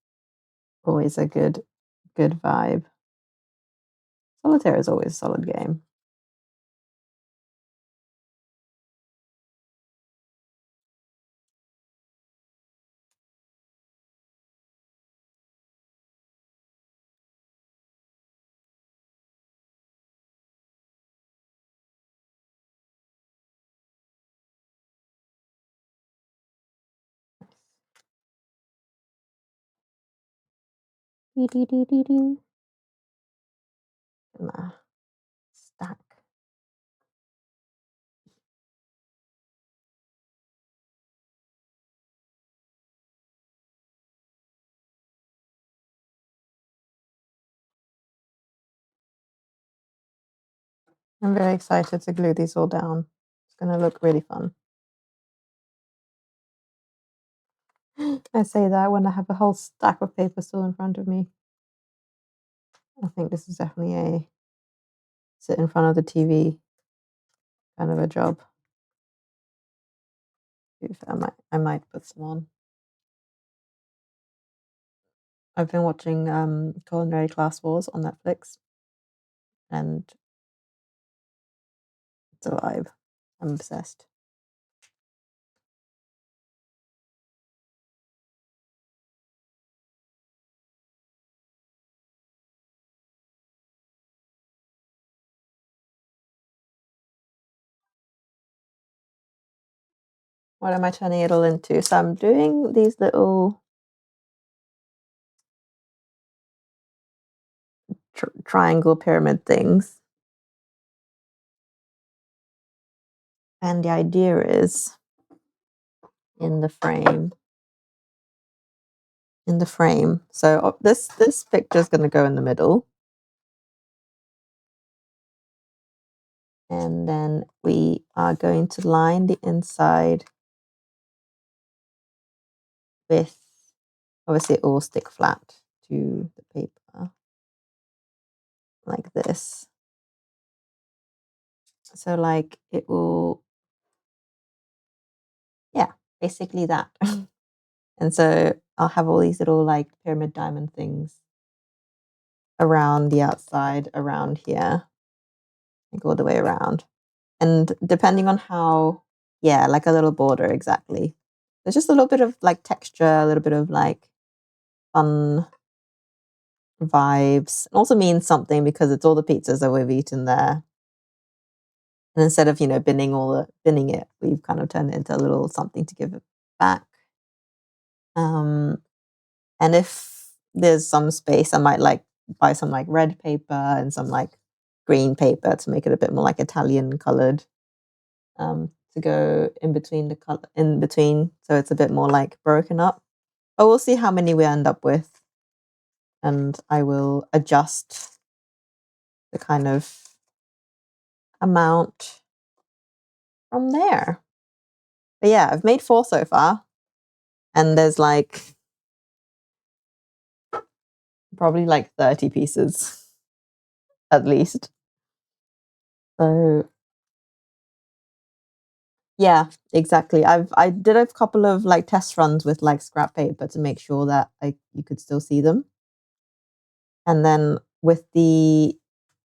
always a good vibe. Solitaire is always a solid game. Stack. I'm very excited to glue these all down. It's going to look really fun. I say that when I have a whole stack of paper still in front of me. I think this is definitely a sit in front of the TV kind of a job. I might put some on. I've been watching Culinary Class Wars on Netflix, and it's a vibe. I'm obsessed. what am I turning it all into? So I'm doing these little triangle pyramid things. And the idea is in the frame. So this picture is going to go in the middle. And then we are going to line the inside with, obviously it will stick flat to the paper like this. So like it will, yeah, basically that. And so I'll have all these little like pyramid diamond things around the outside, around here, like all the way around. And depending on how, yeah, like a little border, exactly. There's just a little bit of like texture, a little bit of like fun vibes. It also means something because it's all the pizzas that we've eaten there. And instead of, binning it, we've kind of turned it into a little something to give it back. And if there's some space, I might like buy some like red paper and some like green paper to make it a bit more like Italian colored, to go in between so it's a bit more like broken up. But we'll see how many we end up with, and I will adjust the kind of amount from there. But yeah, I've made 4 so far, and there's like probably like 30 pieces at least. So yeah, exactly. I did a couple of like test runs with like scrap paper to make sure that you could still see them. And then with the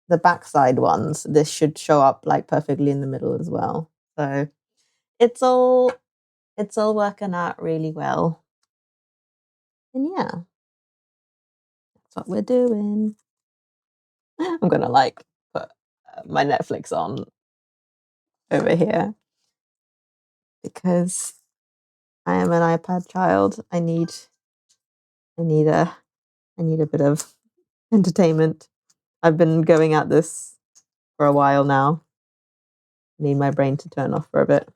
backside ones, this should show up like perfectly in the middle as well. So it's all working out really well. And yeah, that's what we're doing. I'm gonna like put my Netflix on over here because I am an iPad child. I need a bit of entertainment. I've been going at this for a while now. I need my brain to turn off for a bit.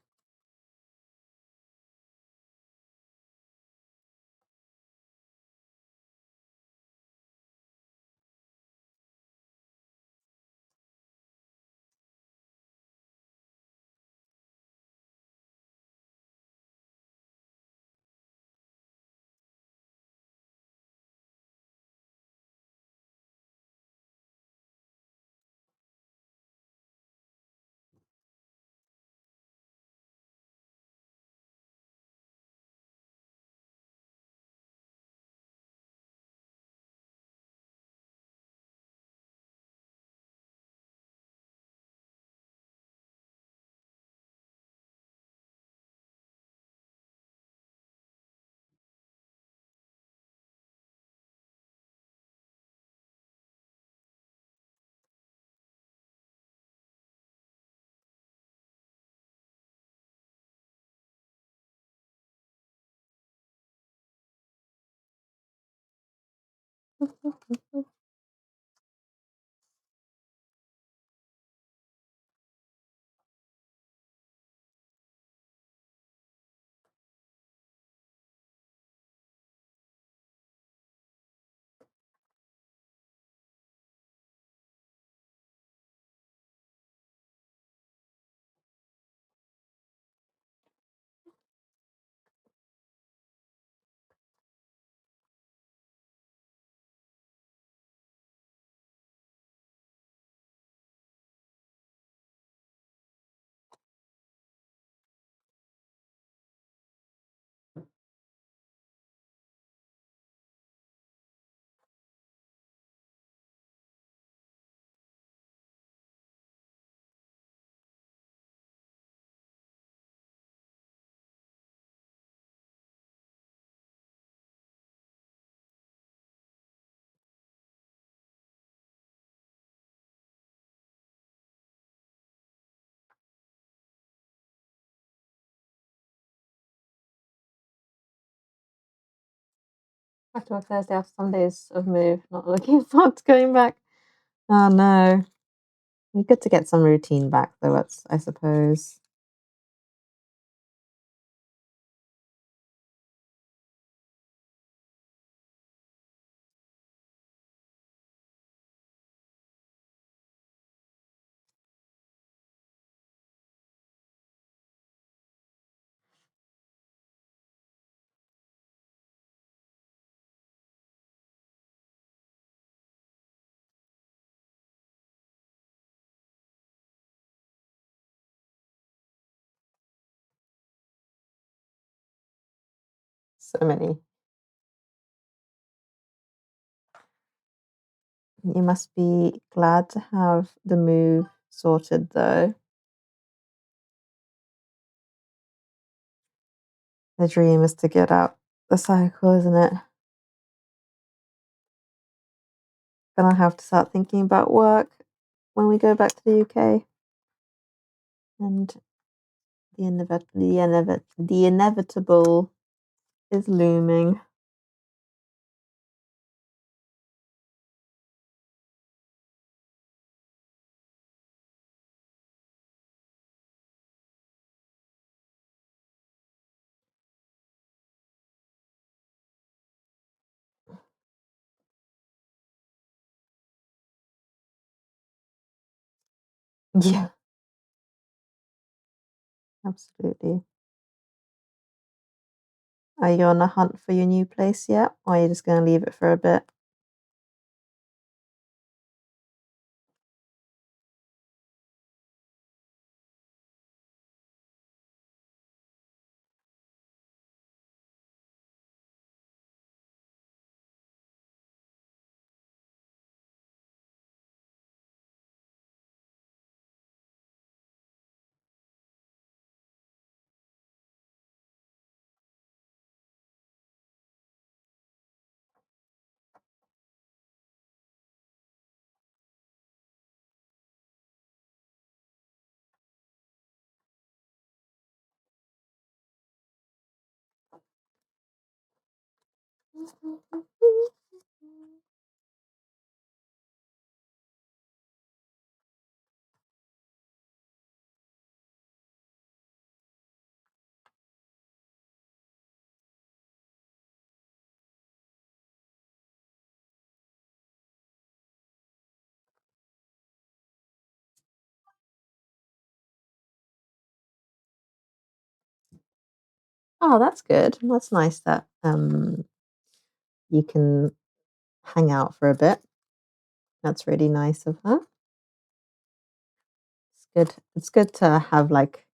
Back to work Thursday after some days of move. Not looking forward to going back. Oh no. It'd be good to get some routine back though, I suppose. So many. You must be glad to have the move sorted though. The dream is to get out the cycle, isn't it? Gonna have to start thinking about work when we go back to the UK. And the inevitable is looming. Yeah, absolutely. Are you on a hunt for your new place yet? Or are you just gonna leave it for a bit? Oh, that's good. That's nice that you can hang out for a bit. That's really nice of her. It's good. It's good to have like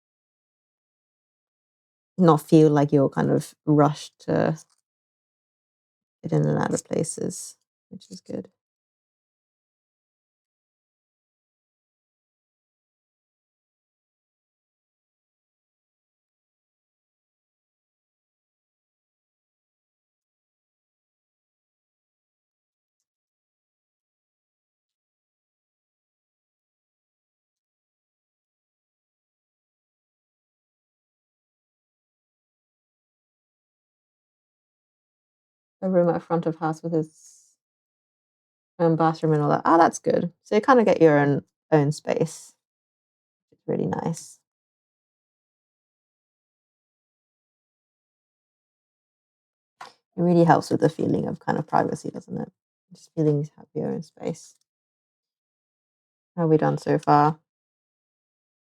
not feel like you're kind of rushed to get in and out of places, which is good. A room at front of house with his own bathroom and all that. Oh, that's good. So you kind of get your own space. It's really nice. It really helps with the feeling of kind of privacy, doesn't it? Just feeling you have your own space. How are we done so far?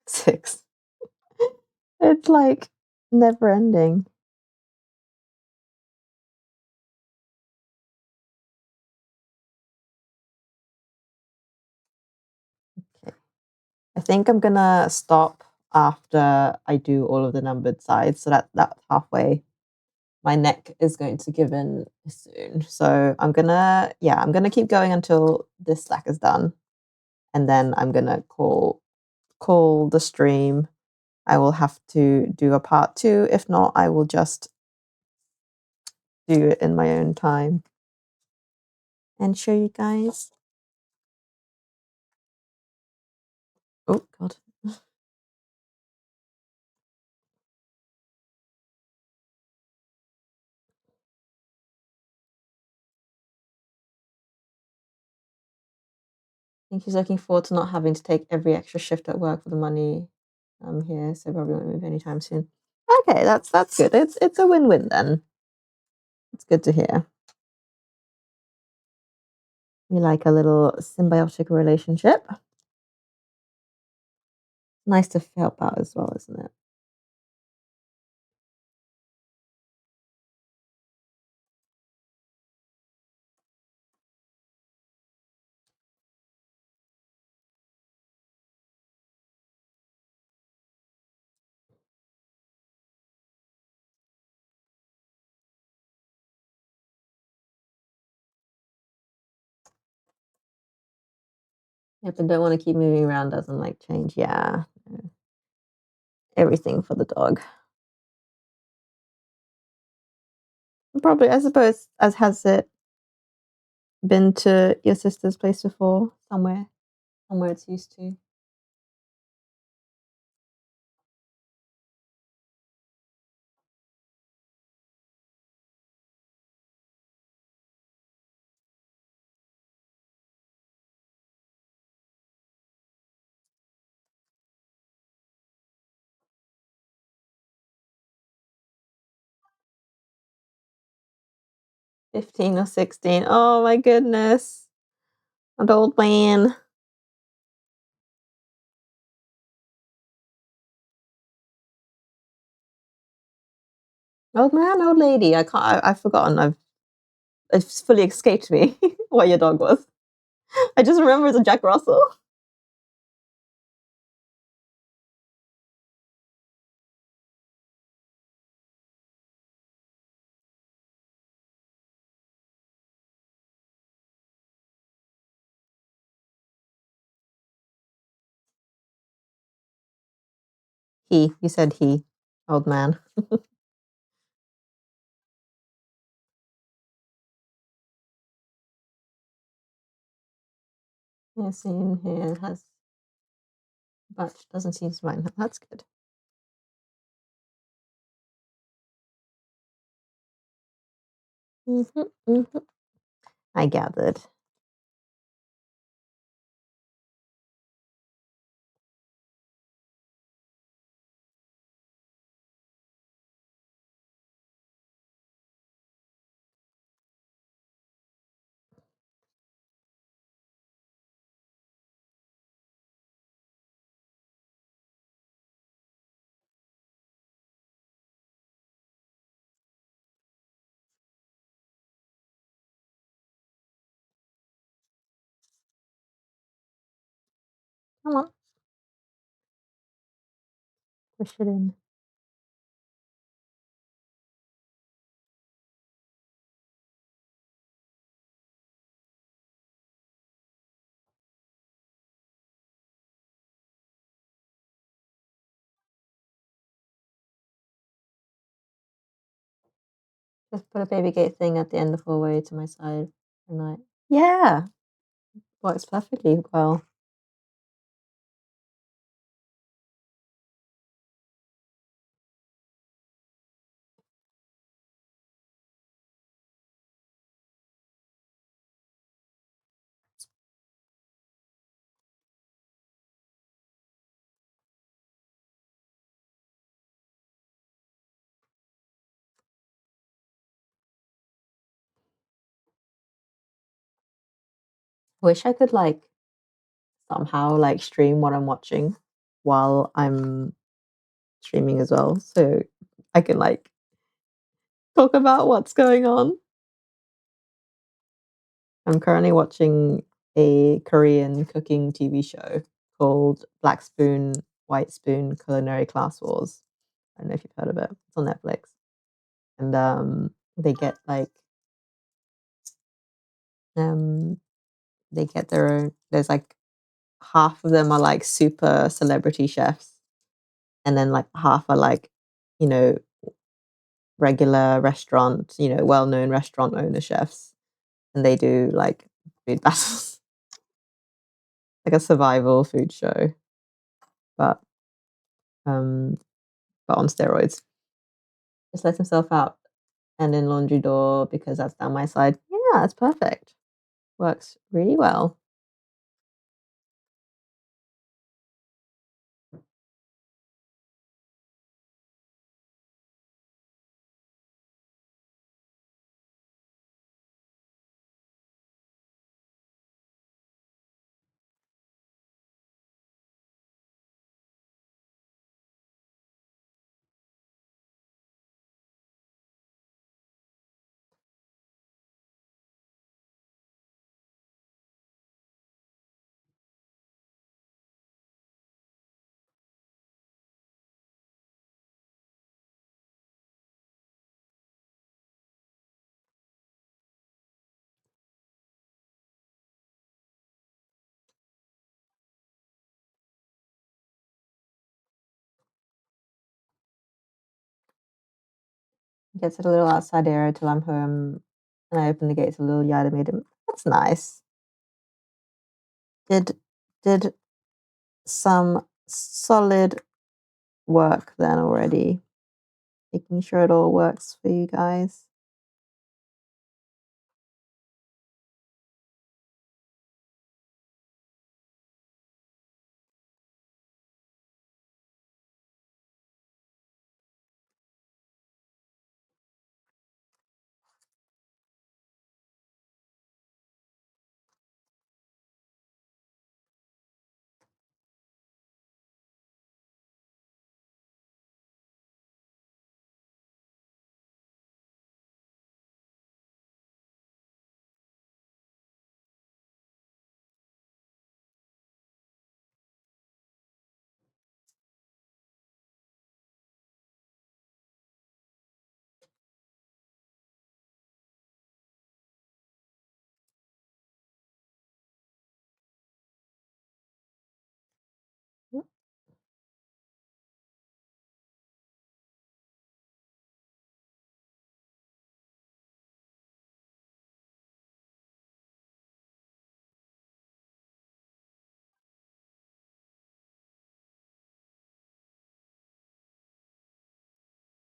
6. It's like never ending. Okay. I think I'm gonna stop after I do all of the numbered sides. So that's halfway. My neck is going to give in soon. So I'm gonna keep going until this stack is done. And then I'm gonna call the stream. I will have to do a part 2. If not, I will just do it in my own time and show you guys. Oh god. think he's looking forward to not having to take every extra shift at work for the money here, so probably won't move anytime soon. Okay, that's good. It's a win-win then. It's good to hear. We like a little symbiotic relationship. Nice to help out as well, isn't it? Yeah, but don't want to keep moving around doesn't like change. Yeah, everything for the dog. Probably, I suppose, as has it been to your sister's place before? Somewhere it's used to. 15 or 16. Oh my goodness. An old man. Old man, old lady. I can't. I've forgotten. It's fully escaped me what your dog was. I just remember it's a Jack Russell. He. You said he. Old man. Yeah, same here. Has, but doesn't seem to mind. That's good. I gathered. Come on, push it in. Just put a baby gate thing at the end of the hallway to my side and like, yeah, works perfectly well. Wish I could like somehow like stream what I'm watching while I'm streaming as well, so I can like talk about what's going on. I'm currently watching a Korean cooking TV show called Black Spoon, White Spoon Culinary Class Wars. I don't know if you've heard of it. It's on Netflix. And they get like um they get their own, there's like half of them are like super celebrity chefs and then like half are like, you know, regular restaurant, well-known restaurant owner chefs, and they do like food battles, like a survival food show, but um, but on steroids. Just let himself out and in laundry door because that's down my side. Yeah, that's perfect. Works really well. Gets a little outside area till I'm home, and I open the gates a little yard. I made him. That's nice. Did some solid work then already, making sure it all works for you guys.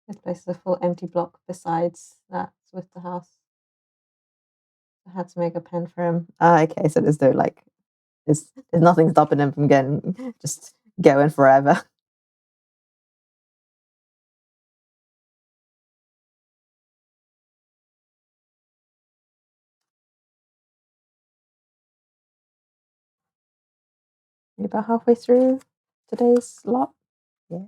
This place is a full empty block besides that with the house. I had to make a pen for him. Ah, okay, so there's no like, there's nothing stopping him from getting just going forever. Maybe about halfway through today's lot. Yeah.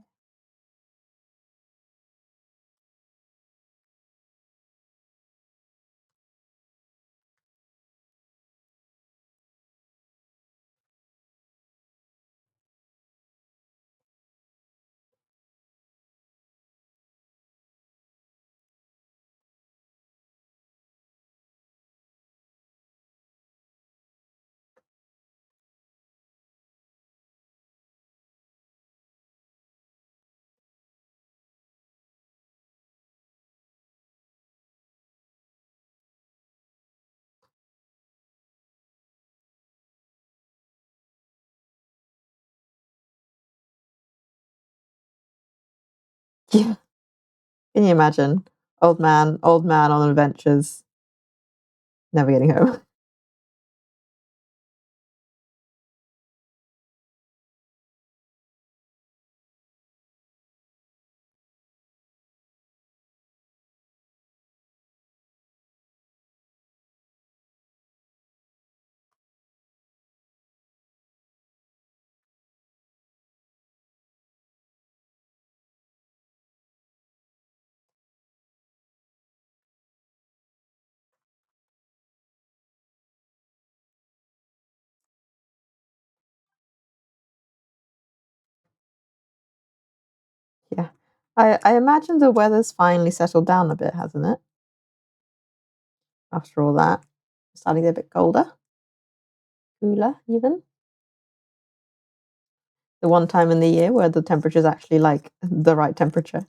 Yeah. Can you imagine? Old man on adventures, never getting home. Yeah. I imagine the weather's finally settled down a bit, hasn't it? After all that. Starting to get a bit colder, cooler even. The one time in the year where the temperature's actually like the right temperature.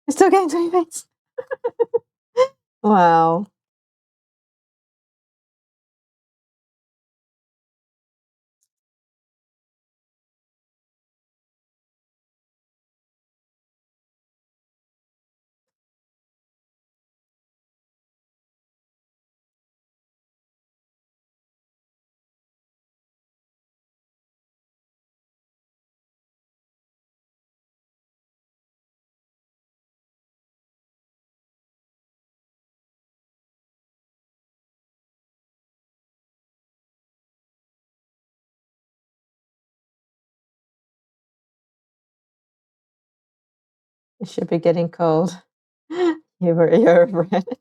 It's still getting 20 minutes. Wow. It should be getting cold. You're over it.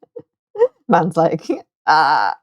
Man's like, ah.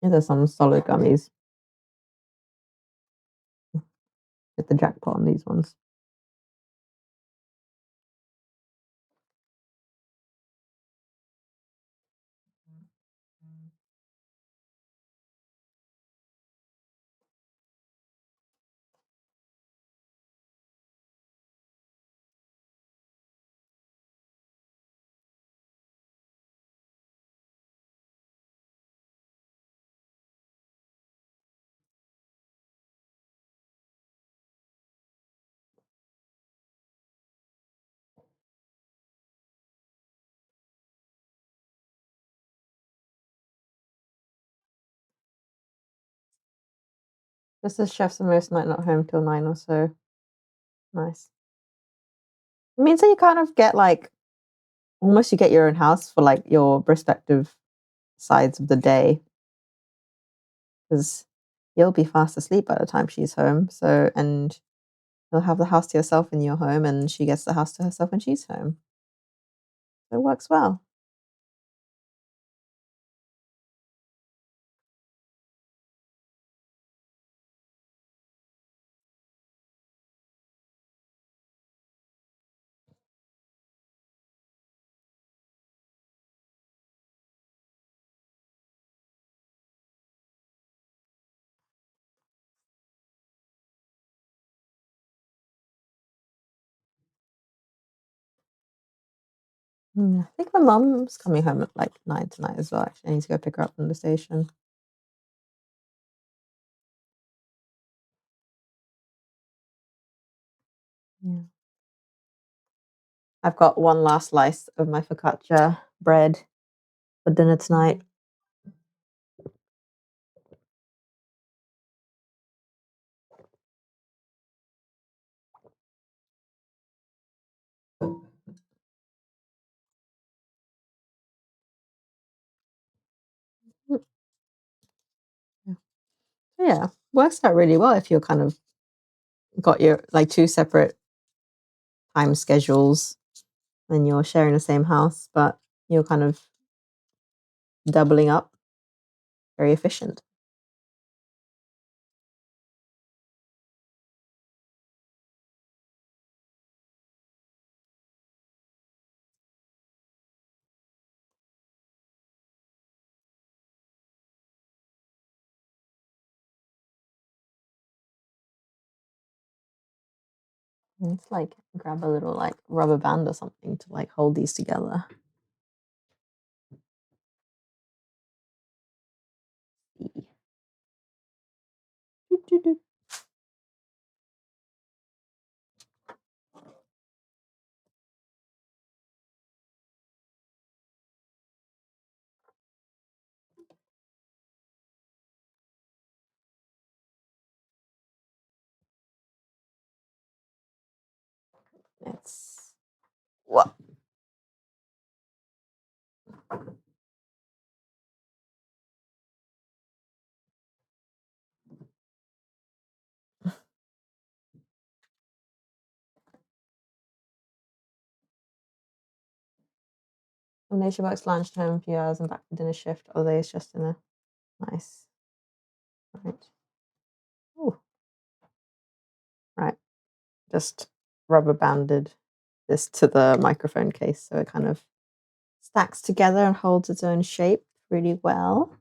These are some solid gummies. Hit the jackpot on these ones. This is Chef's most night not home till 9 or so. Nice. It means that you kind of get like almost you get your own house for like your respective sides of the day because you'll be fast asleep by the time she's home. So, and you'll have the house to yourself when you're home, and she gets the house to herself when she's home. So it works well. I think my mum's coming home at like 9 tonight as well. Actually, I need to go pick her up from the station. Yeah. I've got one last slice of my focaccia bread for dinner tonight. Mm, yeah. So yeah, works out really well if you're kind of got your like two separate time schedules and you're sharing the same house, but you're kind of doubling up. Very efficient. And it's like grab a little like rubber band or something to like hold these together. It's what? When she works lunchtime a few hours and back for dinner shift. Other days just dinner. Nice. Right. Ooh. Right. Just rubber banded this to the microphone case so it kind of stacks together and holds its own shape really well.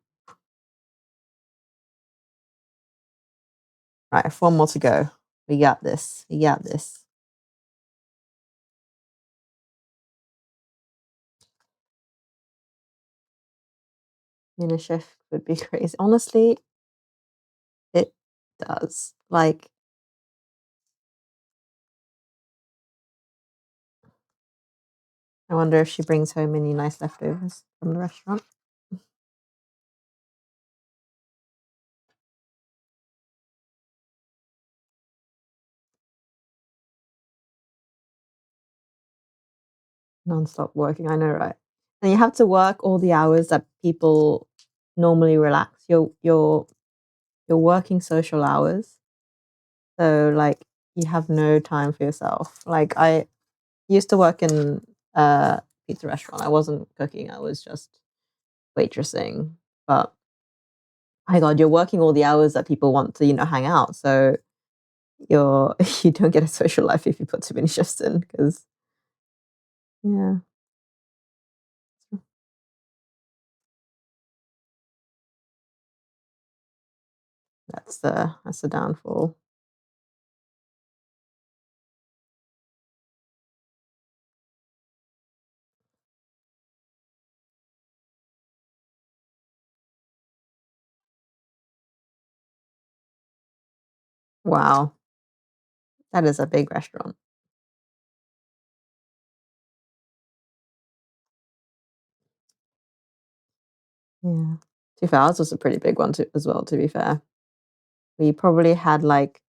Right, 4 more to go. We got this. We got this. Dinner shift would be crazy. Honestly, it does. Like, I wonder if she brings home any nice leftovers from the restaurant. Non-stop working, I know, right? And you have to work all the hours that people normally relax. Your working social hours. So like you have no time for yourself. Like I used to work in a pizza restaurant. I wasn't cooking, I was just waitressing. But my God, you're working all the hours that people want to, hang out. So you don't get a social life if you put too many shifts in because, yeah, that's the downfall. Wow, that is a big restaurant. Yeah. To be fair, ours was a pretty big one too, as well, to be fair. We probably had like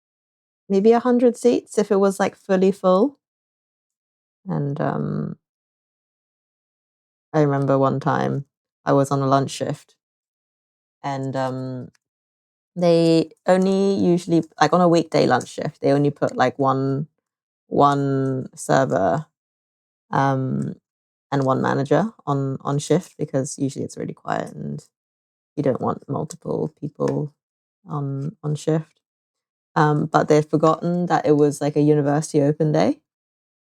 maybe 100 seats if it was like fully full. And I remember one time I was on a lunch shift and they only usually like on a weekday lunch shift, they only put like one server um and one manager on shift because usually it's really quiet and you don't want multiple people on shift. But they'd forgotten that it was like a university open day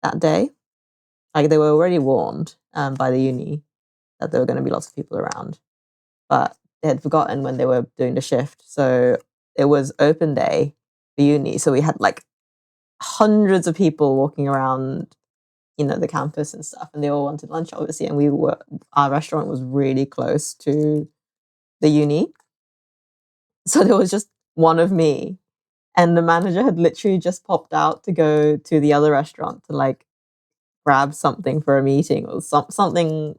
that day. Like they were already warned by the uni that there were going to be lots of people around, but they had forgotten when they were doing the shift. So it was open day for uni. So we had like hundreds of people walking around, the campus and stuff, and they all wanted lunch, obviously. And our restaurant was really close to the uni, so there was just one of me, and the manager had literally just popped out to go to the other restaurant to like grab something for a meeting or something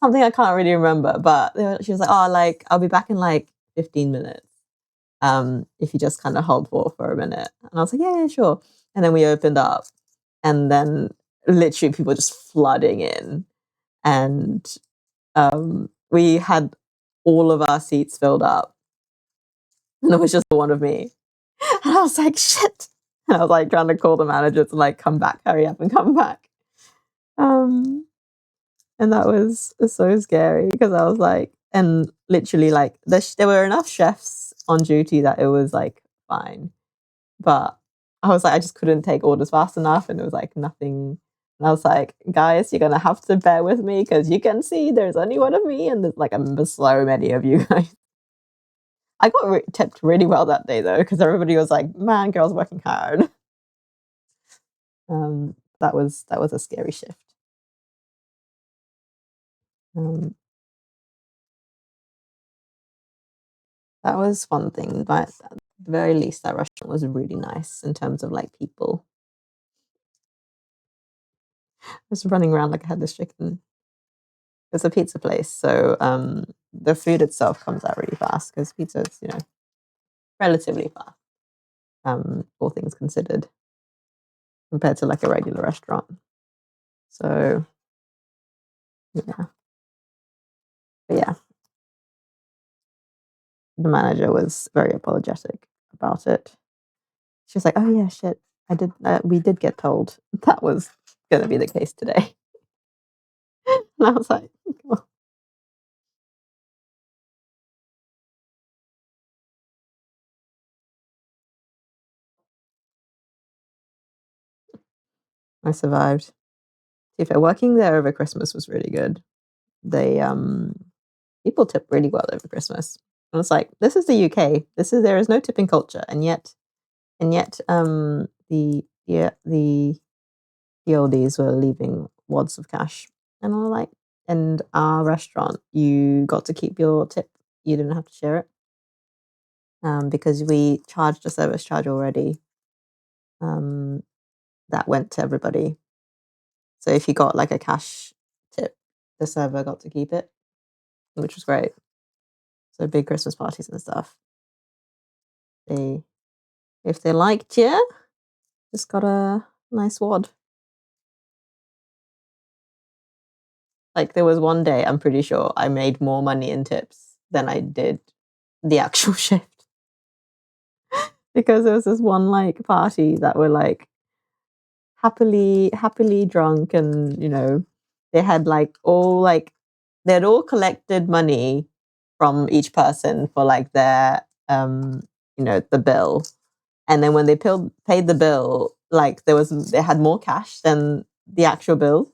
I can't really remember. But she was like, "Oh, like I'll be back in like 15 minutes. If you just kind of hold for a minute." And I was like, "Yeah, yeah, sure." And then we opened up, and then literally people just flooding in, and we had all of our seats filled up, and it was just one of me. And I was like, "Shit!" And I was like trying to call the manager to like come back, hurry up, and come back. Um, and that was so scary because I was like, and literally like there were enough chefs on duty that it was like fine, but I was like, I just couldn't take orders fast enough, and it was like nothing. And I was like, guys, you're gonna have to bear with me because you can see there's only one of me, and there's like so many of you guys. I got tipped really well that day though, because everybody was like, "Man, girls working hard." That was a scary shift. Um, that was one thing, but at the very least, that restaurant was really nice in terms of like people. I was running around like I had this chicken. It's a pizza place, so the food itself comes out really fast because pizza is, relatively fast, all things considered, compared to like a regular restaurant. So yeah, but yeah, the manager was very apologetic about it. She was like, "Oh yeah, shit, I did. We did get told that was going to be the case today." And I was like, "Oh." I survived. To be fair, working there over Christmas was really good. They people tip really well over Christmas. And it's like, this is the UK. There is no tipping culture, and yet the oldies were leaving wads of cash, and I'm like, and our restaurant, you got to keep your tip. You didn't have to share it, because we charged a service charge already. Um, that went to everybody. So if you got like a cash tip, the server got to keep it, which was great. So big Christmas parties and stuff. They If they liked you, just got a nice wad. Like there was one day, I'm pretty sure I made more money in tips than I did the actual shift, because there was this one like party that were like happily drunk, and they had like all like they had all collected money from each person for like their the bill. And then when they paid the bill, like they had more cash than the actual bill.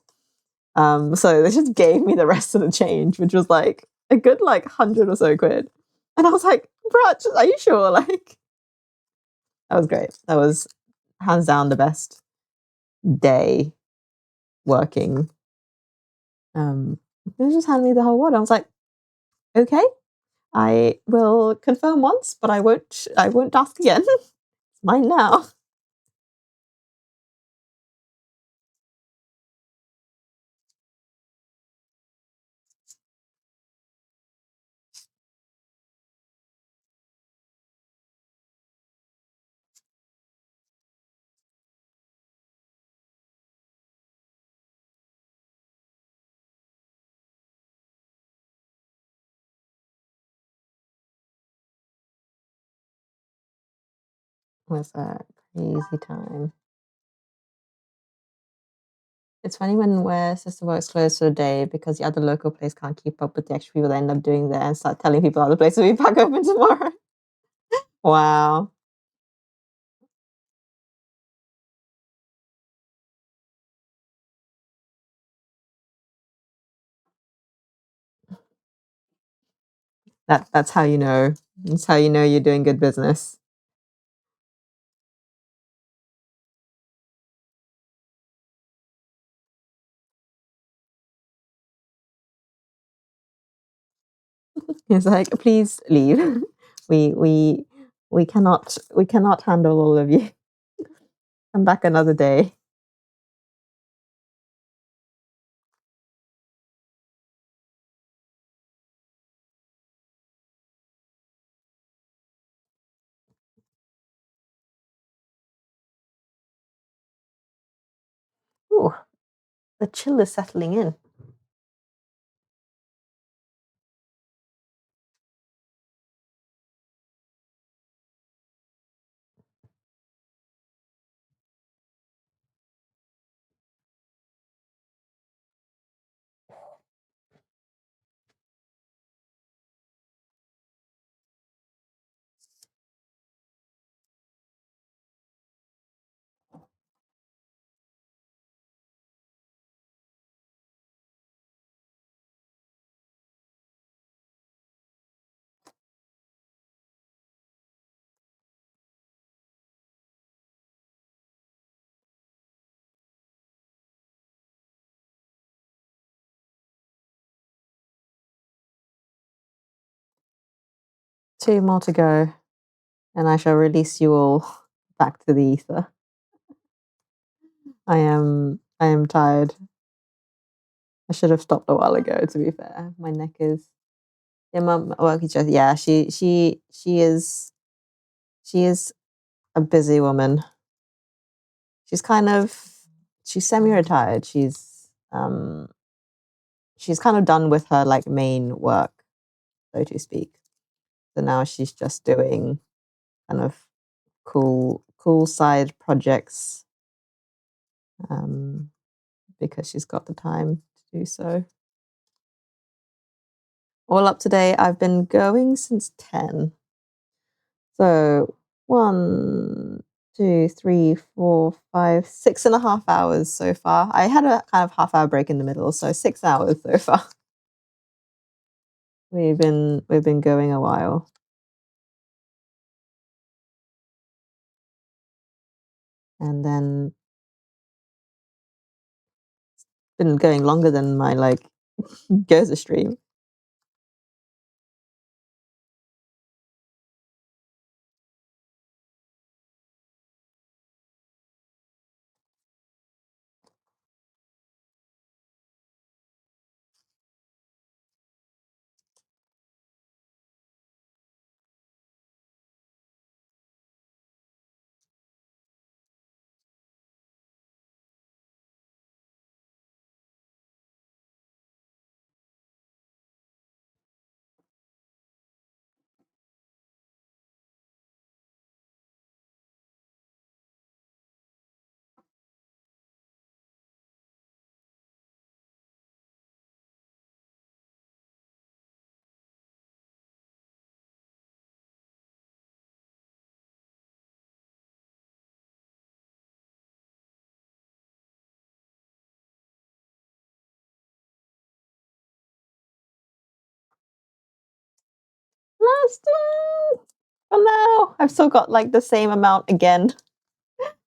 So they just gave me the rest of the change, which was like a good like 100 or so quid. And I was like, bro, are you sure? Like, that was great. That was hands down the best day working. They just handed me the whole word. I was like, okay, I will confirm once, but I won't ask again. It's mine now. It was a crazy time. It's funny where Sister Works closed for the day because the other local place can't keep up with the extra people they end up doing there and start telling people other places will be back open tomorrow. Wow. That's how you know. That's how you know you're doing good business. It's like, please leave. We we we cannot handle all of you. Come back another day. Ooh, the chill is settling in. 2 more to go, and I shall release you all back to the ether. I am tired. I should have stopped a while ago, to be fair. My neck is yeah, mum work is just yeah, she is a busy woman. She's kind of she's semi-retired. She's kind of done with her like main work, so to speak. So now she's just doing kind of cool side projects um, because she's got the time to do so. All up to date, I've been going since 10. So 1, 2, 3, 4, 5, 6.5 hours so far. I had a kind of half-hour break in the middle, so 6 hours so far. We've been going a while. And then been going longer than my like Goza stream. just for now. I've still got like the same amount again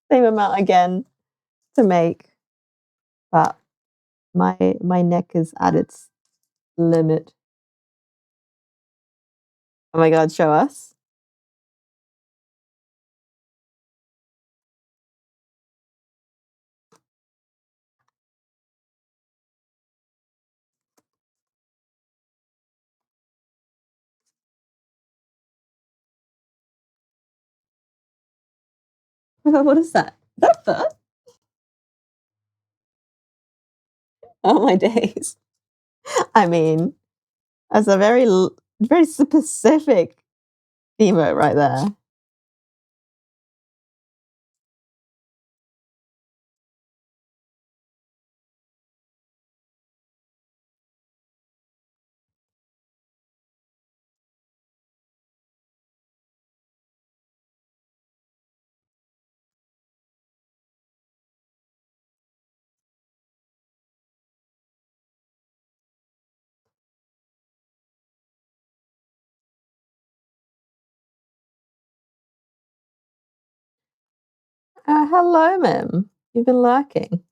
to make, but my neck is at its limit. Oh my god, show us. Oh my god, what is that? Is that fur? Oh my days. I mean, that's a very specific emote right there. Hello, Mim. You've been lurking.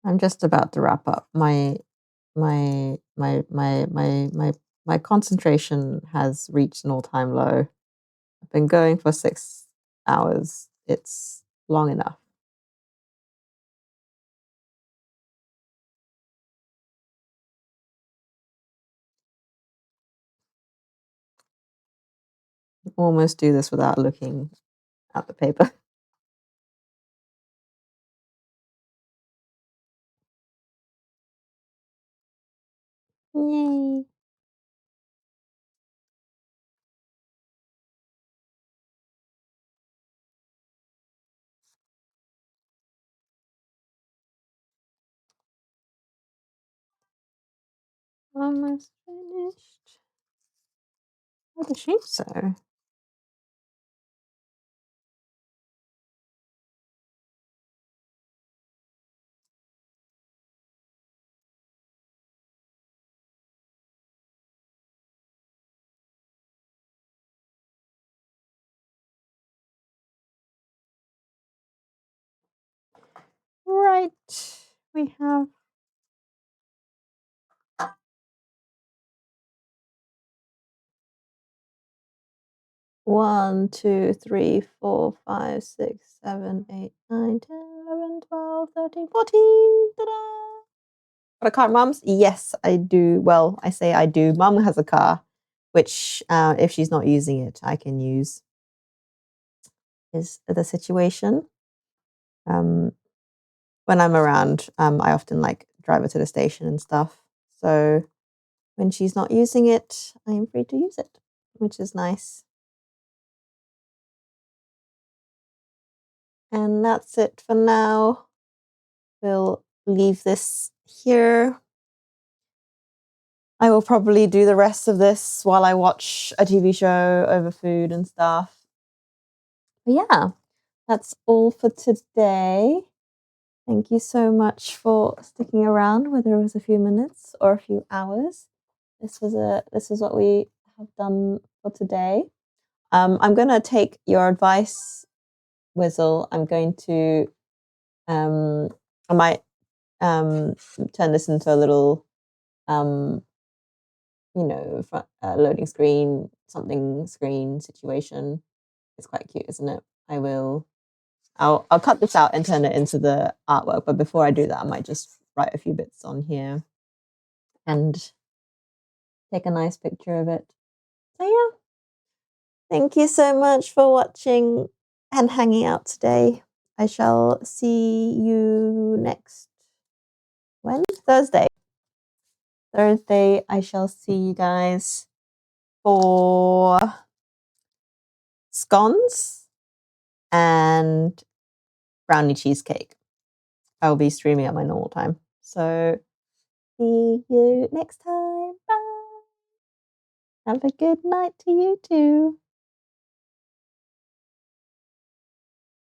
I'm just about to wrap up. My concentration has reached an all-time low. I've been going for 6 hours. It's long enough. Almost do this without looking at the paper. Yay. Almost finished. Oh, the shape so. Right. We have 1, 2, 3, 4, 5, 6, 7, 8, 9, 10, 11, 12, 13, 14. Ta-da! Got a car, mums? Yes, I do. Well, I say I do. Mum has a car, which, if she's not using it, I can use. Is the situation. Um, when I'm around, I often like drive her to the station and stuff. So when she's not using it, I am free to use it, which is nice. And that's it for now. We'll leave this here. I will probably do the rest of this while I watch a TV show over food and stuff. But yeah, that's all for today. Thank you so much for sticking around, whether it was a few minutes or a few hours. This is what we have done for today. I'm gonna take your advice, Wizzle. I'm going to I might turn this into a little front, loading screen, something screen situation. It's quite cute, isn't it? I'll cut this out and turn it into the artwork. But before I do that, I might just write a few bits on here and take a nice picture of it. So yeah, thank you so much for watching and hanging out today. I shall see you next Thursday. Thursday, I shall see you guys for scones and brownie cheesecake. I will be streaming at my normal time. So see you next time. Bye. Have a good night to you too.